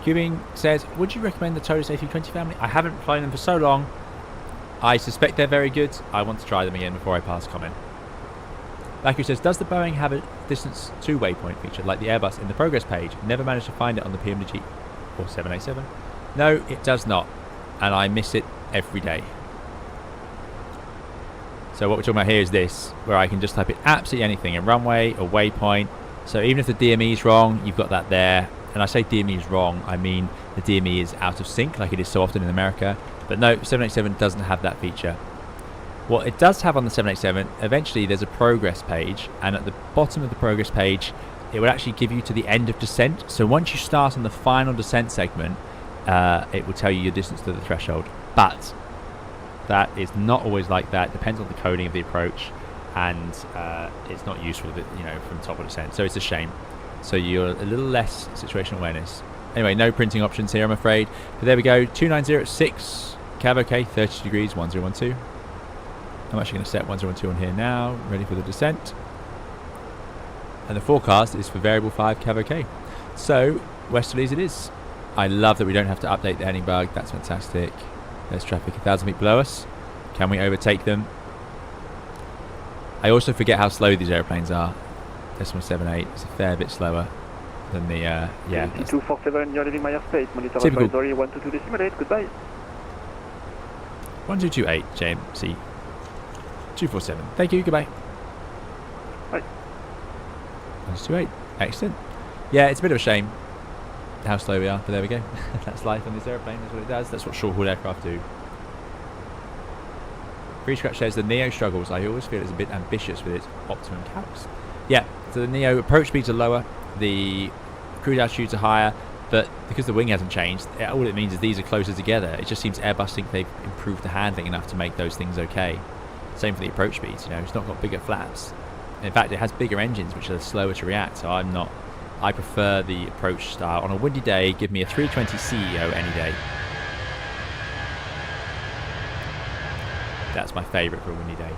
Cubing says, would you recommend the Totus A320 family? I haven't flown them for so long. I suspect they're very good. I want to try them again before I pass comment. Baku says, does the Boeing have a distance to waypoint feature like the Airbus in the progress page? Never managed to find it on the PMDG or 787. No, it does not. And I miss it every day. So what we're talking about here is this, where I can just type in absolutely anything, a runway, a waypoint. So even if the DME is wrong, you've got that there. And I say DME is wrong, I mean the DME is out of sync, like it is so often in America. But no, 787 doesn't have that feature. What it does have on the 787, eventually there's a progress page, and at the bottom of the progress page, it will actually give you to the end of descent. So once you start on the final descent segment, it will tell you your distance to the threshold. But that is not always like that. It depends on the coding of the approach, and it's not useful, you know, from top of descent. So it's a shame. So you're a little less situational awareness. Anyway, no printing options here, I'm afraid. But there we go. 290 at 6. Cav OK, 30 degrees, 1012. I'm actually going to set 1012 on here now. Ready for the descent. And the forecast is for variable 5 Cav OK. So westerlies it is. I love that we don't have to update the heading bug. That's fantastic. There's traffic 1,000 feet below us. Can we overtake them? I also forget how slow these airplanes are. Decimal 78 is a fair bit slower than the yeah. 247, you're leaving my airspace. Monitor typical. advisory 122 decimate. Goodbye. 1228 JMC 247. Thank you. Goodbye. Bye. 1228. Excellent. Yeah, it's a bit of a shame how slow we are, but there we go. That's life on this airplane. That's what it does. That's what short-haul aircraft do. Free Scratch says the Neo struggles. I always feel it's a bit ambitious with its optimum calcs. Yeah, so the Neo approach speeds are lower, the cruise altitudes are higher, but because the wing hasn't changed, all it means is these are closer together. It just seems Airbus think they've improved the handling enough to make those things okay. Same for the approach speeds. You know, it's not got bigger flaps. In fact, it has bigger engines which are slower to react. So I'm not I prefer the approach style. On a windy day, give me a 320 CEO any day. That's my favourite for a windy day.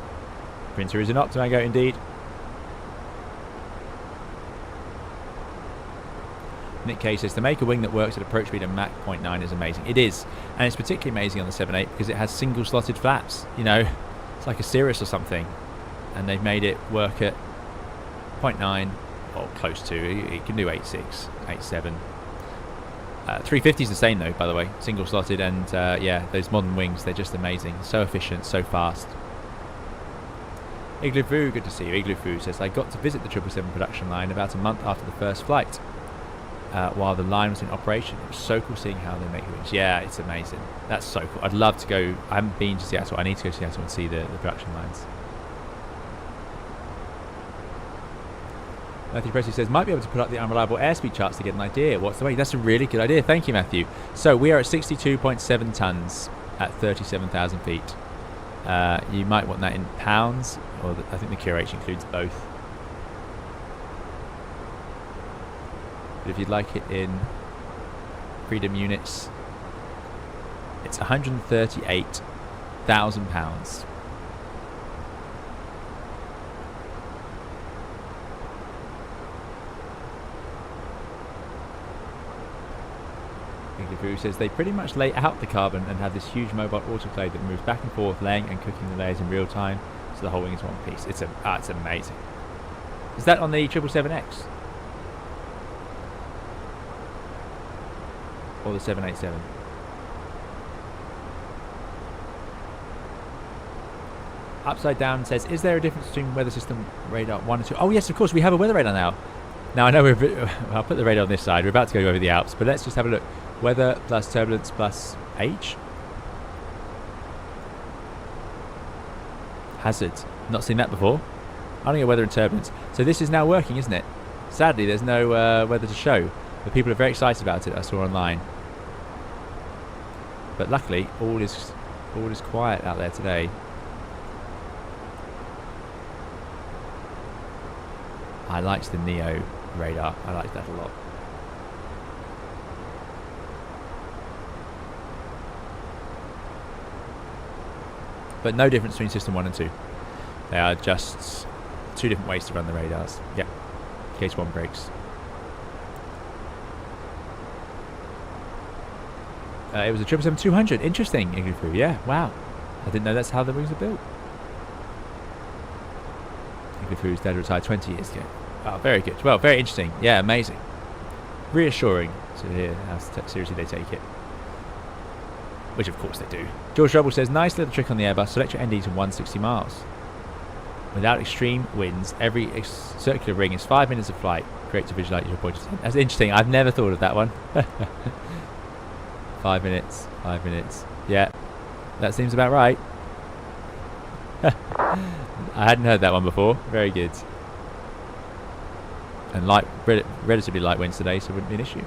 Printer is an Optimango indeed. Nick K says, to make a wing that works at approach speed and Mach 0.9 is amazing. It is, and it's particularly amazing on the 7.8 because it has single slotted flaps. You know, it's like a Cirrus or something, and they've made it work at 0.9 or close to. It can do 8.6, 8.7. 350 is the same though, by the way, single slotted, and yeah, those modern wings, they're just amazing, so efficient, so fast. Igloo Foo, good to see you. Igloo Foo says, I got to visit the 777 production line about a month after the first flight. While the line was in operation. It was so cool seeing how they make the wings. Yeah, it's amazing. That's so cool. I'd love to go. I haven't been to Seattle. I need to go to Seattle and see the production lines. Matthew Presley says, might be able to put up the unreliable airspeed charts to get an idea. What's the way? That's a really good idea. Thank you, Matthew. So we are at 62.7 tons at 37,000 feet. You might want that in pounds, or I think the QRH includes both. But if you'd like it in freedom units, it's £138,000. Who says they pretty much lay out the carbon and have this huge mobile autoclave that moves back and forth, laying and cooking the layers in real time, so the whole wing is one piece. It's amazing. Is that on the 777X? Or the 787? Upside Down says, is there a difference between weather system radar 1 and 2? Oh yes, of course, we have a weather radar now. Now I know I'll put the radar on this side. We're about to go over the Alps, but let's just have a look. Weather plus turbulence plus H. Hazard. Not seen that before. I don't get weather and turbulence. So this is now working, isn't it? Sadly, there's no weather to show. But people are very excited about it, I saw online. But luckily, all is quiet out there today. I liked the Neo radar. I liked that a lot. But no difference between system 1 and 2. They are just two different ways to run the radars. Yeah, in case one breaks. It was a 777-200. Interesting, Igloo Foo. Yeah, wow. I didn't know that's how the wings are built. Igloo Foo's dad retired 20 years ago. Oh, very good. Well, very interesting. Yeah, amazing. Reassuring to hear how seriously they take it. Which of course they do. George Rubble says, nice little trick on the Airbus. Select your ND to 160 miles. Without extreme winds, every circular ring is 5 minutes of flight. Great to visualize your point of view. That's interesting. I've never thought of that one. 5 minutes. 5 minutes. Yeah, that seems about right. I hadn't heard that one before. Very good. And relatively light winds today, so it wouldn't be an issue.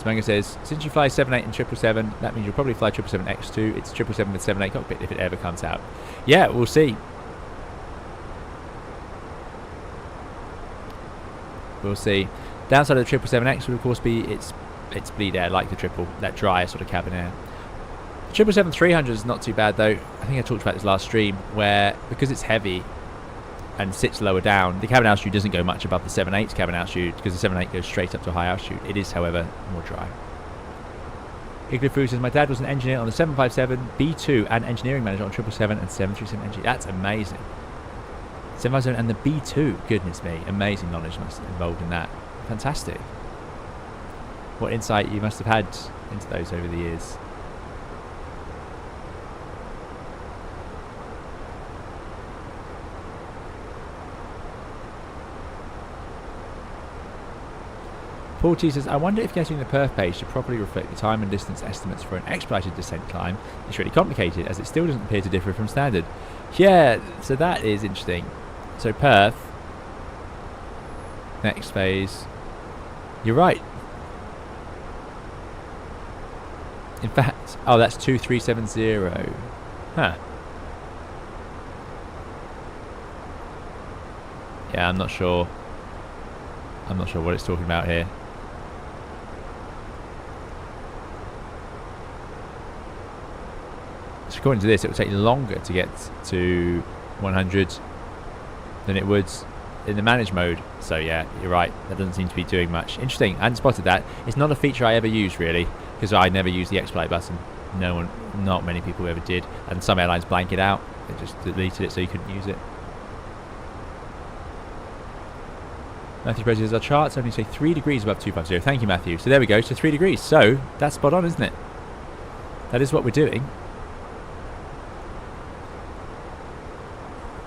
Mango says, since you fly 78 and 777, that means you'll probably fly 777X2. It's 777 with 78 cockpit if it ever comes out. Yeah, we'll see. We'll see. Downside of the 777X would of course be its bleed air, like the triple, that dry sort of cabin air. The 777-300 is not too bad though. I think I talked about this last stream, where because it's heavy and sits lower down, the cabin altitude doesn't go much above the 7.8's cabin altitude, because the 7.8 goes straight up to a high altitude. It is, however, more dry. Igloo Foo says, my dad was an engineer on the 757, B2, and engineering manager on 777 and 737 NG. That's amazing. 757 and the B2, goodness me, amazing knowledge must have involved in that. Fantastic. What insight you must have had into those over the years. Paul T says, I wonder if getting the perf page to properly reflect the time and distance estimates for an expedited descent climb is really complicated, as it still doesn't appear to differ from standard. Yeah, so that is interesting. So perf, next phase, you're right. In fact, oh, that's 2370. Huh. Yeah, I'm not sure. I'm not sure what it's talking about here. So according to this, it would take longer to get to 100 than it would in the managed mode. So yeah, you're right. That doesn't seem to be doing much. Interesting. I hadn't spotted that. It's not a feature I ever use really, because I never use the X-Flight button. Not many people ever did, and some airlines blank it out. They just deleted it so you couldn't use it. Matthew Brady says our charts only say 3 degrees above 250. Thank you, Matthew. So there we go. So 3 degrees. So that's spot on, isn't it? That is what we're doing.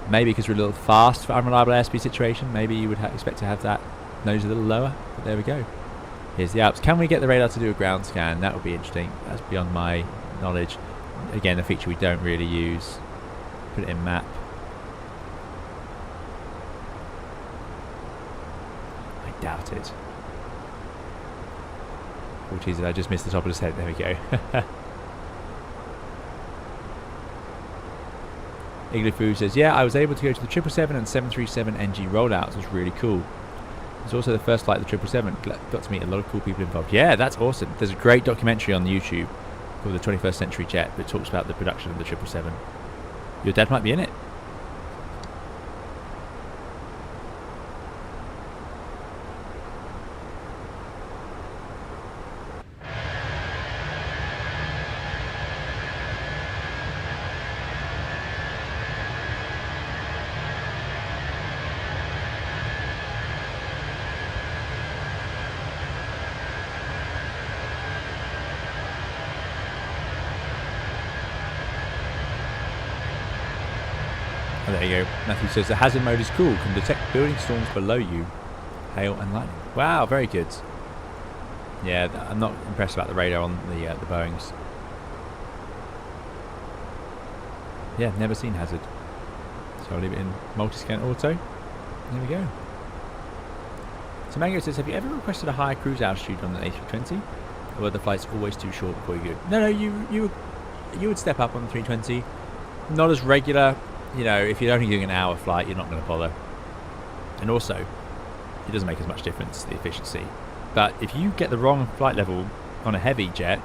Maybe because we're a little fast for unreliable airspeed situation. Maybe you would expect to have that nose a little lower. But there we go. Here's the Alps. Can we get the radar to do a ground scan? That would be interesting. That's beyond my knowledge. Again, a feature we don't really use. Put it in map. I doubt it. Oh, geez, I just missed the top of his head. There we go. Igloo says, yeah, I was able to go to the 777 and 737 NG rollouts. It was really cool. It was also the first flight of the 777. Got to meet a lot of cool people involved. Yeah, that's awesome. There's a great documentary on YouTube called The 21st Century Jet that talks about the production of the 777. Your dad might be in it. There you go. Matthew says the hazard mode is cool. Can detect building storms below you, hail and lightning. Wow, very good. Yeah, I'm not impressed about the radar on the Boeings. Yeah, never seen hazard. So I'll leave it in multi-scan auto. There we go. So Mango says, have you ever requested a higher cruise altitude on the A320? Or were the flights always too short before you go? No, you would step up on the 320. Not as regular. You know, if you're only doing an hour flight, you're not going to bother. And also, it doesn't make as much difference, the efficiency. But if you get the wrong flight level on a heavy jet,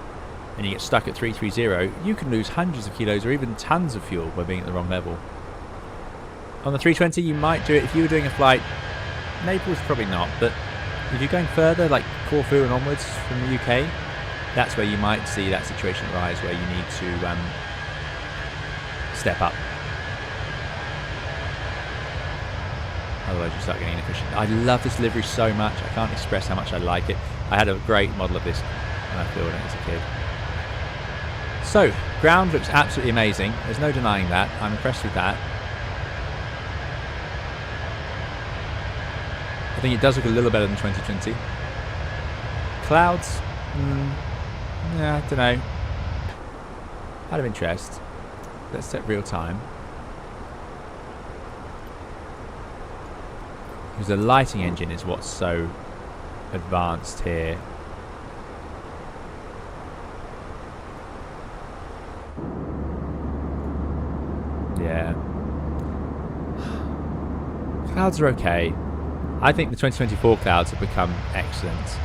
and you get stuck at 330, you can lose hundreds of kilos or even tons of fuel by being at the wrong level. On the 320, you might do it if you were doing a flight, Naples probably not, but if you're going further, like Corfu and onwards from the UK, that's where you might see that situation arise where you need to step up. Otherwise you start getting inefficient. I love this livery so much. I can't express how much I like it. I had a great model of this when I flew in it as a kid. So, ground looks absolutely amazing. There's no denying that. I'm impressed with that. I think it does look a little better than 2020. Clouds? Yeah, I don't know. Out of interest. Let's set real time. Because the lighting engine is what's so advanced here. Yeah. Clouds are okay. I think the 2024 clouds have become excellent.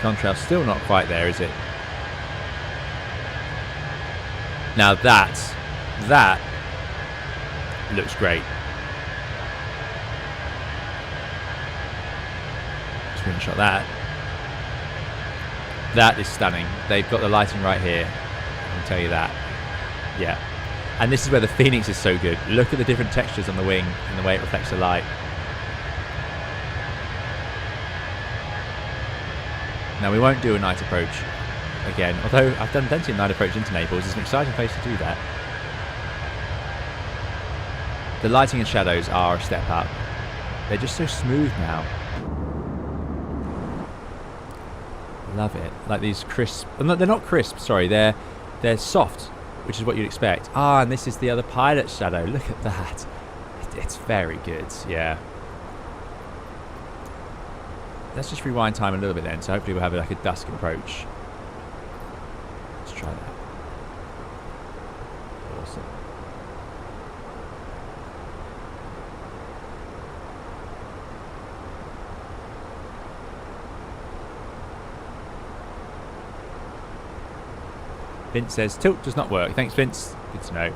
Contrast still not quite there, is it? Now that looks great. Screenshot that. That is stunning. They've got the lighting right here. I can tell you that. Yeah. And this is where the Fenix is so good. Look at the different textures on the wing and the way it reflects the light. Now we won't do a night approach again, although I've done plenty of night approach into Naples. It's an exciting place to do that. The lighting and shadows are a step up. They're just so smooth now. Love it. Like these crisp... No, they're not crisp, sorry. They're soft, which is what you'd expect. Ah, and this is the other pilot's shadow. Look at that. It's very good, yeah. Let's just rewind time a little bit then, so hopefully we'll have like a dusk approach. Let's try that. Awesome. Vince says tilt does not work. Thanks, Vince. Good to know.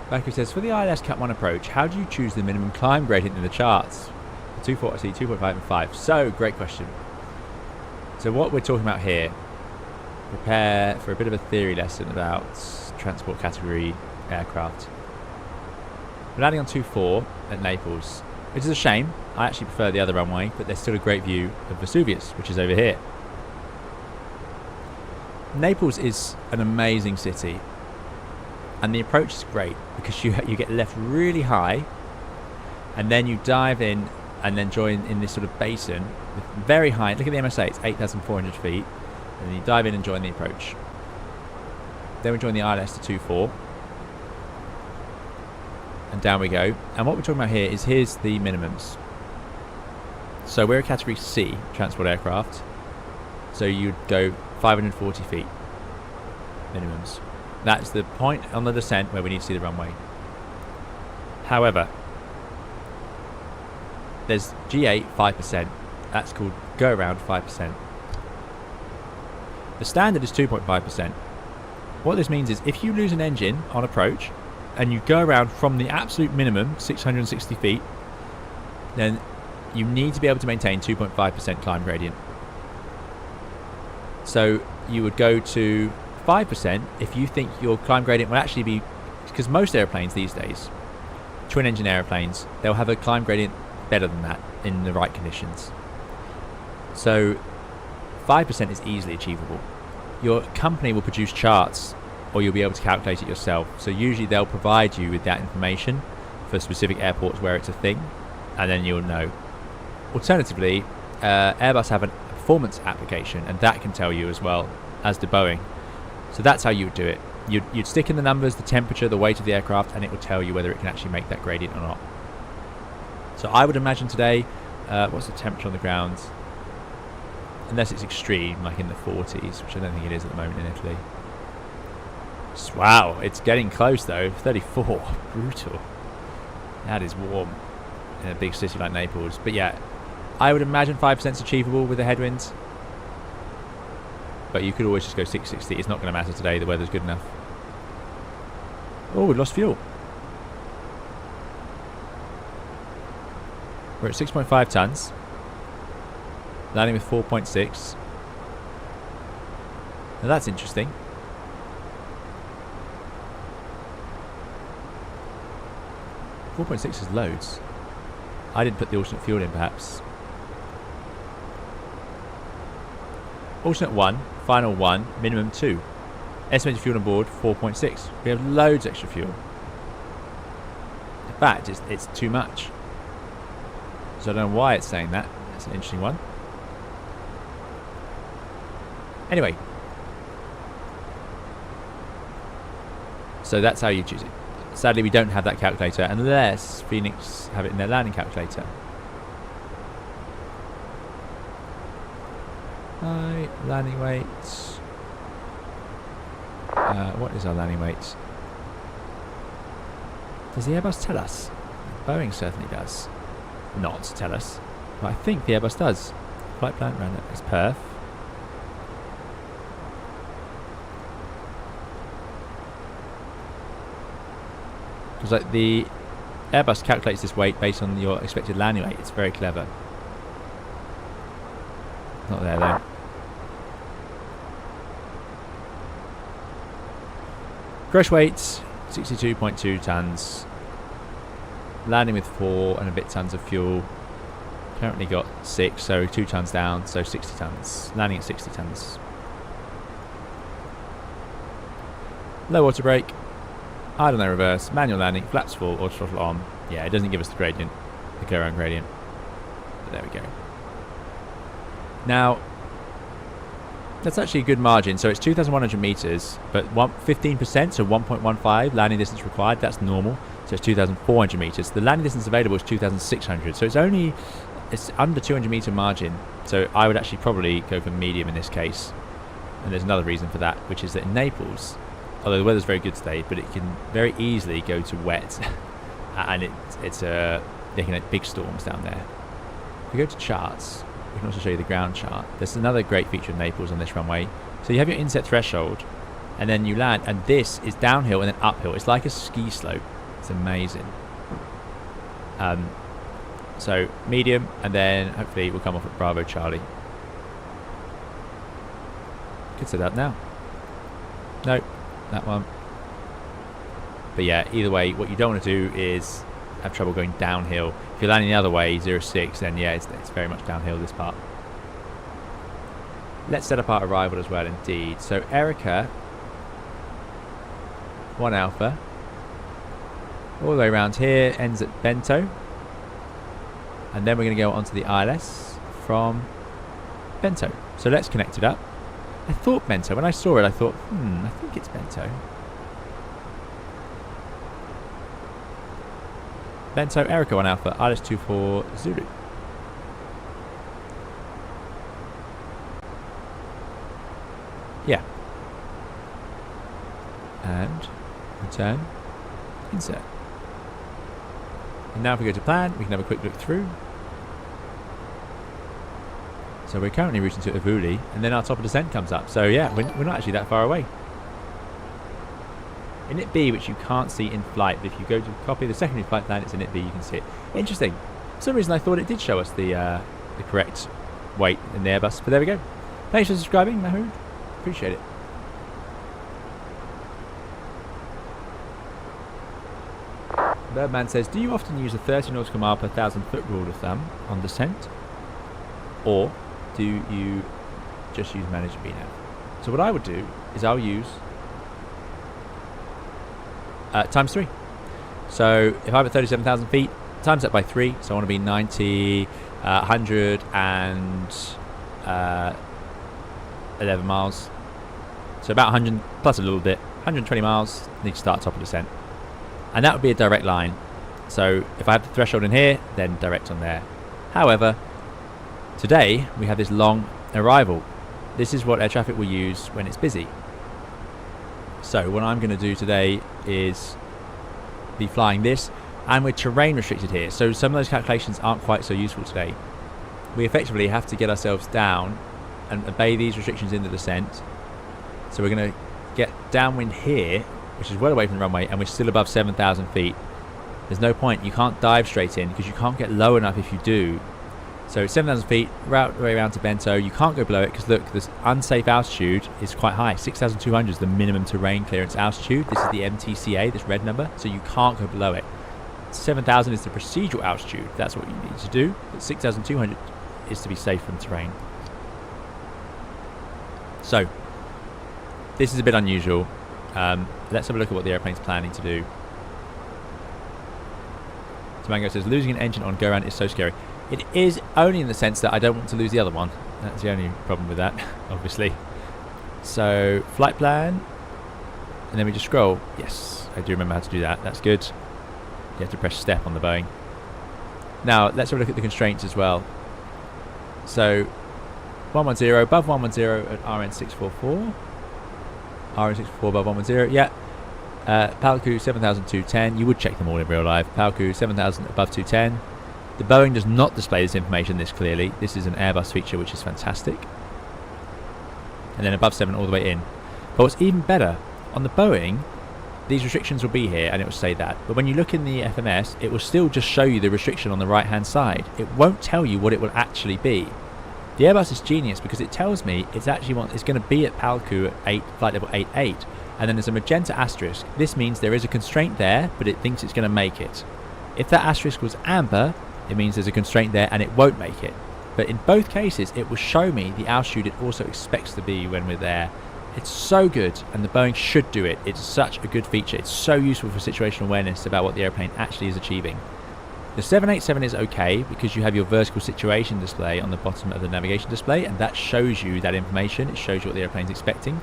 Baku says, for the ILS Cat 1 approach, how do you choose the minimum climb gradient in the charts? 2.4, I see 2.5 and 5. So, great question. So what we're talking about here, prepare for a bit of a theory lesson about transport category aircraft. We're landing on 2.4 at Naples, which is a shame. I actually prefer the other runway, but there's still a great view of Vesuvius, which is over here. Naples is an amazing city, and the approach is great because you get left really high, and then you dive in and then join in this sort of basin with very high. Look at the MSA, it's 8,400 feet, and then you dive in and join the approach. Then we join the ILS to 2.4, and down we go. And what we're talking about here is here's the minimums. So we're a category C transport aircraft, so you'd go 540 feet minimums. That's the point on the descent where we need to see the runway. However, there's G8 5%. That's called go around 5%. The standard is 2.5%. What this means is if you lose an engine on approach and you go around from the absolute minimum 660 feet, then you need to be able to maintain 2.5% climb gradient. So you would go to 5% if you think your climb gradient will actually be, because most airplanes these days, twin engine airplanes, they'll have a climb gradient better than that in the right conditions. So 5% is easily achievable. Your company will produce charts, or you'll be able to calculate it yourself. So usually they'll provide you with that information for specific airports where it's a thing, and then you'll know. Alternatively, Airbus have a performance application, and that can tell you as well, as do Boeing. So that's how you would do it. You'd stick in the numbers, the temperature, the weight of the aircraft, and it will tell you whether it can actually make that gradient or not. So I would imagine today, what's the temperature on the ground? Unless it's extreme, like in the 40s, which I don't think it is at the moment in Italy. Wow, it's getting close though. 34, brutal. That is warm in a big city like Naples. But yeah, I would imagine 5% is achievable with the headwinds. But you could always just go 660. It's not going to matter today. The weather's good enough. Oh, we lost fuel. We're at 6.5 tons. Landing with 4.6. Now that's interesting. .6 is loads. I didn't put the alternate fuel in, perhaps. Alternate 1, final 1, minimum 2. Estimated fuel on board 4.6. We have loads extra fuel. In fact, it's too much. So I don't know why it's saying that. That's an interesting one. Anyway. So that's how you choose it. Sadly, we don't have that calculator unless Phoenix have it in their landing calculator. Hi, landing weight. What is our landing weight? Does the Airbus tell us? Boeing certainly does not tell us. But I think the Airbus does. Flight plan random is perf. Because like the Airbus calculates this weight based on your expected landing weight. It's very clever. Not there though. Gross weight 62.2 tons. Landing with 4 and a bit tons of fuel. Currently got 6, so 2 tons down, so 60 tons. Landing at 60 tons. Low water brake. Idle no reverse. Manual landing. Flaps full. Auto throttle on. Yeah, it doesn't give us the gradient. The go around gradient. But there we go. Now, that's actually a good margin. So it's 2,100 meters, but 15%, so 1.15 landing distance required. That's normal. So it's 2,400 meters. The landing distance available is 2,600. So it's under 200 meter margin. So I would actually probably go for medium in this case. And there's another reason for that, which is that in Naples, although the weather's very good today, but it can very easily go to wet, and they can have big storms down there. If we go to charts, we can also show you the ground chart. There's another great feature of Naples on this runway. So you have your inset threshold, and then you land, and this is downhill and then uphill. It's like a ski slope. It's amazing. So medium, and then hopefully we'll come off at Bravo Charlie. Could set up now. No, that one. But yeah, either way, what you don't want to do is have trouble going downhill. If you're landing the other way, 06, then yeah, it's very much downhill, this part. Let's set up our arrival as well, indeed. So Erica, 1 Alpha, all the way around here, ends at Bento. And then we're going to go onto the ILS from Bento. So let's connect it up. I thought Bento. When I saw it, I thought, I think it's Bento. Bento, Erica 1 Alpha, ILS 24 Zulu. Yeah. And return, insert. And now if we go to plan, we can have a quick look through. So we're currently routing to Ivuli, and then our top of descent comes up. So yeah, we're not actually that far away. Init B, which you can't see in flight, but if you go to copy the secondary flight plan, it's Init B, you can see it. Interesting. For some reason I thought it did show us the correct weight in the Airbus, but there we go. Thanks for subscribing, Mahood. Appreciate it. Birdman says, do you often use a 30 nautical mile per 1,000 foot rule of thumb on descent? Or do you just use manage VNAV? So what I would do is I'll use times 3. So if I'm at 37,000 feet, times that by 3, so I want to be 90, 100 and 11 miles. So about 100 plus a little bit, 120 miles, need to start top of descent. And that would be a direct line. So if I have the threshold in here, then direct on there. However, today we have this long arrival. This is what air traffic will use when it's busy. So what I'm going to do today is be flying this, and we're terrain restricted here. So some of those calculations aren't quite so useful today. We effectively have to get ourselves down and obey these restrictions in the descent. So we're going to get downwind here, which is well away from the runway, and we're still above 7,000 feet. There's no point. You can't dive straight in because you can't get low enough if you do. So 7,000 feet, route way around to Bento. You can't go below it because look, this unsafe altitude is quite high. 6,200 is the minimum terrain clearance altitude. This is the MTCA, this red number, so you can't go below it. 7,000 is the procedural altitude. That's what you need to do. But 6,200 is to be safe from terrain. So this is a bit unusual. Let's have a look at what the airplane's planning to do. Tamango says, losing an engine on go-around is so scary. It is only in the sense that I don't want to lose the other one. That's the only problem with that, obviously. So, flight plan. And then we just scroll. Yes, I do remember how to do that. That's good. You have to press step on the Boeing. Now, let's have a look at the constraints as well. So, 110, above 110 at RN644. RN644 above 110, yeah. Palku 7,210. You would check them all in real life. Palku 7,000 above 210. The Boeing does not display this information this clearly. This is an Airbus feature, which is fantastic. And then above 7 all the way in. But what's even better, on the Boeing, these restrictions will be here and it will say that. But when you look in the FMS, it will still just show you the restriction on the right hand side. It won't tell you what it will actually be. The Airbus is genius because it tells me it's actually it's going to be at Palku at flight level 88. And then there's a magenta asterisk. This means there is a constraint there, but it thinks it's going to make it. If that asterisk was amber, it means there's a constraint there and it won't make it. But in both cases, it will show me the altitude it also expects to be when we're there. It's so good, and the Boeing should do it. It's such a good feature. It's so useful for situational awareness about what the airplane actually is achieving. The 787 is okay because you have your vertical situation display on the bottom of the navigation display, and that shows you that information. It shows you what the airplane's expecting.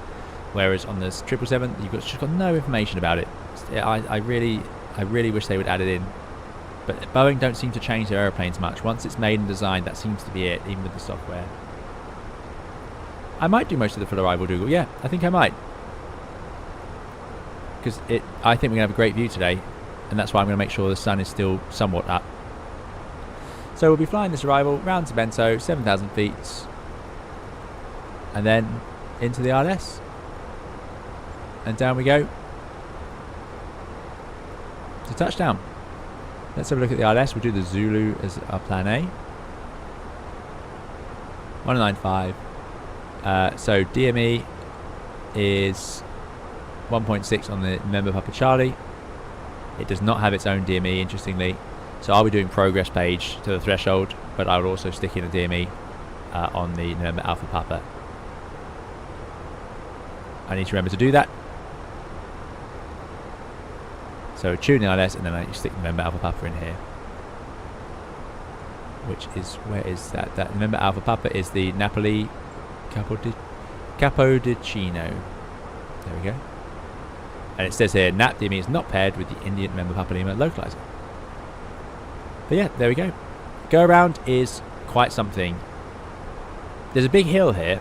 Whereas on the 777, you've just got no information about it. I really wish they would add it in. But Boeing don't seem to change their airplanes much. Once it's made and designed, that seems to be it, even with the software. I might do most of the full arrival Dougal. Yeah, I think I might. Because I think we're going to have a great view today. And that's why I'm going to make sure the sun is still somewhat up. So we'll be flying this arrival round to Bento, 7,000 feet, and then into the ILS, and down we go to touchdown. Let's have a look at the ILS. We'll do the Zulu as our plan A. 195. So DME is 1.6 on the November Papa Charlie. It does not have its own DME, interestingly. So I'll be doing progress page to the threshold, but I will also stick in a DME on the November Alpha Papa. I need to remember to do that. So tune the ILS, and then I stick November Alpha Papa in here. Which is, where is that? That November Alpha Papa is the Napoli Capodicino. There we go. And it says here, NAP DME is not paired with the Indian November Papa Lima localizer. But yeah, there we go. Go around is quite something. There's a big hill here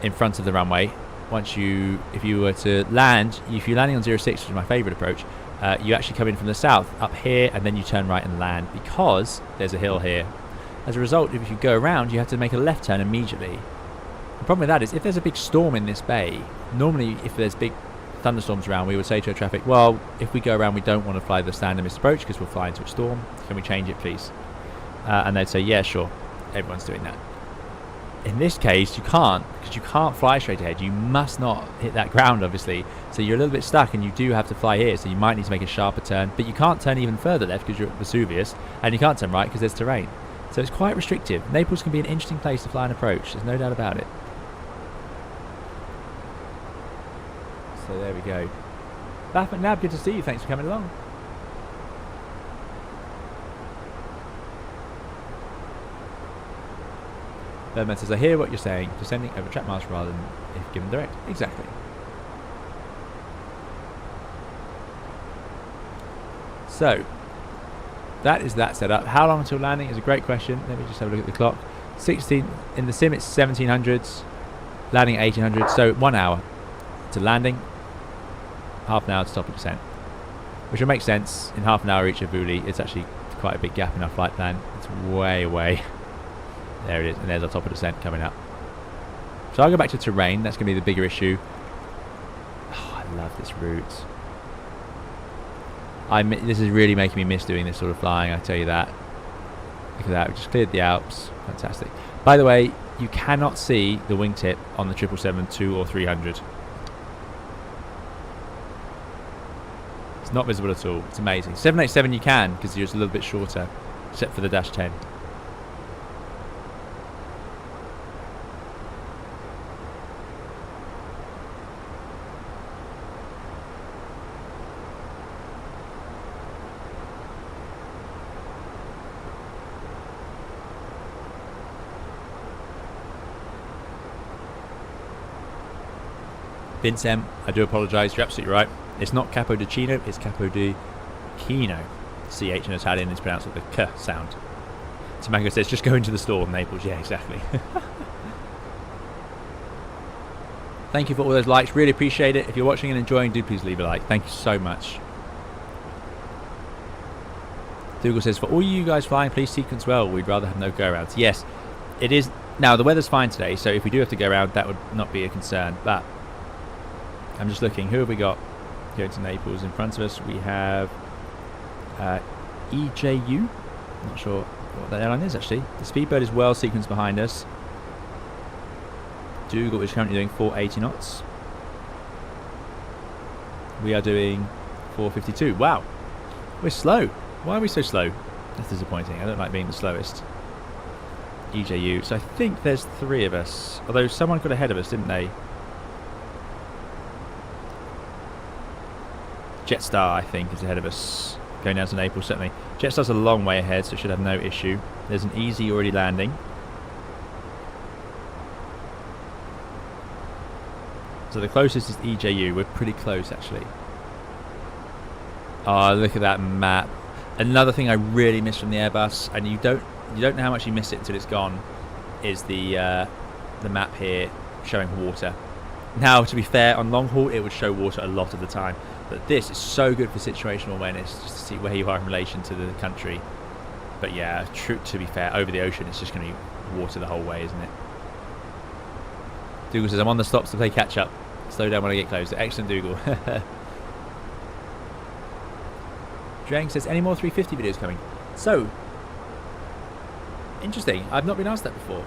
in front of the runway. If you were to land, if you're landing on 06, which is my favourite approach, you actually come in from the south up here, and then you turn right and land because there's a hill here. As a result, if you go around, you have to make a left turn immediately. The problem with that is if there's a big storm in this bay, normally if there's big thunderstorms around, we would say to our traffic, well, if we go around, we don't want to fly the standard missed approach because we'll fly into a storm. Can we change it, please? And they'd say, yeah, sure. Everyone's doing that. In this case, you can't, because you can't fly straight ahead. You must not hit that ground, obviously. So you're a little bit stuck, and you do have to fly here. So you might need to make a sharper turn, but you can't turn even further left because you're at Vesuvius, and you can't turn right because there's terrain. So it's quite restrictive. Naples can be an interesting place to fly an approach. There's no doubt about it. So there we go. Bath McNab, good to see you. Thanks for coming along. Birdman says, I hear what you're saying. Descending over track miles rather than if given direct. Exactly. So, that is that setup. How long until landing is a great question. Let me just have a look at the clock. 16 in the sim, it's 1700s. Landing 1800s. So 1 hour to landing. Half an hour to stop at descent. Which will make sense. In half an hour each of Vuli, it's actually quite a big gap in our flight plan. It's way away. There it is, and there's our top of descent coming up. So I'll go back to terrain. That's going to be the bigger issue. Oh, I love this route. This is really making me miss doing this sort of flying, I tell you that. Look at that, we just cleared the Alps. Fantastic. By the way, you cannot see the wingtip on the 777-2 or 300. It's not visible at all. It's amazing. 787 you can, because you're just a little bit shorter, except for the dash 10. Vince M, I do apologise, you're absolutely right. It's not Capodicino, it's Capodicino. CH in Italian is pronounced with the K sound. Tomango says, just go into the store, Naples. Yeah, exactly. Thank you for all those likes, really appreciate it. If you're watching and enjoying, do please leave a like. Thank you so much. Dougal says, for all you guys flying, please sequence well. We'd rather have no go-arounds. Yes, it is. Now, the weather's fine today, so if we do have to go around, that would not be a concern. But I'm just looking. Who have we got going to Naples? In front of us, we have EJU. Not sure what that airline is, actually. The Speedbird is well sequenced behind us. Dougal is currently doing 480 knots. We are doing 452. Wow. We're slow. Why are we so slow? That's disappointing. I don't like being the slowest. EJU. So I think there's 3 of us. Although someone got ahead of us, didn't they? Jetstar, I think, is ahead of us. Going down to Naples, certainly. Jetstar's a long way ahead, so it should have no issue. There's an easy already landing. So the closest is EJU. We're pretty close, actually. Oh, look at that map. Another thing I really miss from the Airbus, and you don't know how much you miss it until it's gone, is the map here showing water. Now, to be fair, on long haul it would show water a lot of the time, but this is so good for situational awareness, just to see where you are in relation to the country. But yeah, to be fair, over the ocean it's just going to be water the whole way, isn't it? Dougal says, I'm on the stops to play catch up. Slow down when I get closer. Excellent, Dougal. Drang says, any more 350 videos coming? So, interesting. I've not been asked that before.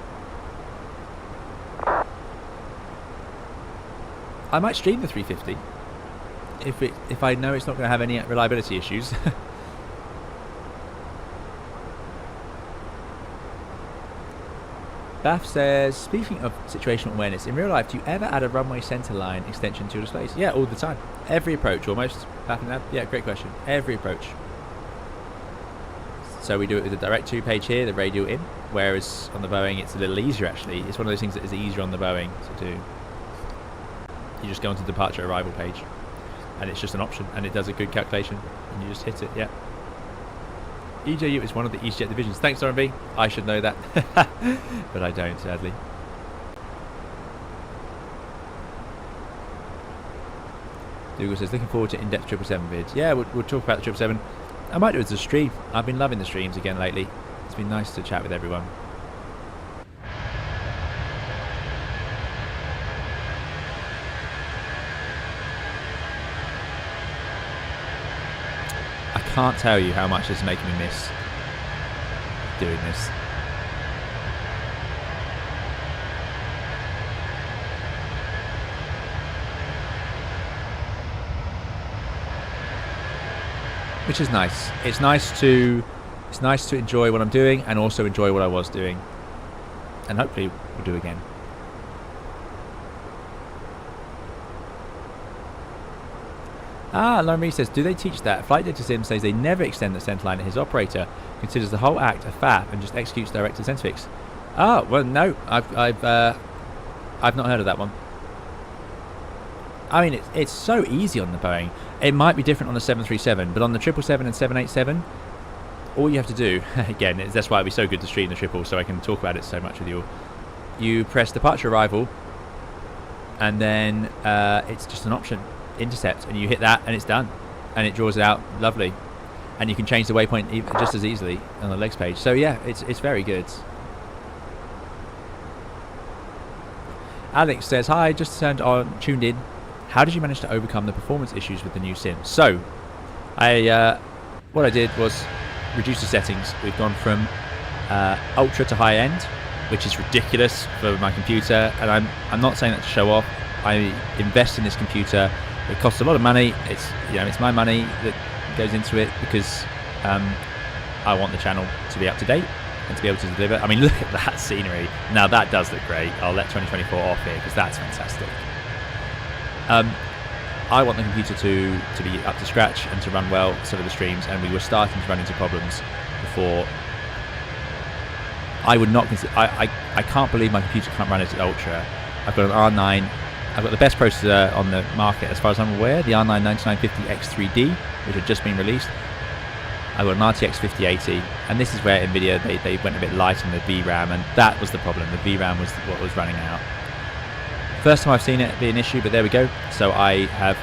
I might stream the 350 if I know it's not going to have any reliability issues. Bath says, speaking of situational awareness, in real life, do you ever add a runway centre line extension to your displays? Yeah, all the time. Every approach, almost. Bath and Ab, yeah, great question. Every approach. So we do it with the direct to page here, the radial in, whereas on the Boeing it's a little easier actually. It's one of those things that is easier on the Boeing to do. You just go onto the departure arrival page and it's just an option and it does a good calculation and you just hit it, yeah. EJU is one of the EasyJet divisions. Thanks, RMB. I should know that, but I don't, sadly. Dougal says, looking forward to in-depth 777 vids. Yeah, we'll talk about the 777. I might do it as a stream. I've been loving the streams again lately. It's been nice to chat with everyone. I can't tell you how much it's making me miss doing this. Which is nice. It's nice to enjoy what I'm doing and also enjoy what I was doing. And hopefully we'll do again. Lauren says, do they teach that? Flight Data Sim says they never extend the centre line and his operator considers the whole act a faff and just executes direct to centre fix. Well no, I've not heard of that one. I mean, it's so easy on the Boeing. It might be different on the 737, but on the 777 and 787, all you have to do, again, that's why it'd be so good to stream the triple, so I can talk about it so much with you all. You press departure arrival, and then it's just an option, intercept, and you hit that, and it's done, and it draws it out, lovely, and you can change the waypoint just as easily on the legs page. So yeah, it's very good. Alex says, hi, just tuned in. How did you manage to overcome the performance issues with the new sim? So, what I did was reduce the settings. We've gone from ultra to high end, which is ridiculous for my computer, and I'm not saying that to show off. I invest in this computer. It costs a lot of money. It's my money that goes into it because I want the channel to be up to date and to be able to deliver. I mean, look at that scenery. Now that does look great. I'll let 2024 off here because that's fantastic. I want the computer to be up to scratch and to run well some of the streams, and we were starting to run into problems before. I would not consider. I can't believe my computer can't run it at ultra. I've got an R9. I've got the best processor on the market as far as I'm aware, the R9 9950X3D, which had just been released. I've got an RTX 5080, and this is where NVIDIA they went a bit light on the VRAM, and that was the problem. The VRAM was what was running out. First time I've seen it be an issue, but there we go. So I have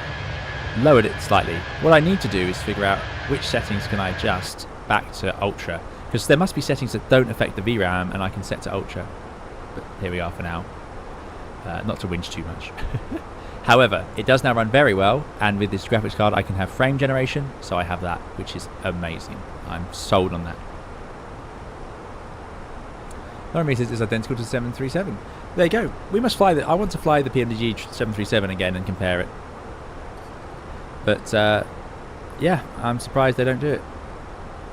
lowered it slightly. What I need to do is figure out which settings can I adjust back to ultra, because there must be settings that don't affect the VRAM and I can set to ultra. But here we are for now. Not to whinge too much. However, it does now run very well, and with this graphics card I can have frame generation, so I have that, which is amazing. I'm sold on that. Lauren says it's identical to 737. There you go. We must fly I want to fly the PMDG 737 again and compare it. But yeah, I'm surprised they don't do it.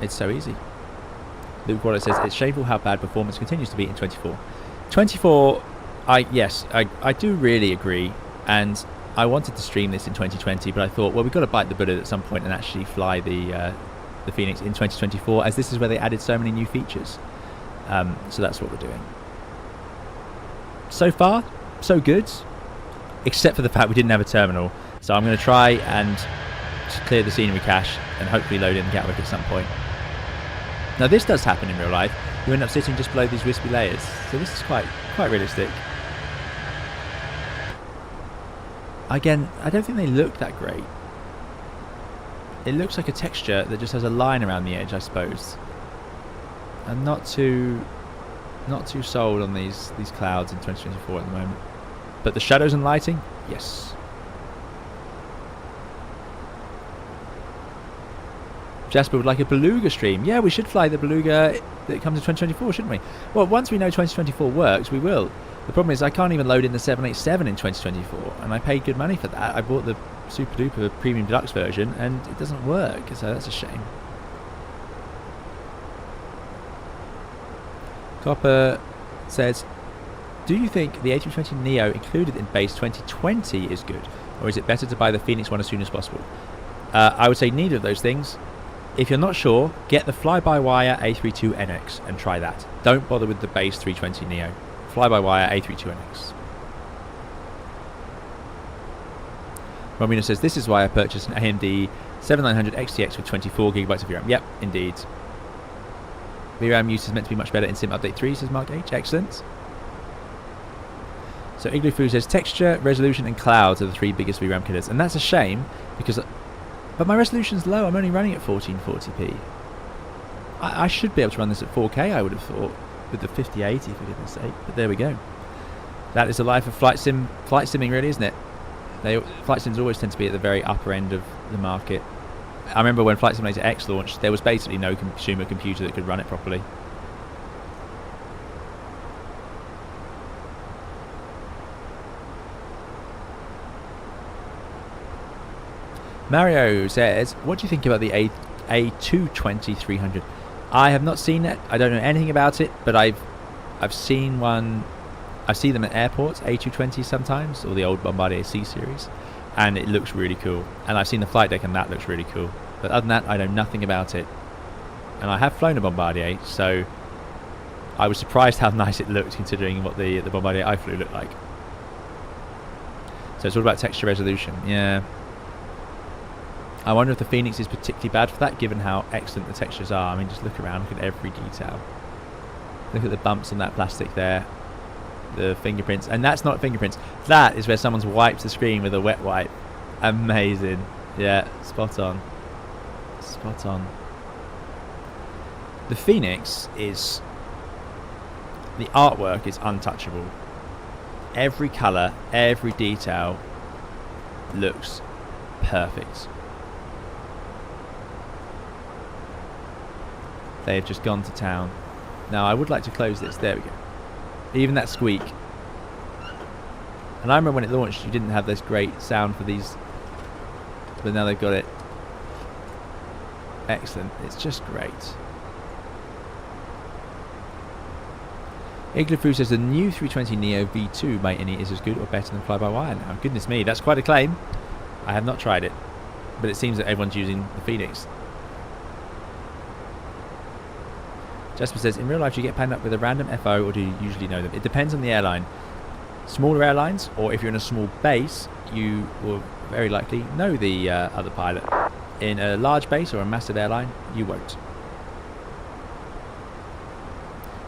It's so easy. Luke Waller says it's shameful how bad performance continues to be in 24. 24, yes, I do really agree, and I wanted to stream this in 2020, but I thought, well, we've got to bite the bullet at some point and actually fly the Phoenix in 2024, as this is where they added so many new features. So that's what we're doing. So far, so good, except for the fact we didn't have a terminal. So I'm going to try and clear the scenery cache and hopefully load in Gatwick at some point. Now this does happen in real life. You end up sitting just below these wispy layers. So this is quite realistic. Again, I don't think they look that great. It looks like a texture that just has a line around the edge, I suppose. I'm not too sold on these clouds in 2024 at the moment. But the shadows and lighting, yes. Jasper would like a Beluga stream. Yeah, we should fly the Beluga that comes in 2024, shouldn't we? Well, once we know 2024 works, we will. The problem is I can't even load in the 787 in 2024, and I paid good money for that. I bought the super duper premium deluxe version, and it doesn't work, so that's a shame. Copper says, do you think the A320neo included in base 2020 is good, or is it better to buy the Phoenix one as soon as possible? I would say neither of those things. If you're not sure, get the fly-by-wire A32NX and try that. Don't bother with the base 320neo. Fly-by-wire A32NX. Romina says, this is why I purchased an AMD 7900 XTX with 24GB of VRAM. Yep, indeed. VRAM use is meant to be much better in Sim Update 3, says Mark H. Excellent. So Igloo Foo says, texture, resolution and clouds are the 3 biggest VRAM killers. And that's a shame, because... But my resolution's low, I'm only running at 1440p. I should be able to run this at 4K, I would have thought, with the 5080, for goodness sake. But there we go. That is the life of flight simming, really, isn't it? Flight sims always tend to be at the very upper end of the market. I remember when Flight Simulator X launched, there was basically no consumer computer that could run it properly. Mario says, what do you think about the A220-300? I have not seen it. I don't know anything about it, but I've seen one. I see them at airports, A220 sometimes, or the old Bombardier C series, and it looks really cool. And I've seen the flight deck, and that looks really cool. But other than that, I know nothing about it. And I have flown a Bombardier, so I was surprised how nice it looked, considering what the Bombardier I flew looked like. So it's all about texture resolution. Yeah. I wonder if the Phoenix is particularly bad for that, given how excellent the textures are. I mean, just look around, look at every detail. Look at the bumps on that plastic there. The fingerprints. And that's not fingerprints. That is where someone's wiped the screen with a wet wipe. Amazing. Yeah, spot on. Spot on. The Phoenix is... The artwork is untouchable. Every colour, every detail looks perfect. They've just gone to town. Now I would like to close this. There we go. Even that squeak. And I remember when it launched, you didn't have this great sound for these, but now they've got it. Excellent. It's just great. Igloo says the new 320neo V2 by Innie is as good or better than fly-by-wire now. Goodness me, that's quite a claim. I have not tried it, but it seems that everyone's using the Phoenix. Jasper says, in real life, do you get paired up with a random FO, or do you usually know them? It depends on the airline. Smaller airlines, or if you're in a small base, you will very likely know the other pilot. In a large base or a massive airline, you won't.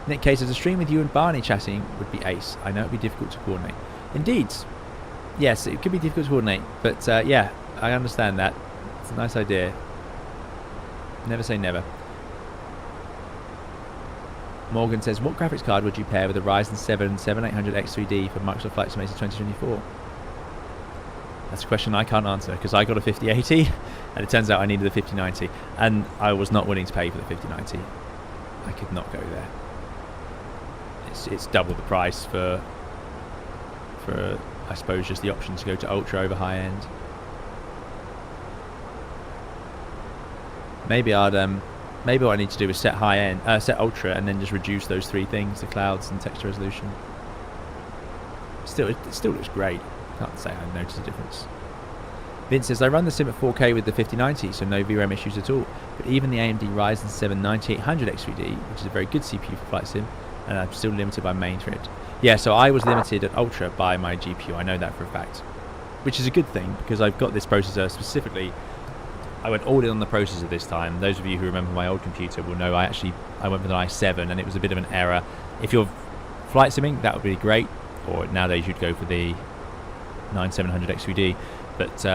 Nick K says, a stream with you and Barney chatting would be ace. I know it would be difficult to coordinate. Indeed. Yes, it could be difficult to coordinate, but yeah, I understand that. It's a nice idea. Never say never. Morgan says, what graphics card would you pair with a Ryzen 7 7800X3D for Microsoft Flight Simulator 2024? That's a question I can't answer, because I got a 5080 and it turns out I needed a 5090, and I was not willing to pay for the 5090. I could not go there. It's double the price for I suppose just the option to go to ultra over high end. Maybe what I need to do is set high end, set ultra, and then just reduce those 3 things: the clouds and texture resolution. Still, it still looks great. Can't say I noticed a difference. Vince says, I run the sim at 4K with the 5090, so no VRAM issues at all. But even the AMD Ryzen 7 9800 X3D, which is a very good CPU for flight sim, and I'm still limited by main thread. Yeah, so I was limited at ultra by my GPU. I know that for a fact, which is a good thing, because I've got this processor specifically. I went all in on the processor this time. Those of you who remember my old computer will know I went with an i7, and it was a bit of an error. If you're flight simming, that would be great, or nowadays you'd go for the 9700 X3D, but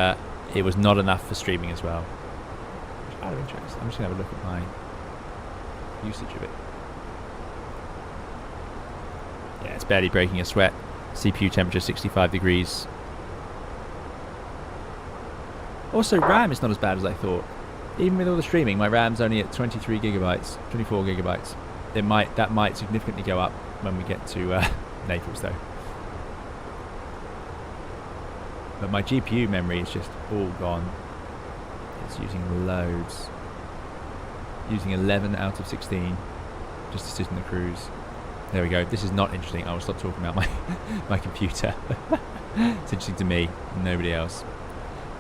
it was not enough for streaming as well. Out of interest, I'm just going to have a look at my usage of it. Yeah, it's barely breaking a sweat. CPU temperature 65 degrees. Also, RAM is not as bad as I thought. Even with all the streaming, my RAM's only at 23 gigabytes, 24 gigabytes. That might significantly go up when we get to Naples, though. But my GPU memory is just all gone. It's using loads. Using 11 out of 16 just to sit in the cruise. There we go. This is not interesting. I will stop talking about my computer. It's interesting to me, nobody else.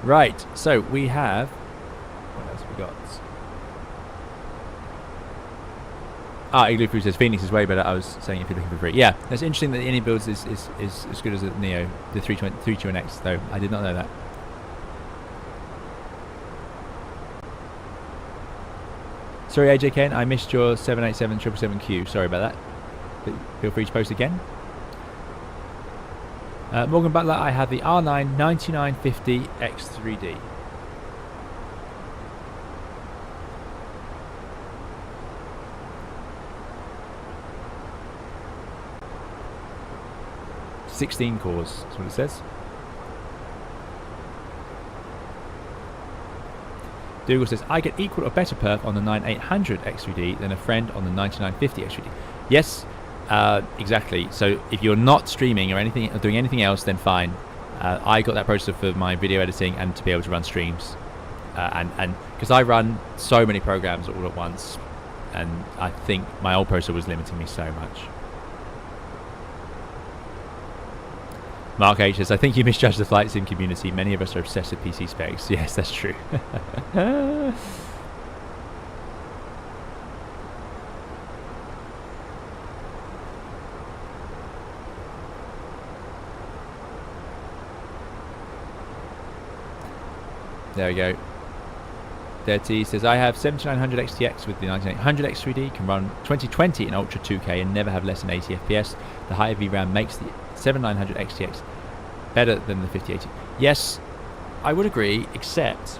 Right, so we have... What else have we got? Igloo Food says Phoenix is way better. I was saying if you're looking for free. Yeah, it's interesting that the Indian builds is as good as the Neo, the 321X, though. I did not know that. Sorry, AJ Ken, I missed your 787-777Q. Sorry about that. But feel free to post again. Morgan Butler, I have the R9 9950 X3D. $16 cores, that's what it says. Dougal says, I get equal or better perf on the 9800 X3D than a friend on the 9950 X3D. Yes, exactly. So if you're not streaming or anything, or doing anything else, then fine. I got that processor for my video editing and to be able to run streams. And because I run so many programs all at once, and I think my old processor was limiting me so much. Mark H says, I think you misjudged the flight sim community. Many of us are obsessed with PC specs. Yes, that's true. There we go. Dirty says, I have 7900 XTX with the 9800 X3D, can run 2020 in Ultra 2K and never have less than 80 FPS. The higher VRAM makes the 7900 XTX better than the 5080. Yes, I would agree, except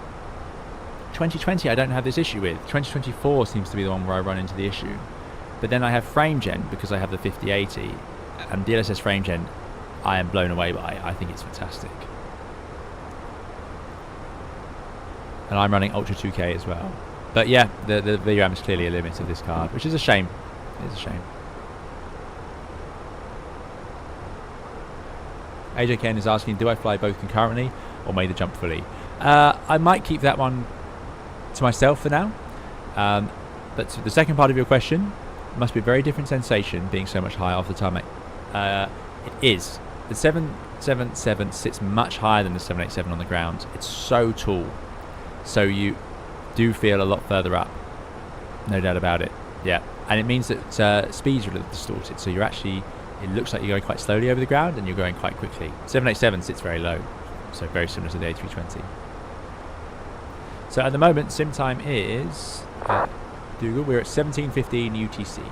2020 I don't have this issue with. 2024 seems to be the one where I run into the issue. But then I have frame gen because I have the 5080, and DLSS frame gen I am blown away by. I think it's fantastic. And I'm running Ultra 2K as well. But yeah, the VRAM is clearly a limit of this card, which is a shame. It is a shame. AJ Ken is asking, do I fly both concurrently or make the jump fully? I might keep that one to myself for now. But to the second part of your question, it must be a very different sensation being so much higher off the tarmac. It is. The 777 sits much higher than the 787 on the ground. It's so tall. So you do feel a lot further up. No doubt about it. Yeah. And it means that speeds are a little distorted. So you're actually... It looks like you're going quite slowly over the ground and you're going quite quickly. 787 sits very low, so very similar to the A320. So at the moment, sim time is, Dougal, we're at 17:15 UTC.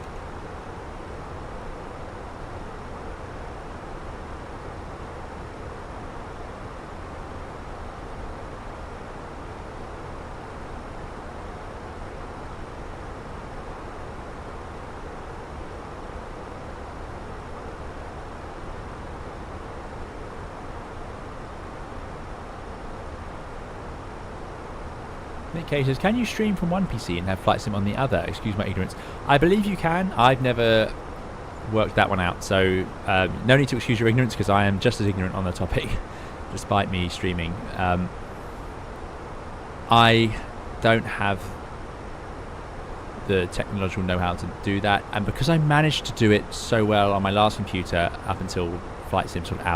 Nick K says, can you stream from one PC and have flight sim on the other? Excuse my ignorance. I believe you can. I've never worked that one out, so no need to excuse your ignorance because I am just as ignorant on the topic despite me streaming. I don't have the technological know-how to do that, and because I managed to do it so well on my last computer up until flight sim sort of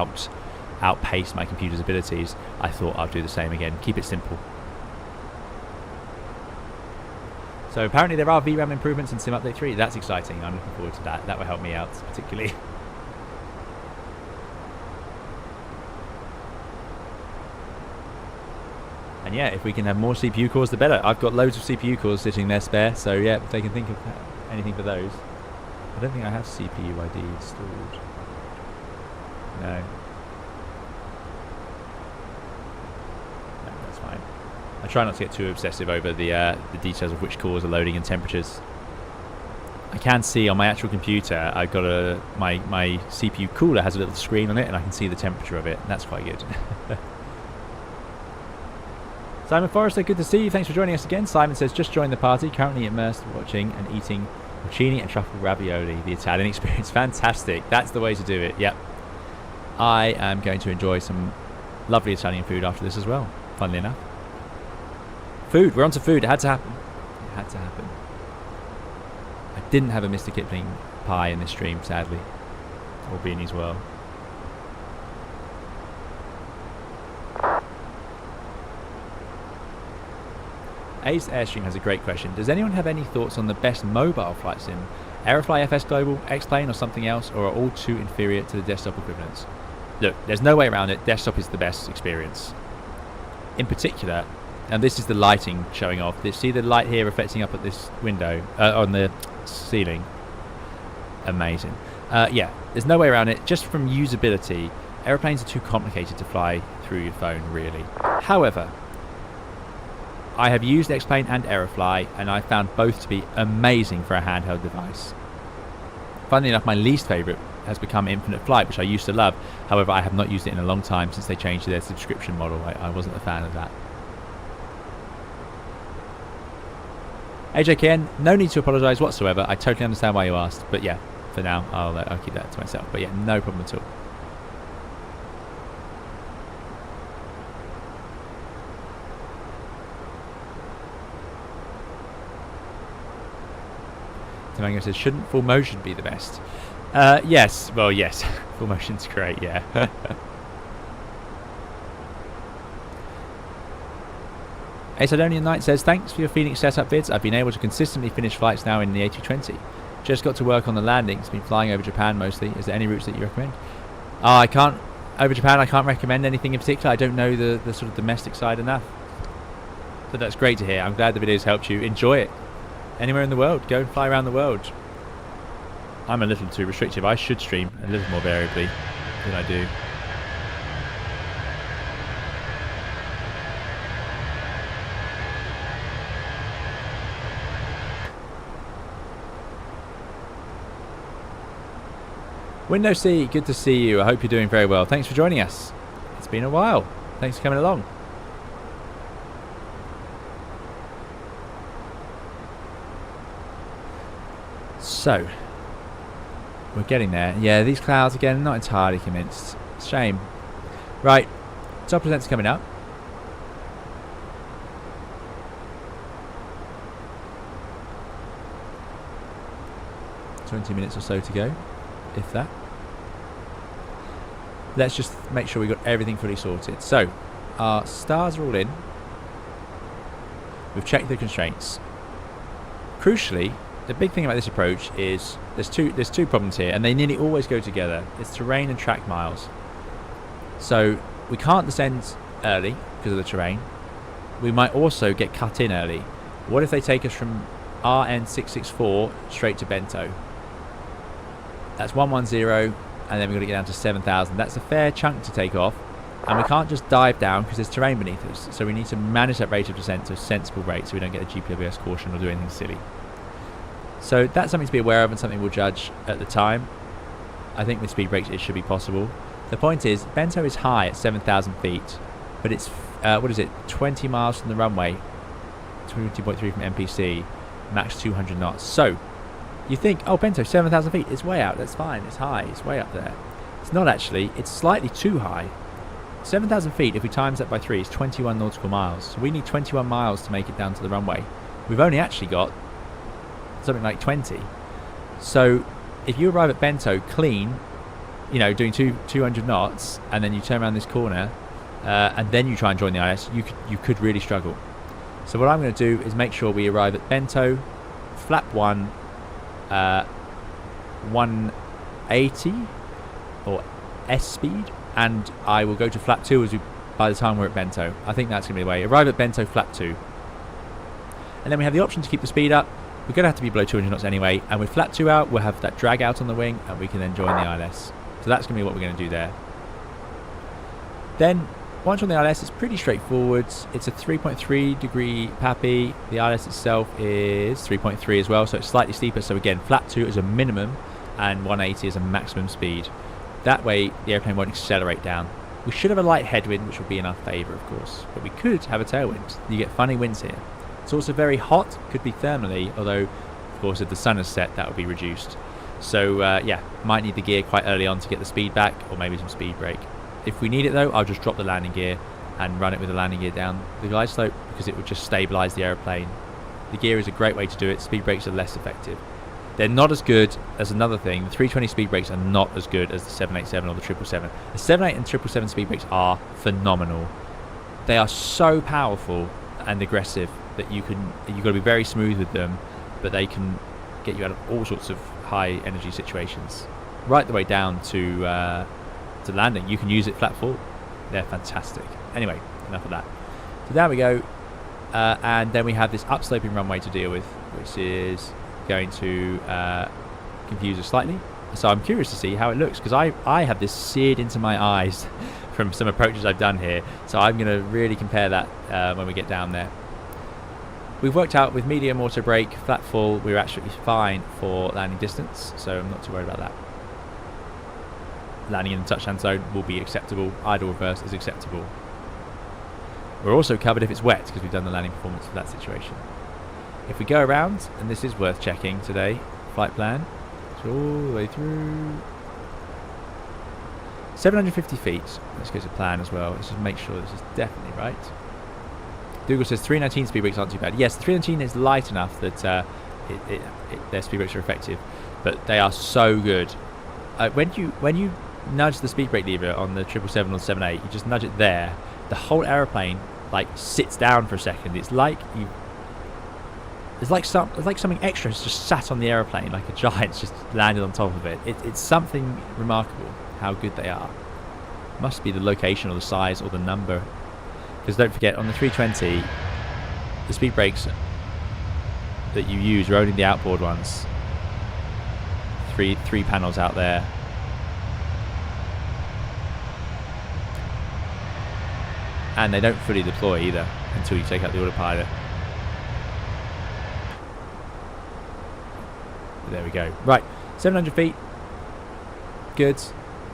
outpaced my computer's abilities, I thought I'd do the same again. Keep it simple. So apparently there are VRAM improvements in Sim Update 3. That's exciting. I'm looking forward to that. That will help me out particularly. And yeah, if we can have more CPU cores, the better. I've got loads of CPU cores sitting there spare. So yeah, if they can think of anything for those. I don't think I have CPU ID installed. No. That's fine. I try not to get too obsessive over the details of which cores are loading and temperatures. I can see on my actual computer, I've got my CPU cooler has a little screen on it, and I can see the temperature of it, and that's quite good. Simon Forrester, good to see you. Thanks for joining us again. Simon says, just joined the party, currently immersed watching and eating porcini and truffle ravioli. The Italian experience, fantastic. That's the way to do it. Yep. I am going to enjoy some lovely Italian food after this as well, funnily enough. Food, we're on to food. It had to happen. It had to happen. I didn't have a Mr. Kipling pie in this stream, sadly. Or beanies well. Ace Airstream has a great question. Does anyone have any thoughts on the best mobile flight sim? Aerofly FS Global, X-Plane or something else, or are all too inferior to the desktop equivalents? Look, there's no way around it. Desktop is the best experience. In particular, and this is the lighting showing off. See the light here reflecting up at this window, on the ceiling? Amazing. Yeah, there's no way around it. Just from usability, aeroplanes are too complicated to fly through your phone, really. However, I have used X-Plane and Aerofly, and I found both to be amazing for a handheld device. Funnily enough, my least favourite has become Infinite Flight, which I used to love. However, I have not used it in a long time since they changed their subscription model. I wasn't a fan of that. AJKN, no need to apologise whatsoever. I totally understand why you asked, but yeah, for now, I'll keep that to myself. But yeah, no problem at all. Tamango says, shouldn't full motion be the best? Yes, well, yes. Full motion's great, yeah. Acidonian Knight says, thanks for your Phoenix setup vids. I've been able to consistently finish flights now in the A320. Just got to work on the landings. Been flying over Japan mostly. Is there any routes that you recommend? I can't, over Japan, I can't recommend anything in particular. I don't know the sort of domestic side enough. So that's great to hear. I'm glad the videos helped you. Enjoy it. Anywhere in the world, go and fly around the world. I'm a little too restrictive. I should stream a little more variably than I do. Window C, good to see you. I hope you're doing very well. Thanks for joining us. It's been a while. Thanks for coming along. So, we're getting there. Yeah, these clouds again, not entirely convinced. Shame. Right, top present's coming up. $20 minutes or so to go, if that. Let's just make sure we got everything fully sorted. So, our stars are all in. We've checked the constraints. Crucially, the big thing about this approach is there's two problems here, and they nearly always go together. It's terrain and track miles. So we can't descend early because of the terrain. We might also get cut in early. What if they take us from RN664 straight to Bento? That's 110, and then we've got to get down to 7,000. That's a fair chunk to take off, and we can't just dive down because there's terrain beneath us. So we need to manage that rate of descent to a sensible rate so we don't get a GPWS caution or do anything silly. So that's something to be aware of and something we'll judge at the time. I think with speed brakes it should be possible. The point is, Bento is high at 7,000 feet, but it's, 20 miles from the runway, 20.3 from MPC, max 200 knots. So, you think, oh, Bento, 7,000 feet, it's way out, that's fine, it's high, it's way up there. It's not actually, it's slightly too high. 7,000 feet, if we times that by 3, is 21 nautical miles. So we need 21 miles to make it down to the runway. We've only actually got something like 20. So if you arrive at Bento clean, you know, doing 200 knots, and then you turn around this corner and then you try and join the IS, you could really struggle. So what I'm going to do is make sure we arrive at Bento, flap 1, 180 or S speed, and I will go to flap 2 by the time we're at Bento. I think that's going to be the way. Arrive at Bento, flap 2. And then we have the option to keep the speed up. We're going to have to be below 200 knots anyway, and with flap 2 out, we'll have that drag out on the wing, and we can then join the ILS. So that's going to be what we're going to do there. Then, once on the ILS, it's pretty straightforward. It's a 3.3 degree PAPI, The ILS itself is 3.3 as well, so it's slightly steeper. So again, flat 2 is a minimum and 180 is a maximum speed. That way the airplane won't accelerate down. We should have a light headwind, which will be in our favour, of course, but we could have a tailwind. You get funny winds here. It's also very hot, could be thermally, although of course if the sun is set that will be reduced. So yeah, might need the gear quite early on to get the speed back, or maybe some speed brake. If we need it though, I'll just drop the landing gear and run it with the landing gear down the glide slope, because it would just stabilise the aeroplane. The gear is a great way to do it. Speed brakes are less effective. They're not as good as another thing. The 320 speed brakes are not as good as the 787 or the 777. The 78 and 777 speed brakes are phenomenal. They are so powerful and aggressive that you've got to be very smooth with them, but they can get you out of all sorts of high energy situations, right the way down to landing. You can use it flat full. They're fantastic. Anyway, enough of that. So there we go, and then we have this upsloping runway to deal with, which is going to confuse us slightly. So I'm curious to see how it looks, because I have this seared into my eyes from some approaches I've done here. So I'm going to really compare that when we get down there. We've worked out with medium auto brake, flat full, we're absolutely fine for landing distance, so I'm not too worried about that. Landing in the touchdown zone will be acceptable. Idle reverse is acceptable. We're also covered if it's wet, because we've done the landing performance for that situation. If we go around, and this is worth checking today, flight plan, so all the way through 750 feet. Let's go to plan as well. Let's just make sure this is definitely right. Google says 319 speed brakes aren't too bad. Yes, the 319 is light enough that their speed brakes are effective, but they are so good. When you nudge the speed brake lever on the 777 or 78, you just nudge it there. The whole aeroplane like sits down for a second. It's like something extra has just sat on the aeroplane, like a giant's just landed on top of it. It's something remarkable how good they are. Must be the location or the size or the number. Because don't forget, on the 320, the speed brakes that you use are only the outboard ones. Three panels out there. And they don't fully deploy either until you take out the autopilot. There we go. Right, 700 feet. Good.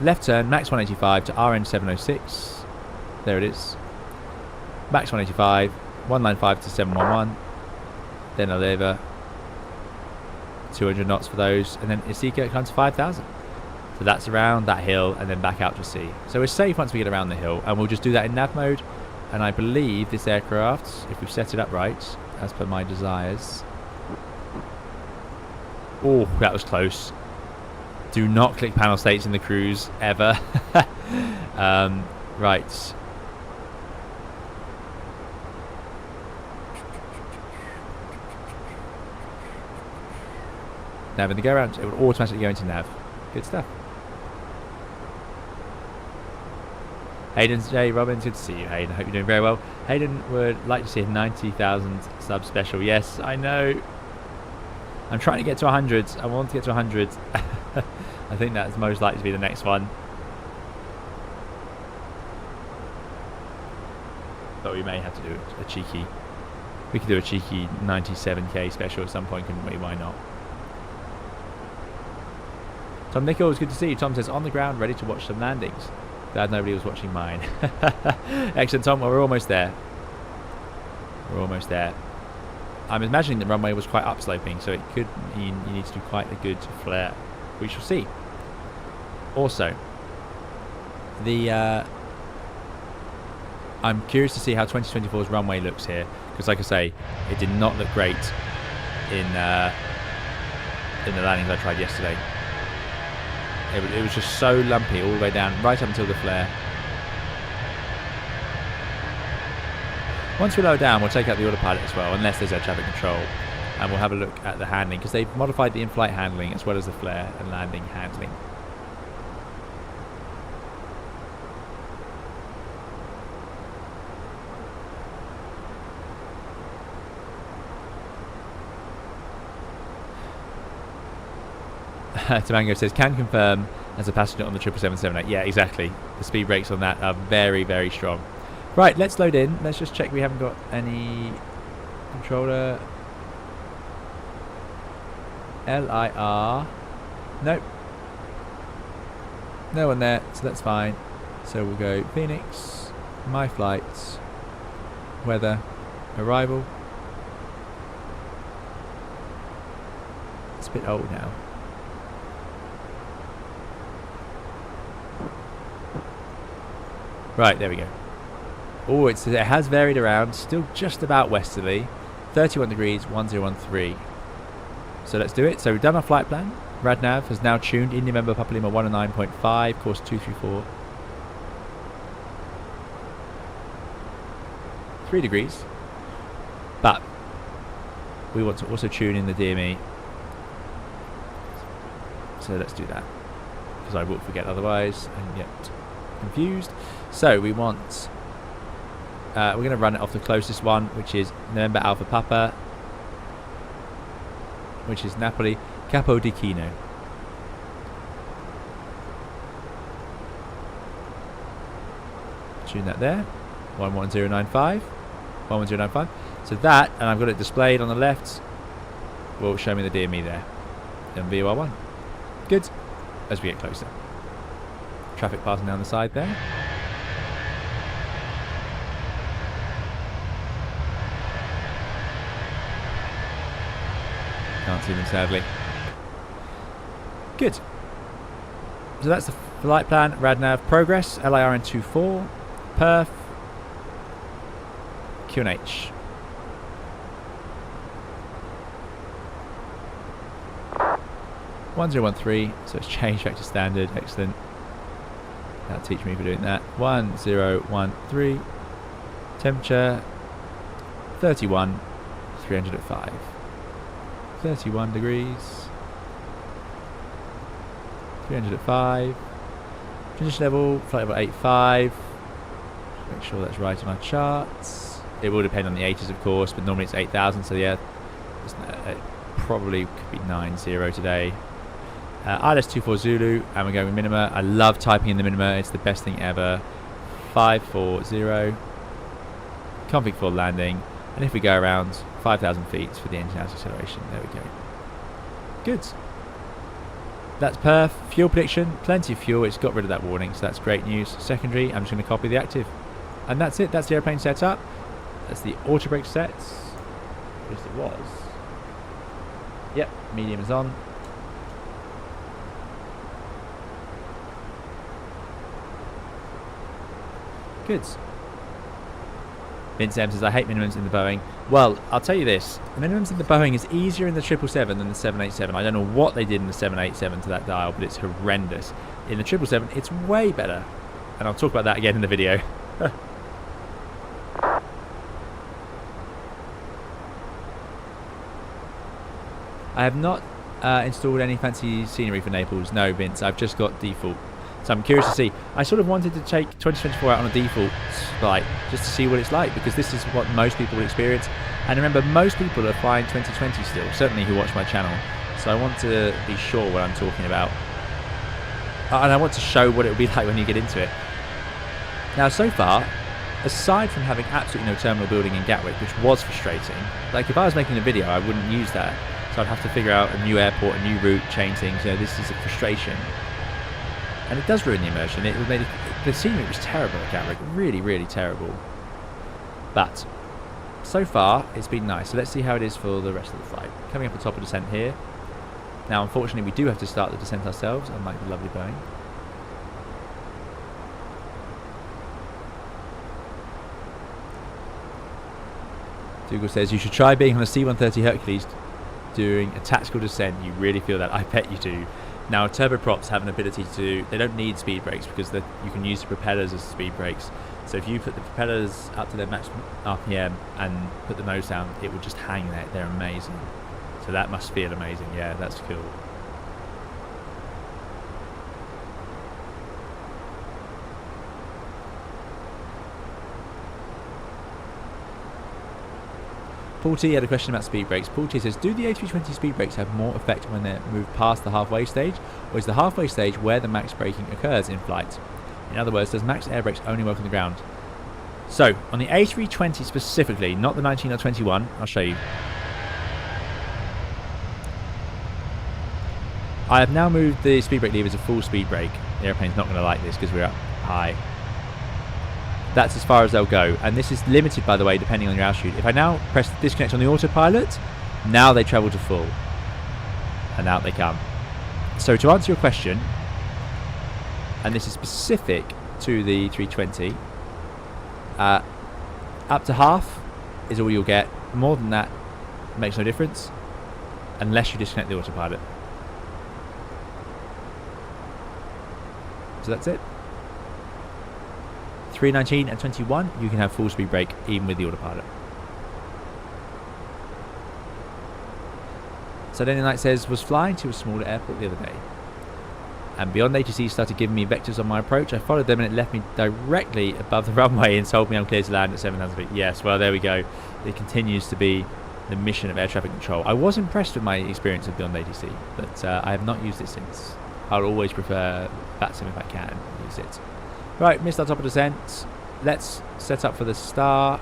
Left turn, max 185 to RN 706. There it is. Max 185, 195 to 711. Then a lever. 200 knots for those. And then Isika comes to 5,000. So that's around that hill and then back out to sea. So we're safe once we get around the hill. And we'll just do that in nav mode. And I believe this aircraft, if we've set it up right, as per my desires. Oh, that was close. Do not click panel states in the cruise ever. Right. Now when they go around, it will automatically go into nav. Good stuff. Hayden, J. Robbins, good to see you, Hayden. I hope you're doing very well. Hayden would like to see a 90,000 sub special. Yes, I know. I'm trying to get to 100. I want to get to 100. I think that's most likely to be the next one. But we may have to do a cheeky... We could do a cheeky 97k special at some point, couldn't we? Why not? Tom Nichols, good to see you. Tom says, on the ground, ready to watch some landings. Glad nobody was watching mine. Excellent, Tom. Well, we're almost there. We're almost there. I'm imagining the runway was quite upsloping, so it could mean you need to do quite a good flare. We shall see. Also, I'm curious to see how 2024's runway looks here, because like I say, it did not look great in the landings I tried yesterday. It was just so lumpy all the way down, right up until the flare. Once we lower down, we'll take out the autopilot as well, unless there's air traffic control, and we'll have a look at the handling, because they've modified the in-flight handling as well as the flare and landing handling. Tamango says, can confirm as a passenger on the 777-78. Yeah, exactly. The speed brakes on that are very, very strong. Right, let's load in. Let's just check we haven't got any Controller. LIR. Nope. No one there, so that's fine. So we'll go Phoenix, my flights, weather, arrival. It's a bit old now. Right, there we go. Oh, it has varied around, still just about westerly. 31 degrees, 1013. So let's do it. So we've done our flight plan. RadNav has now tuned India November Papa Lima 109.5, course 234. 3 degrees. But we want to also tune in the DME. So let's do that, because I will forget otherwise and get confused. So we want, we're going to run it off the closest one, which is November Alpha Papa, which is Napoli Capodichino. Tune that there. 11095. 11095. So that, and I've got it displayed on the left, will show me the DME there. And VOR1. Good. As we get closer. Traffic passing down the side there. Can't see them sadly. Good. So that's the flight plan. RadNav progress. LIRN24. Perf. QNH. (1013). So it's changed back to standard. Excellent. That'll teach me for doing that. 1013. Temperature 31. 305. 31 degrees. 305. Transition level, flight level 85. Make sure that's right on our charts. It will depend on the 80s, of course, but normally it's 8,000, so yeah, it probably could be 90 today. ILS24 Zulu, and we're going with minima. I love typing in the minima, it's the best thing ever. 540. Config for landing, and if we go around 5,000 feet for the engine out acceleration, there we go. Good. That's perf. Fuel prediction, plenty of fuel. It's got rid of that warning, so that's great news. Secondary, I'm just going to copy the active. And that's it. That's the airplane set up. That's the auto brake sets. At least it was. Yep, medium is on. Good. Vince M says, I hate minimums in the Boeing. Well, I'll tell you this. The minimums in the Boeing is easier in the 777 than the 787. I don't know what they did in the 787 to that dial, but it's horrendous. In the 777, it's way better. And I'll talk about that again in the video. I have not installed any fancy scenery for Naples. No, Vince, I've just got default. So I'm curious to see. I sort of wanted to take 2024 out on a default flight just to see what it's like, because this is what most people will experience. And remember, most people are flying 2020 still, certainly who watch my channel. So I want to be sure what I'm talking about. And I want to show what it will be like when you get into it. Now, so far, aside from having absolutely no terminal building in Gatwick, which was frustrating, like if I was making a video, I wouldn't use that. So I'd have to figure out a new airport, a new route, change things. You know, this is a frustration. And it does ruin the immersion. The scenery was terrible at Gatwick, really, really terrible. But so far, it's been nice. So let's see how it is for the rest of the flight. Coming up on top of descent here. Now, unfortunately, we do have to start the descent ourselves, unlike the lovely Boeing. Dougal says, you should try being on a C-130 Hercules doing a tactical descent. You really feel that. I bet you do. Now, turboprops have an ability to, they don't need speed brakes because you can use the propellers as speed brakes. So if you put the propellers up to their max RPM and put the nose down, it will just hang there. They're amazing. So that must feel amazing. Yeah, that's cool. Paul T had a question about speed brakes. Paul T says, do the A320 speed brakes have more effect when they're moved past the halfway stage, or is the halfway stage where the max braking occurs in flight? In other words, does max air brakes only work on the ground? So, on the A320 specifically, not the 19 or 21, I'll show you. I have now moved the speed brake lever to full speed brake. The airplane's not going to like this because we're up high. That's as far as they'll go. And this is limited, by the way, depending on your altitude. If I now press disconnect on the autopilot, now they travel to full. And out they come. So to answer your question, and this is specific to the 320, up to half is all you'll get. More than that makes no difference unless you disconnect the autopilot. So that's it. 319 and 21, you can have full speed brake even with the autopilot. So Danny Knight says, was flying to a smaller airport the other day, and Beyond ATC started giving me vectors on my approach. I followed them and it left me directly above the runway and told me I'm clear to land at 7,000 feet. Yes, well, there we go. It continues to be the mission of air traffic control. I was impressed with my experience of Beyond ATC, but I have not used it since. I'll always prefer VATSIM if I can use it. Right, missed our top of descent. Let's set up for the star.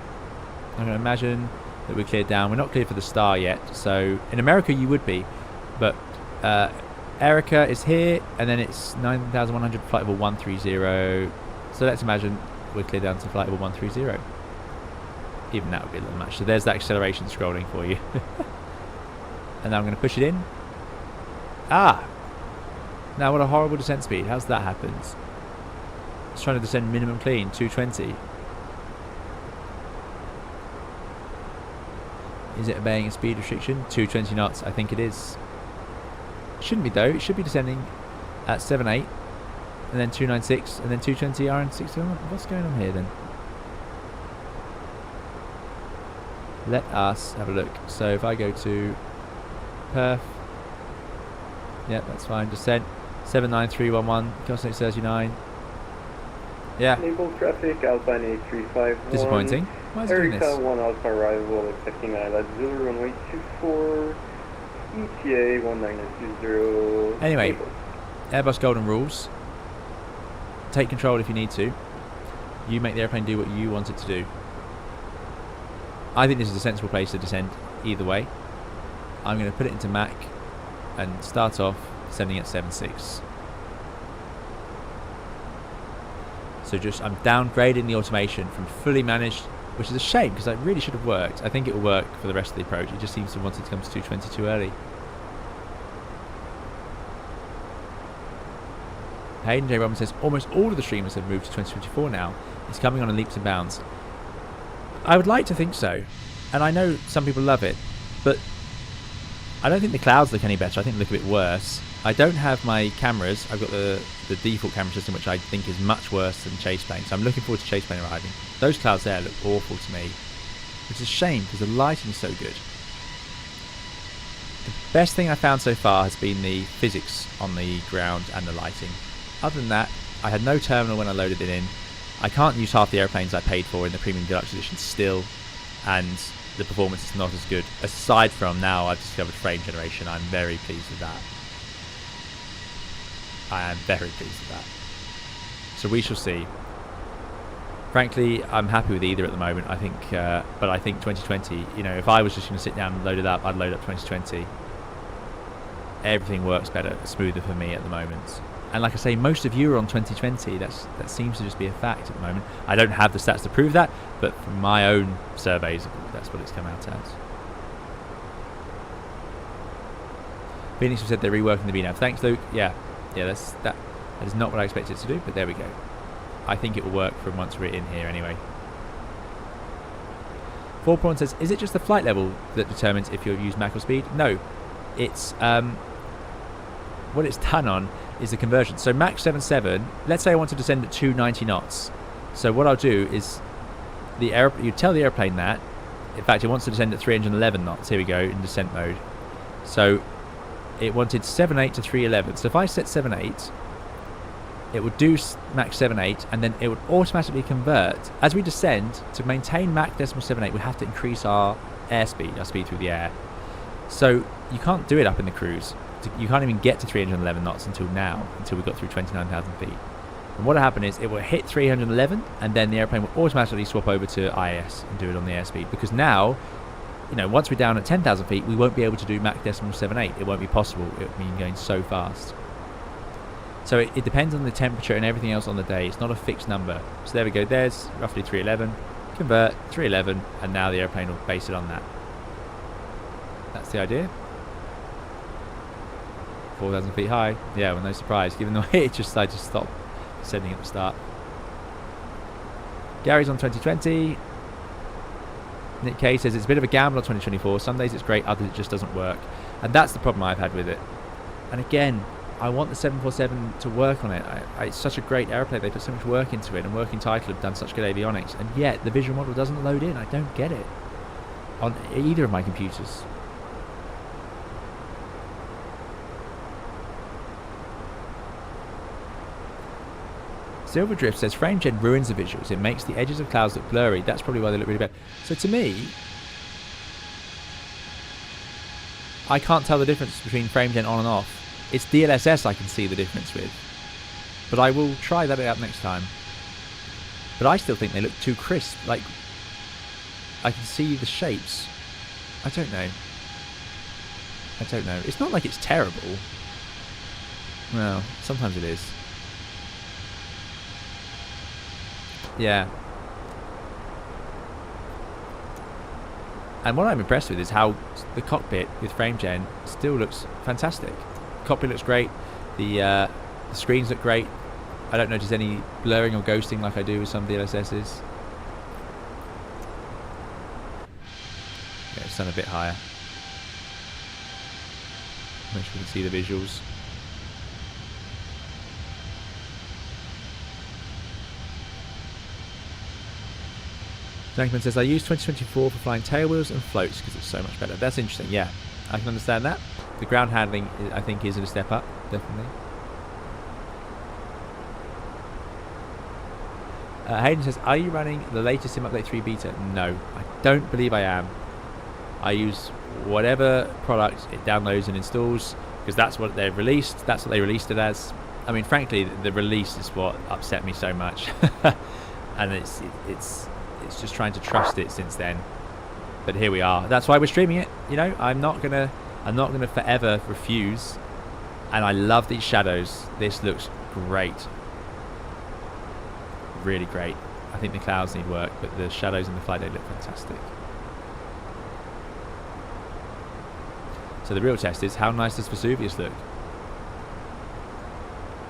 I'm going to imagine that we're cleared down. We're not cleared for the star yet. So in America you would be, but Erica is here, and then it's 9,100 flight level 130. So let's imagine we're cleared down to flight level 130. Even that would be a little much. So there's that acceleration scrolling for you. And now I'm going to push it in. Ah! Now what a horrible descent speed. How's that happened? It's trying to descend minimum clean, 220. Is it obeying a speed restriction? 220 knots, I think it is. Shouldn't be though. It should be descending at 78, and then 296, and then 220 RN60. What's going on here then? Let us have a look. So if I go to Perth, yep, that's fine. Descent 79311, Cosmic 39. Yeah. Naples traffic, Alpine A351. Disappointing. Why is it doing Erica this? 1 Alpha arrival, expecting island 0, runway 24, ETA 1920. Anyway, Naples. Airbus golden rules. Take control if you need to. You make the airplane do what you want it to do. I think this is a sensible place to descend either way. I'm going to put it into Mach and start off descending at 7.6. So just I'm downgrading the automation from fully managed, which is a shame because it really should have worked. I think it will work for the rest of the approach. It just seems to want it to come to 220 too early. Hayden J. Robin says almost all of the streamers have moved to 2024 now. It's coming on in leaps and bounds. I would like to think so, and I know some people love it, but I don't think the clouds look any better. I think they look a bit worse. I don't have my cameras. I've got the default camera system, which I think is much worse than Chase Plane. So I'm looking forward to Chase Plane arriving. Those clouds there look awful to me, which is a shame because the lighting is so good. The best thing I found so far has been the physics on the ground and the lighting. Other than that, I had no terminal when I loaded it in. I can't use half the airplanes I paid for in the Premium Deluxe Edition still, and the performance is not as good. Aside from now I've discovered frame generation, I'm very pleased with that. I am very pleased with that. So we shall see. Frankly, I'm happy with either at the moment. I think, but I think 2020. You know, if I was just going to sit down and load it up, I'd load up 2020. Everything works better, smoother for me at the moment. And like I say, most of you are on 2020. That seems to just be a fact at the moment. I don't have the stats to prove that, but from my own surveys, that's what it's come out as. Phoenix said they're reworking the BNAV. Thanks, Luke. Yeah, that is not what I expected it to do, but there we go. I think it will work from once we're in here anyway. 4 Prawn says, is it just the flight level that determines if you'll use Mach or speed? No, it's what it's done on is the conversion. So Mach 7.7, let's say I want to descend at 290 knots. So what I'll do is you tell the airplane that. In fact, it wants to descend at 311 knots. Here we go in descent mode. So it wanted 7.8 to 311. So if I set 7.8, it would do Mach 7.8, and then it would automatically convert. As we descend, to maintain Mach 7.8, we have to increase our airspeed, our speed through the air. So you can't do it up in the cruise. You can't even get to 311 knots until now, until we got through 29,000 feet. And what will happen is it will hit 311 and then the airplane will automatically swap over to IAS and do it on the airspeed, because now, once we're down at 10,000 feet, we won't be able to do Mach decimal 78. It won't be possible. It would mean going so fast. So it depends on the temperature and everything else on the day. It's not a fixed number. So there we go. There's roughly 311. Convert 311, and now the airplane will base it on that. That's the idea. 4,000 feet high. Yeah, well, no surprise. Given the way it just decided to stop sending at the start. Gary's on 2020. Nick K says it's a bit of a gamble on 2024. Some days it's great, others it just doesn't work. And that's the problem I've had with it. And again, I want the 747 to work on it. It's such a great airplane. They put so much work into it, and Working Title have done such good avionics. And yet the visual model doesn't load in. I don't get it on either of my computers. Silverdrift says FrameGen ruins the visuals. It makes the edges of clouds look blurry. That's probably why they look really bad. So to me, I can't tell the difference between FrameGen on and off. It's DLSS I can see the difference with. But I will try that out next time. But I still think they look too crisp. Like, I can see the shapes. I don't know. It's not like it's terrible. Well, sometimes it is. Yeah. And what I'm impressed with is how the cockpit with FrameGen still looks fantastic. The cockpit looks great. The screens look great. I don't notice any blurring or ghosting like I do with some DLSSs. Yeah, it's done a bit higher. Make sure we can see the visuals. Jankman says, I use 2024 for flying tailwheels and floats because it's so much better. That's interesting, yeah. I can understand that. The ground handling, I think, is a step up, definitely. Hayden says, are you running the latest Sim Update 3 beta? No, I don't believe I am. I use whatever product it downloads and installs because that's what they've released. That's what they released it as. I mean, frankly, the release is what upset me so much. And it's just trying to trust it since then. But here we are. That's why we're streaming it. I'm not gonna forever refuse. And I love these shadows. This looks great. Really great. I think the clouds need work, but the shadows in the flight day look fantastic. So the real test is, how nice does Vesuvius look?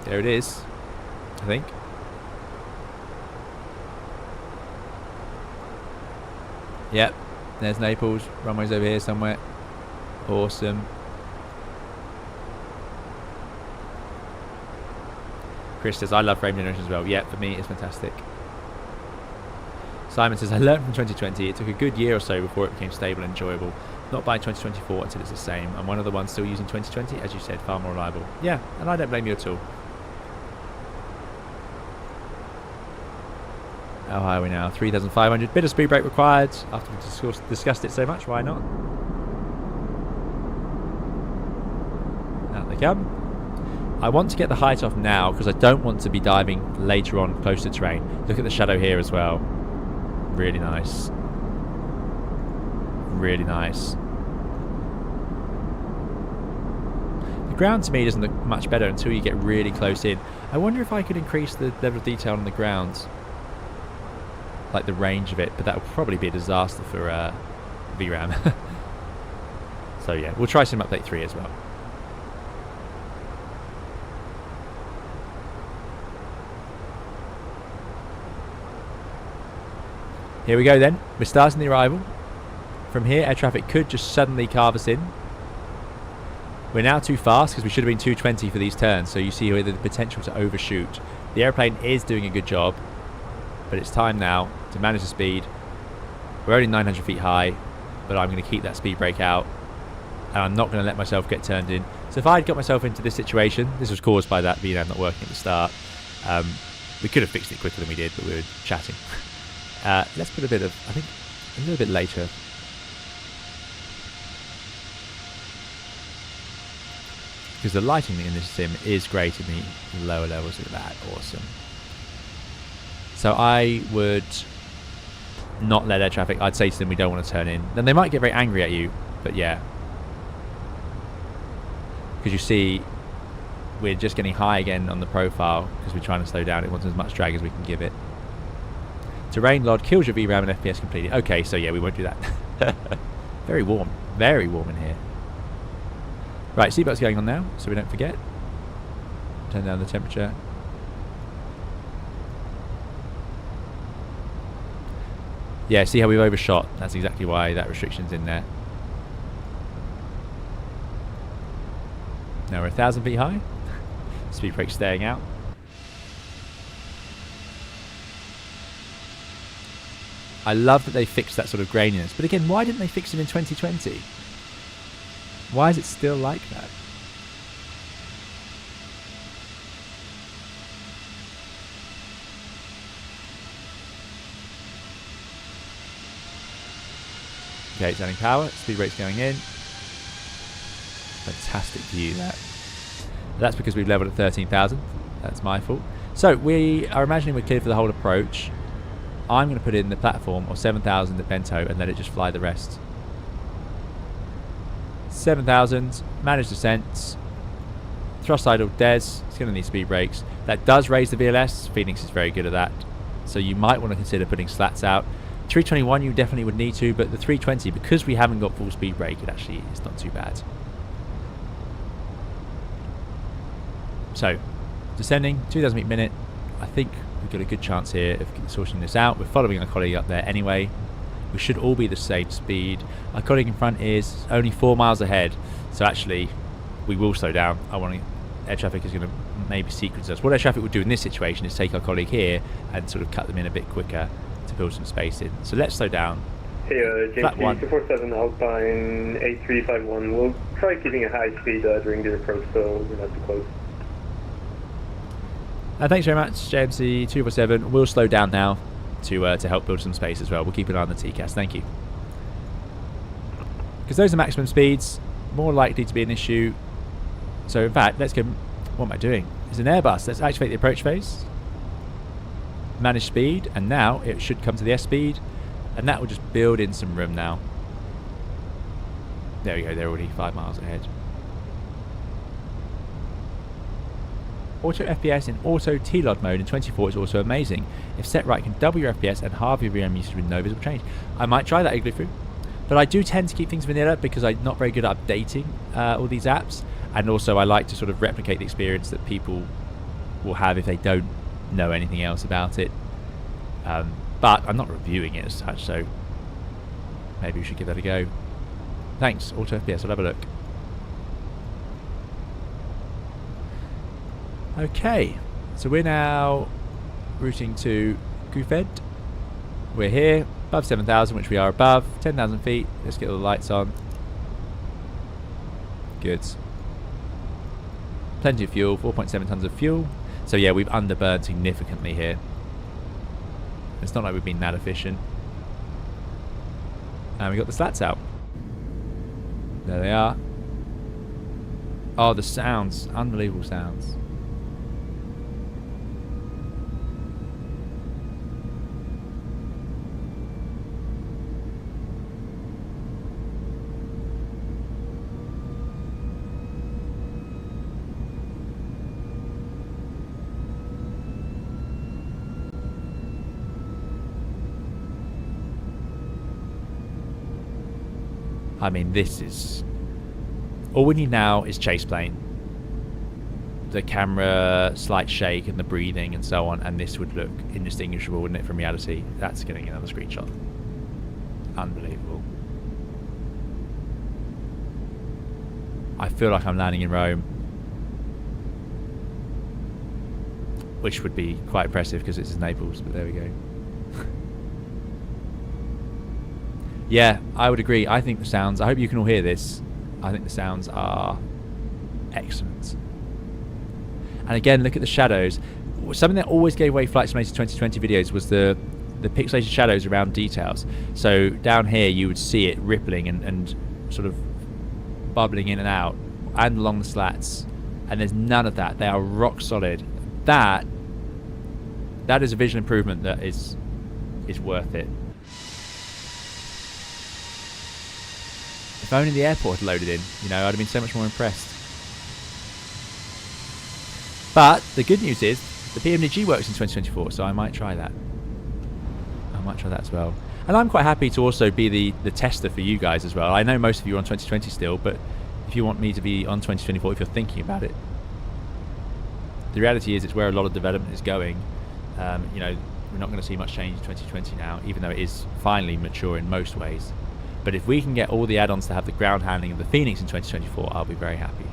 There it is, I think. Yep, there's Naples. Runway's over here somewhere. Awesome. Chris says, I love frame generation as well. Yeah, for me, it's fantastic. Simon says, I learned from 2020. It took a good year or so before it became stable and enjoyable. Not by 2024 until it's the same. I'm one of the ones still using 2020, as you said, far more reliable. Yeah, and I don't blame you at all. How high are we now? 3,500. Bit of speed brake required. After we discussed it so much, why not? Out they come. I want to get the height off now because I don't want to be diving later on close to terrain. Look at the shadow here as well. Really nice. Really nice. The ground to me doesn't look much better until you get really close in. I wonder if I could increase the level of detail on the ground. Like the range of it, but that would probably be a disaster for VRAM. So yeah, we'll try Sim Update 3 as well. Here we go then. We're starting the arrival. From here, air traffic could just suddenly carve us in. We're now too fast because we should have been 220 for these turns, so you see here the potential to overshoot. The airplane is doing a good job, but it's time now to manage the speed. We're only 900 feet high, but I'm going to keep that speed brake out, and I'm not going to let myself get turned in. So if I had got myself into this situation, this was caused by that VNAV not working at the start. We could have fixed it quicker than we did, but we were chatting. Let's put a bit of, I think, a little bit later. Because the lighting in this sim is great in the lower levels. Look at that, awesome. So I would not let air traffic. I'd say to them we don't want to turn in. Then they might get very angry at you, but yeah. Because you see, we're just getting high again on the profile because we're trying to slow down. It wants as much drag as we can give it. Terrain LOD kills your VRAM and FPS completely. Okay, so yeah, we won't do that. Very warm in here. Right, seatbelt's going on now, so we don't forget. Turn down the temperature. Yeah, see how we've overshot? That's exactly why that restriction's in there. Now we're 1,000 feet high. Speed brake staying out. I love that they fixed that sort of graininess. But again, why didn't they fix it in 2020? Why is it still like that? Okay, it's adding power. Speed brake's going in. Fantastic view that. That's because we've leveled at 13,000. That's my fault. So we are imagining we're clear for the whole approach. I'm going to put in the platform of 7,000 at Bento and let it just fly the rest. 7,000, managed descents. Thrust idle des. It's going to need speed brakes. That does raise the VLS. Phoenix is very good at that. So you might want to consider putting slats out. 321 you definitely would need to, but the 320, because we haven't got full speed brake, it actually is not too bad. So, descending, 2,000 feet a minute. I think we've got a good chance here of sorting this out. We're following our colleague up there anyway. We should all be the same speed. Our colleague in front is only 4 miles ahead, so actually we will slow down. Air traffic is going to maybe sequence us. What air traffic would do in this situation is take our colleague here and sort of cut them in a bit quicker to build some space in. So let's slow down. Hey, James 247 Alpine 8351. We'll try keeping a high speed during the approach, so we're not too close. Thanks very much, JMC 247. We'll slow down now to help build some space as well. We'll keep an eye on the TCAS. Thank you. Because those are maximum speeds, more likely to be an issue. So in fact, let's go. What am I doing? It's an Airbus. Let's activate the approach phase. Manage speed, and now it should come to the S speed, and that will just build in some room now. There we go, they're already 5 miles ahead. Auto FPS in auto TLOD mode in 24 is also amazing. If set right, can double your FPS and halve your VM usage with no visible change. I might try that, Igloo, but I do tend to keep things vanilla because I'm not very good at updating all these apps, and also I like to sort of replicate the experience that people will have if they don't know anything else about it. But I'm not reviewing it as such, so maybe we should give that a go. Thanks, Auto FPS, I'll have a look. Okay, so we're now routing to Gufed. We're here, above 7,000, which we are above, 10,000 feet. Let's get all the lights on. Good. Plenty of fuel, 4.7 tons of fuel. So yeah, we've underburned significantly here. It's not like we've been that efficient. And we got the slats out. There they are. Oh, the sounds. Unbelievable sounds. I mean, this is... all we need now is chase plane. The camera, slight shake and the breathing and so on, and this would look indistinguishable, wouldn't it, from reality? That's getting another screenshot. Unbelievable. I feel like I'm landing in Rome. Which would be quite impressive because it's in Naples, but there we go. Yeah, I would agree. I think the sounds, I hope you can all hear this, I think the sounds are excellent. And again, look at the shadows. Something that always gave away Flight Simulator 2020 videos was the pixelated shadows around details. So down here you would see it rippling and sort of bubbling in and out and along the slats, and there's none of that. They are rock solid. That That is a visual improvement that is worth it. If only the airport had loaded in, you know, I'd have been so much more impressed. But the good news is the PMDG works in 2024, so I might try that. I might try that as well. And I'm quite happy to also be the tester for you guys as well. I know most of you are on 2020 still, but if you want me to be on 2024, if you're thinking about it, the reality is it's where a lot of development is going. You know, we're not going to see much change in 2020 now, even though it is finally mature in most ways. But if we can get all the add-ons to have the ground handling of the Phoenix in 2024, I'll be very happy.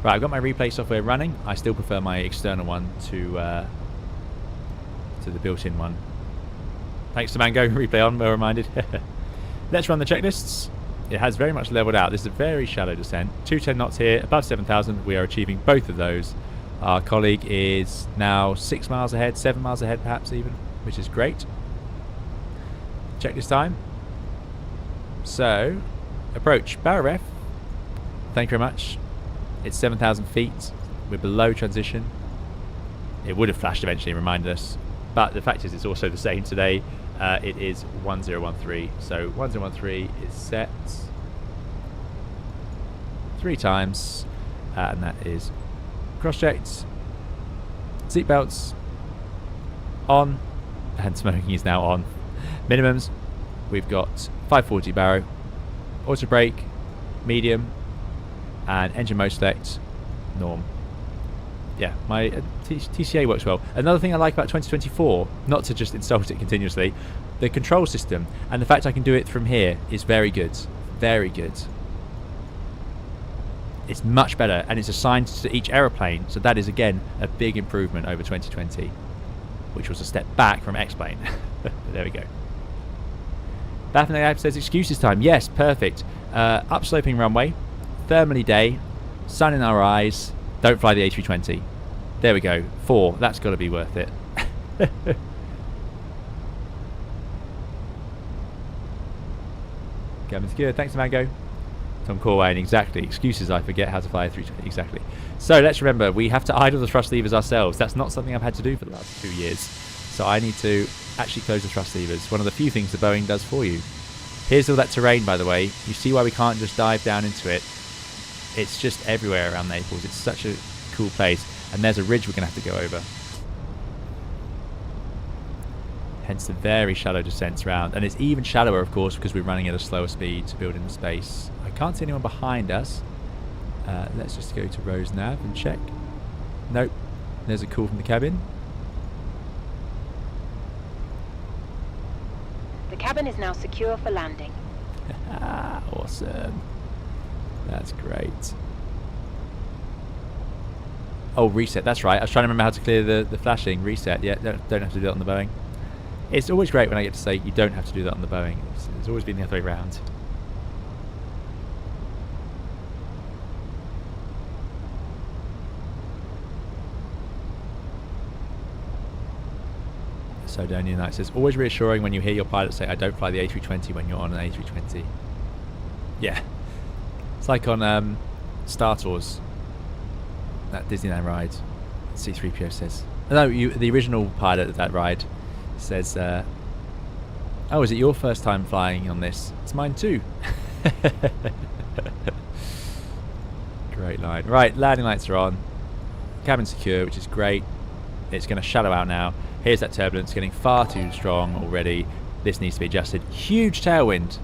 Right, I've got my replay software running. I still prefer my external one to the built-in one. Thanks to Mango, replay on, well reminded. Let's run the checklists. It has very much leveled out. This is a very shallow descent. 210 knots here, above 7,000. We are achieving both of those. Our colleague is now 6 miles ahead, 7 miles ahead perhaps even, which is great. Checklist time. So, approach, barrel ref. Thank you very much. It's 7,000 feet. We're below transition. It would have flashed eventually and reminded us. But the fact is it's also the same today. It is 1013. So 1013 is set 3 times. And that is cross-checked. Seatbelts on. And smoking is now on. Minimums. We've got 540 baro. Auto brake. Medium. And engine mode select. Norm. Yeah, my TCA works well. Another thing I like about 2024, not to just insult it continuously, the control system and the fact I can do it from here is very good. Very good. It's much better and it's assigned to each aeroplane, so that is again a big improvement over 2020, which was a step back from X-Plane. There we go. Baffinate says excuses time. Yes, perfect. Upsloping runway, thermally day, sun in our eyes. Don't fly the A320. There we go. 4. That's got to be worth it. Cabin secure. Thanks, Mango. Tom Corwayne. Exactly. Excuses. I forget how to fly a 320. Exactly. So let's remember, we have to idle the thrust levers ourselves. That's not something I've had to do for the last 2 years. So I need to actually close the thrust levers. One of the few things the Boeing does for you. Here's all that terrain, by the way. You see why we can't just dive down into it. It's just everywhere around Naples. It's such a cool place. And there's a ridge we're going to have to go over. Hence the very shallow descents around. And it's even shallower, of course, because we're running at a slower speed to build in the space. I can't see anyone behind us. Let's just go to Rose Nav and check. Nope. There's a call from the cabin. The cabin is now secure for landing. Awesome. That's great. Oh, reset. That's right. I was trying to remember how to clear the flashing. Reset. Yeah, don't have to do that on the Boeing. It's always great when I get to say you don't have to do that on the Boeing. It's always been the other way around. So Daniel Knight says, always reassuring when you hear your pilot say, I don't fly the A320 when you're on an A320. Yeah. It's like on Star Tours, that Disneyland ride. C-3PO says. No, the original pilot of that ride says, oh, is it your first time flying on this? It's mine too. Great line. Right, landing lights are on. Cabin secure, which is great. It's going to shallow out now. Here's that turbulence getting far too strong already. This needs to be adjusted. Huge tailwind.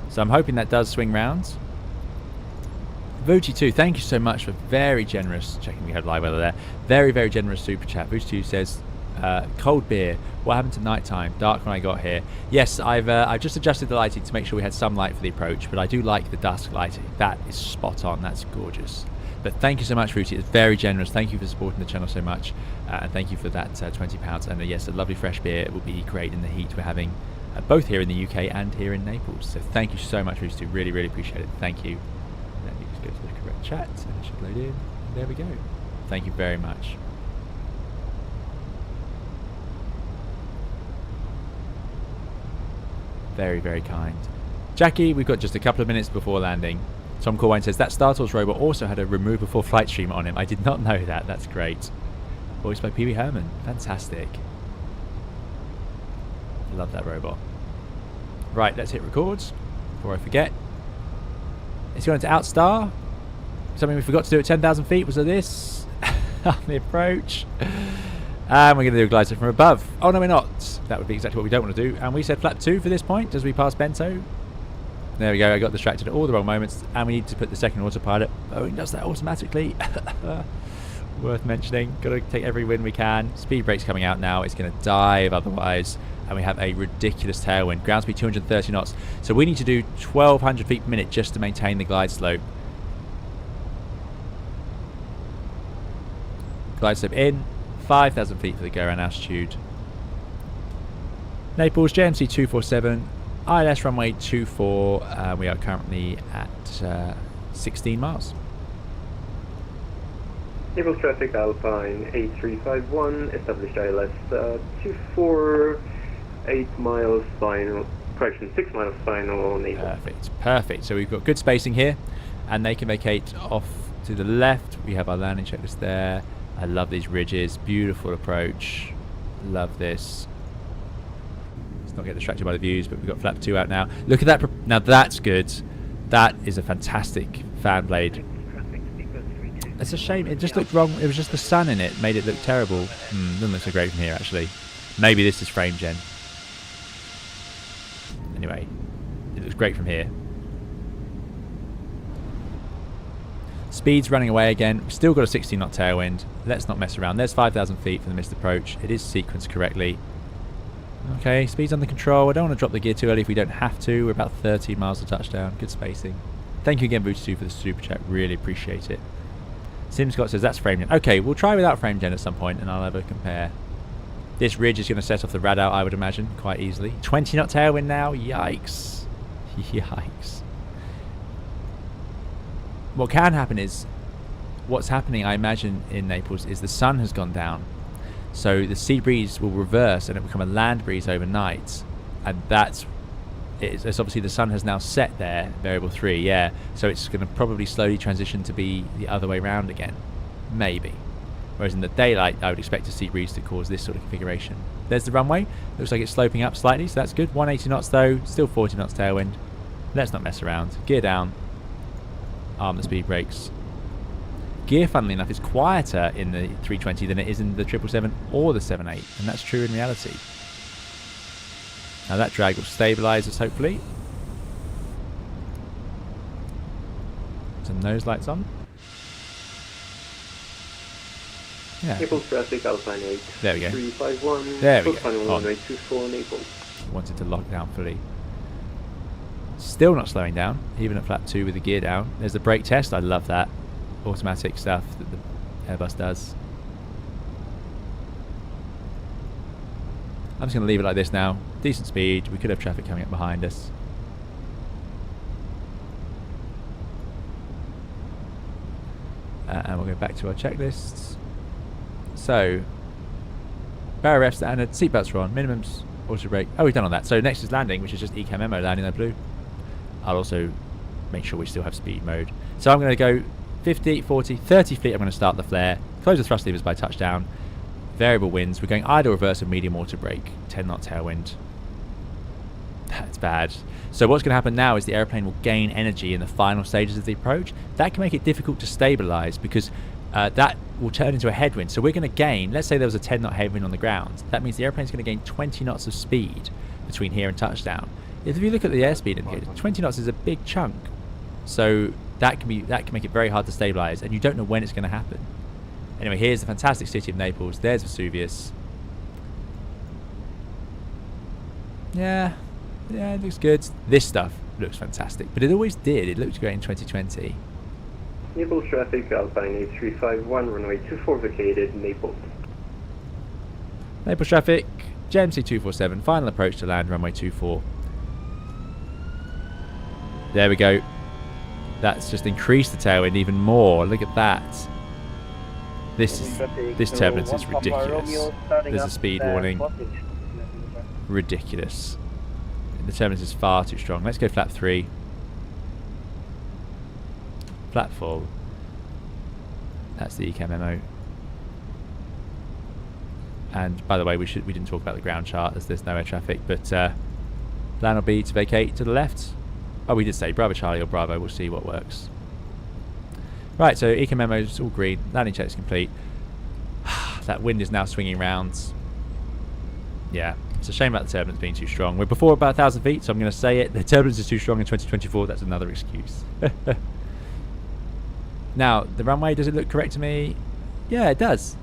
So I'm hoping that does swing round. Vucci2, thank you so much for very generous, checking we had live weather there, very, very generous super chat. Vucci2 says, cold beer, what happened to night time? Dark when I got here. Yes, I've just adjusted the lighting to make sure we had some light for the approach, but I do like the dusk lighting. That is spot on, that's gorgeous. But thank you so much, Vucci, it's very generous. Thank you for supporting the channel so much, and thank you for that £20. And yes, a lovely fresh beer will be great in the heat we're having, both here in the UK and here in Naples. So thank you so much, Vucci, really, really appreciate it. Thank you. Let me just go to the correct chat, and it should load in. There we go. Thank you very much. Very, very kind. Jackie, we've got just a couple of minutes before landing. Tom Corwine says, that Star Tours robot also had a remove before flight stream on him. I did not know that. That's great. Voiced by Pee Wee Herman. Fantastic. Love that robot. Right, let's hit records before I forget. It's going to outstar. Something we forgot to do at 10,000 feet was this. On the approach. And we're going to do a glide from above. Oh, no, we're not. That would be exactly what we don't want to do. And we said flap 2 for this point as we pass Bento. There we go. I got distracted at all the wrong moments. And we need to put the second autopilot. Boeing does that automatically. Worth mentioning. Got to take every win we can. Speed brake's coming out now. It's going to dive otherwise. And we have a ridiculous tailwind. Ground speed 230 knots. So we need to do 1,200 feet per minute just to maintain the glide slope. Glide slope in. 5,000 feet for the go-around altitude. Naples, JMC 247. ILS runway 24. We are currently at 16 miles. Naples traffic Alpine A351. Established ILS 248 miles final. Correction, 6 miles final. Naples. Perfect. Perfect. So we've got good spacing here, and they can vacate off to the left. We have our landing checklist there. I love these ridges. Beautiful approach. Love this. Let's not get distracted by the views, but we've got flap 2 out now. Look at that. Now that's good. That is a fantastic fan blade. It's a shame. It just looked wrong. It was just the sun in it. Made it look terrible. Doesn't look so great from here, actually. Maybe this is frame gen. Anyway, it looks great from here. Speed's running away again. We've still got a 60 knot tailwind. Let's not mess around. There's 5,000 feet for the missed approach. It is sequenced correctly. Okay, speed's under control. I don't want to drop the gear too early if we don't have to. We're about 13 miles to touchdown. Good spacing. Thank you again, Booty2, for the super chat. Really appreciate it. Sim Scott says that's frame gen. Okay, we'll try without frame gen at some point and I'll have a compare. This ridge is going to set off the rad out, I would imagine, quite easily. 20 knot tailwind now. Yikes. Yikes. What can happen is, what's happening, I imagine, in Naples is the sun has gone down. So the sea breeze will reverse and it will become a land breeze overnight. And it's obviously the sun has now set there, variable 3, yeah. So it's going to probably slowly transition to be the other way around again. Maybe. Whereas in the daylight, I would expect a sea breeze to cause this sort of configuration. There's the runway. Looks like it's sloping up slightly, so that's good. 180 knots though, still 40 knots tailwind. Let's not mess around. Gear down. Arm the speed brakes. Gear, funnily enough, is quieter in the 320 than it is in the 777 or the 78, and that's true in reality. Now that drag will stabilise us, hopefully. Some nose lights on. Yeah. Naples traffic Alpine 8. There we go. 351. There we go. Final runway 24 Naples. Wanted to lock down fully. Still not slowing down, even at flap 2 with the gear down. There's the brake test. I love that automatic stuff that the Airbus does. I'm just going to leave it like this now. Decent speed. We could have traffic coming up behind us. And we'll go back to our checklists. So, barrier ref standard, seatbelts are on, minimums, auto brake. Oh, we've done all that. So next is landing, which is just ECAM memo, landing there blue. I'll also make sure we still have speed mode. So I'm going to go 50, 40, 30 feet. I'm going to start the flare, close the thrust levers by touchdown. Variable winds. We're going idle, reverse, and medium auto brake. 10 knot tailwind. That's bad. So what's going to happen now is the airplane will gain energy in the final stages of the approach. That can make it difficult to stabilize because that will turn into a headwind. So we're going to gain, let's say there was a 10 knot headwind on the ground. That means the airplane's going to gain 20 knots of speed between here and touchdown. If you look at the airspeed indicator, 20 knots is a big chunk. So that can make it very hard to stabilize, and you don't know when it's going to happen. Anyway, here's the fantastic city of Naples. There's Vesuvius. Yeah, it looks good. This stuff looks fantastic, but it always did. It looked great in 2020. Naples traffic, Alpine 8351, runway 24 vacated, Naples. Naples traffic, JMC 247, final approach to land, runway 24. There we go. That's just increased the tailwind even more. Look at that. This turbulence is ridiculous. There's a speed warning. Ridiculous. The turbulence is far too strong. Let's go flap 3. Flap full. That's the ECAM memo. And by the way, we didn't talk about the ground chart as there's no air traffic, but plan will be to vacate to the left. Oh, we did say Bravo Charlie or Bravo. We'll see what works. Right, so Eco Memo is all green. Landing check is complete. That wind is now swinging round. Yeah, it's a shame about the turbulence being too strong. We're before about 1,000 feet, so I'm going to say it. The turbulence is too strong in 2024. That's another excuse. Now, the runway, does it look correct to me? Yeah, it does.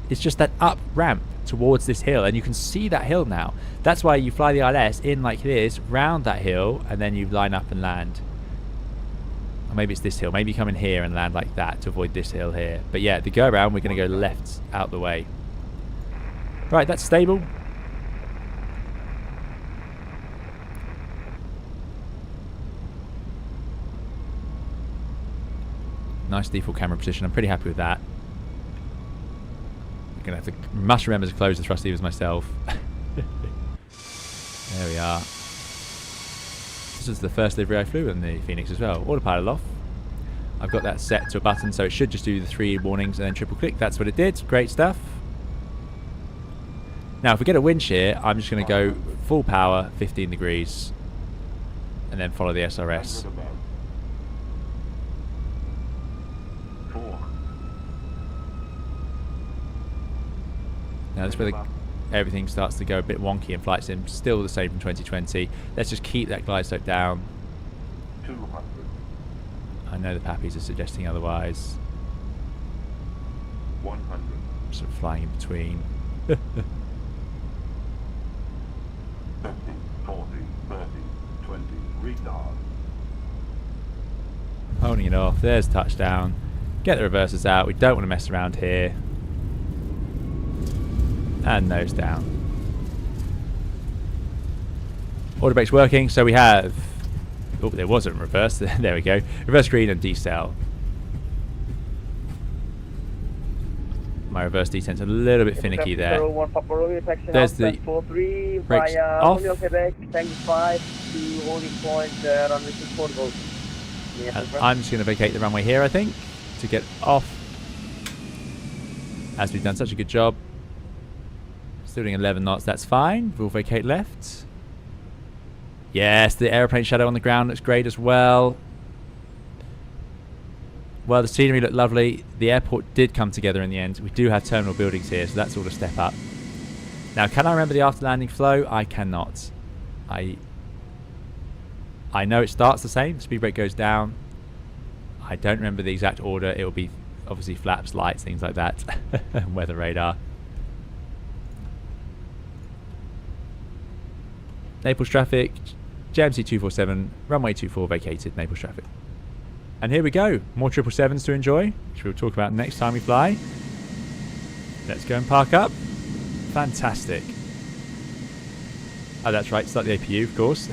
It's just that up ramp towards this hill, and you can see that hill now. That's why you fly the ILS in like this, round that hill, and then you line up and land. Or maybe it's this hill. Maybe you come in here and land like that to avoid this hill here. But yeah, the go around, we're going to go left out the way. Right, that's stable. Nice default camera position. I'm pretty happy with that. I'm going to have to must remember to close the thrust levers myself. There we are. This is the first livery I flew in the Phoenix as well. Autopilot off. I've got that set to a button, so it should just do the 3 warnings and then triple click. That's what it did. Great stuff. Now, if we get a wind shear, I'm just going to go full power, 15 degrees, and then follow the SRS. Now, this is where everything starts to go a bit wonky in flight sim. Still the same from 2020. Let's just keep that glide slope down. 200. I know the Pappies are suggesting otherwise. 100. Sort of flying in between. 50, 40, 30, 20, retard. Holding it off. There's touchdown. Get the reversers out. We don't want to mess around here. And nose down. Auto brake's working, so we have... Oh, there wasn't reverse. There we go. Reverse green and decel. My reverse descent's a little bit finicky there. There's the brakes off. I'm just going to vacate the runway here, I think, to get off. As we've done such a good job. Still doing 11 knots, that's fine. We'll vacate left. Yes, the aeroplane shadow on the ground looks great as well. Well, the scenery looked lovely. The airport did come together in the end. We do have terminal buildings here, so that's all a step up. Now, can I remember the after landing flow? I cannot. I know it starts the same. Speed brake goes down. I don't remember the exact order. It will be obviously flaps, lights, things like that. Weather radar. Naples traffic, JMC 247, runway 24 vacated, Naples traffic. And here we go, more 777s to enjoy, which we'll talk about next time we fly. Let's go and park up. Fantastic. Oh, that's right, start the APU, of course.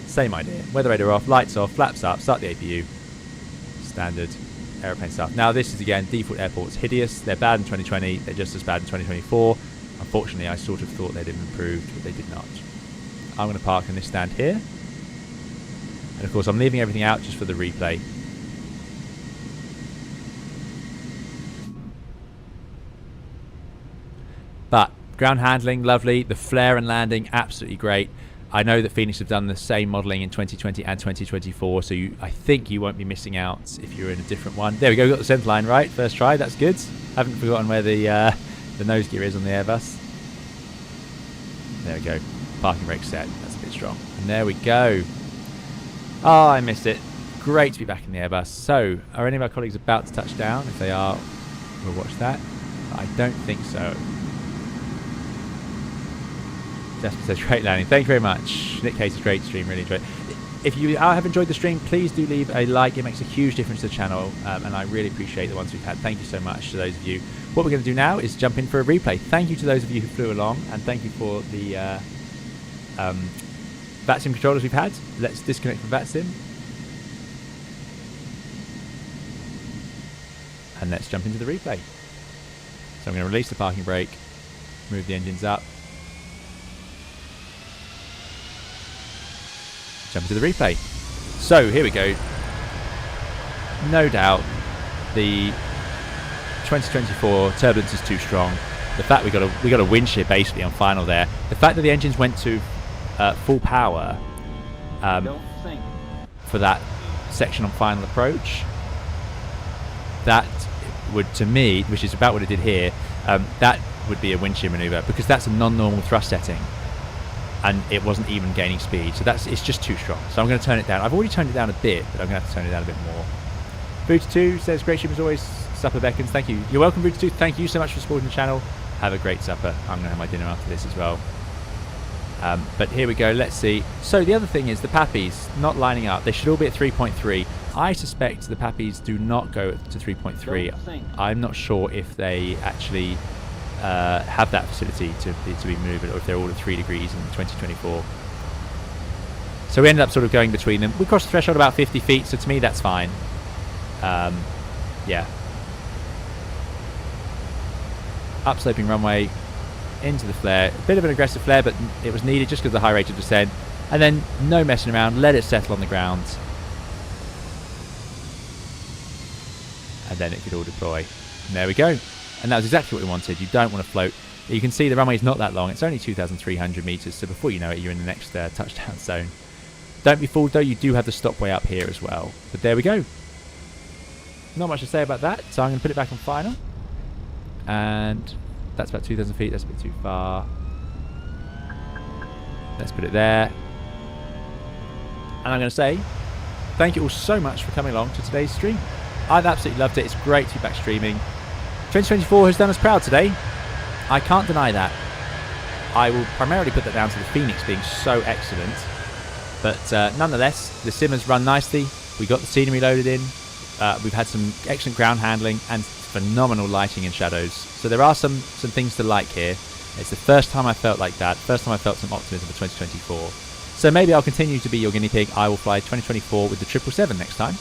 Same idea. Weather radar off, lights off, flaps up, start the APU. Standard aeroplane stuff. Now this is again, default airports, hideous. They're bad in 2020, they're just as bad in 2024. Unfortunately, I sort of thought they'd have improved, but they did not. I'm going to park in this stand here. And of course I'm leaving everything out just for the replay. But ground handling, lovely. The flare and landing, absolutely great. I know that Phoenix have done the same modelling in 2020 and 2024, so I think you won't be missing out if you're in a different one. There we go, we got the centre line right, first try, that's good. Haven't forgotten where the nose gear is on the Airbus. There we go. Parking brake set. That's a bit strong. And there we go. Oh, I missed it. Great to be back in the Airbus. So, are any of our colleagues about to touch down? If they are, we'll watch that. But I don't think so. Jasper says, great landing. Thank you very much. Nick Case is great stream. Really enjoyed it. If you have enjoyed the stream, please do leave a like. It makes a huge difference to the channel. And I really appreciate the ones we've had. Thank you so much to those of you. What we're going to do now is jump in for a replay. Thank you to those of you who flew along. And thank you for the... VATSIM controllers we've had. Let's disconnect from VATSIM. And let's jump into the replay. So I'm going to release the parking brake, move the engines up, jump into the replay. So here we go. No doubt the 2024 turbulence is too strong. the fact we got a wind shear basically on final there. The fact that the engines went to full power for that section on final approach, that would, to me, which is about what it did here, that would be a wind shear manoeuvre, because that's a non-normal thrust setting and it wasn't even gaining speed, so it's just too strong. So I'm going to turn it down. I've already turned it down a bit, but I'm going to have to turn it down a bit more. Booty2 says, great stream as always, supper beckons. Thank you. You're welcome, Booty2. Thank you so much for supporting the channel. Have a great supper. I'm going to have my dinner after this as well. But here we go, let's see. So the other thing is the Pappies not lining up. They should all be at 3.3. I suspect the Pappies do not go to 3.3. I'm not sure if they actually have that facility to be moved, or if they're all at 3 degrees in 2024. So we ended up sort of going between them. We crossed the threshold about 50 feet, so to me that's fine. Yeah. Upsloping runway into the flare. A bit of an aggressive flare, but it was needed just because of the high rate of descent. And then no messing around, let it settle on the ground. And then it could all deploy. And there we go. And that was exactly what we wanted. You don't want to float. You can see the runway is not that long. It's only 2,300 meters, so before you know it, you're in the next touchdown zone. Don't be fooled though, you do have the stopway up here as well. But there we go. Not much to say about that, so I'm going to put it back on final. And that's about 2,000 feet, that's a bit too far. Let's put it there. And I'm going to say, thank you all so much for coming along to today's stream. I've absolutely loved it, it's great to be back streaming. 2024 has done us proud today. I can't deny that. I will primarily put that down to the Phoenix being so excellent. But nonetheless, the sim has run nicely. We got the scenery loaded in. We've had some excellent ground handling and phenomenal lighting and shadows. So there are some things to like here. It's the first time I felt like that. First time I felt some optimism for 2024. So maybe I'll continue to be your guinea pig. I will fly 2024 with the 777 next time.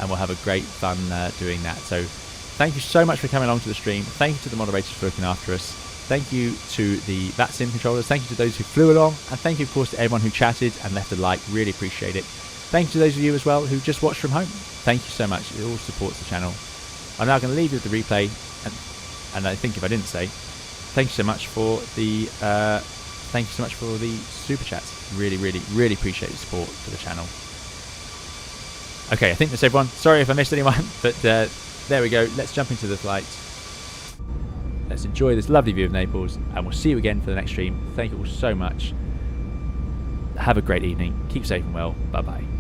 And we'll have a great fun doing that. So thank you so much for coming along to the stream. Thank you to the moderators for looking after us. Thank you to the VATSIM controllers. Thank you to those who flew along. And thank you, of course, to everyone who chatted and left a like. Really appreciate it. Thank you to those of you as well who just watched from home. Thank you so much. It all supports the channel. I'm now going to leave you with the replay. And I think if I didn't say, thank you so much for the super chats. Really, really, really appreciate the support for the channel. Okay, I think that's everyone. Sorry if I missed anyone, but there we go. Let's jump into the flight. Let's enjoy this lovely view of Naples, and we'll see you again for the next stream. Thank you all so much. Have a great evening. Keep safe and well. Bye-bye.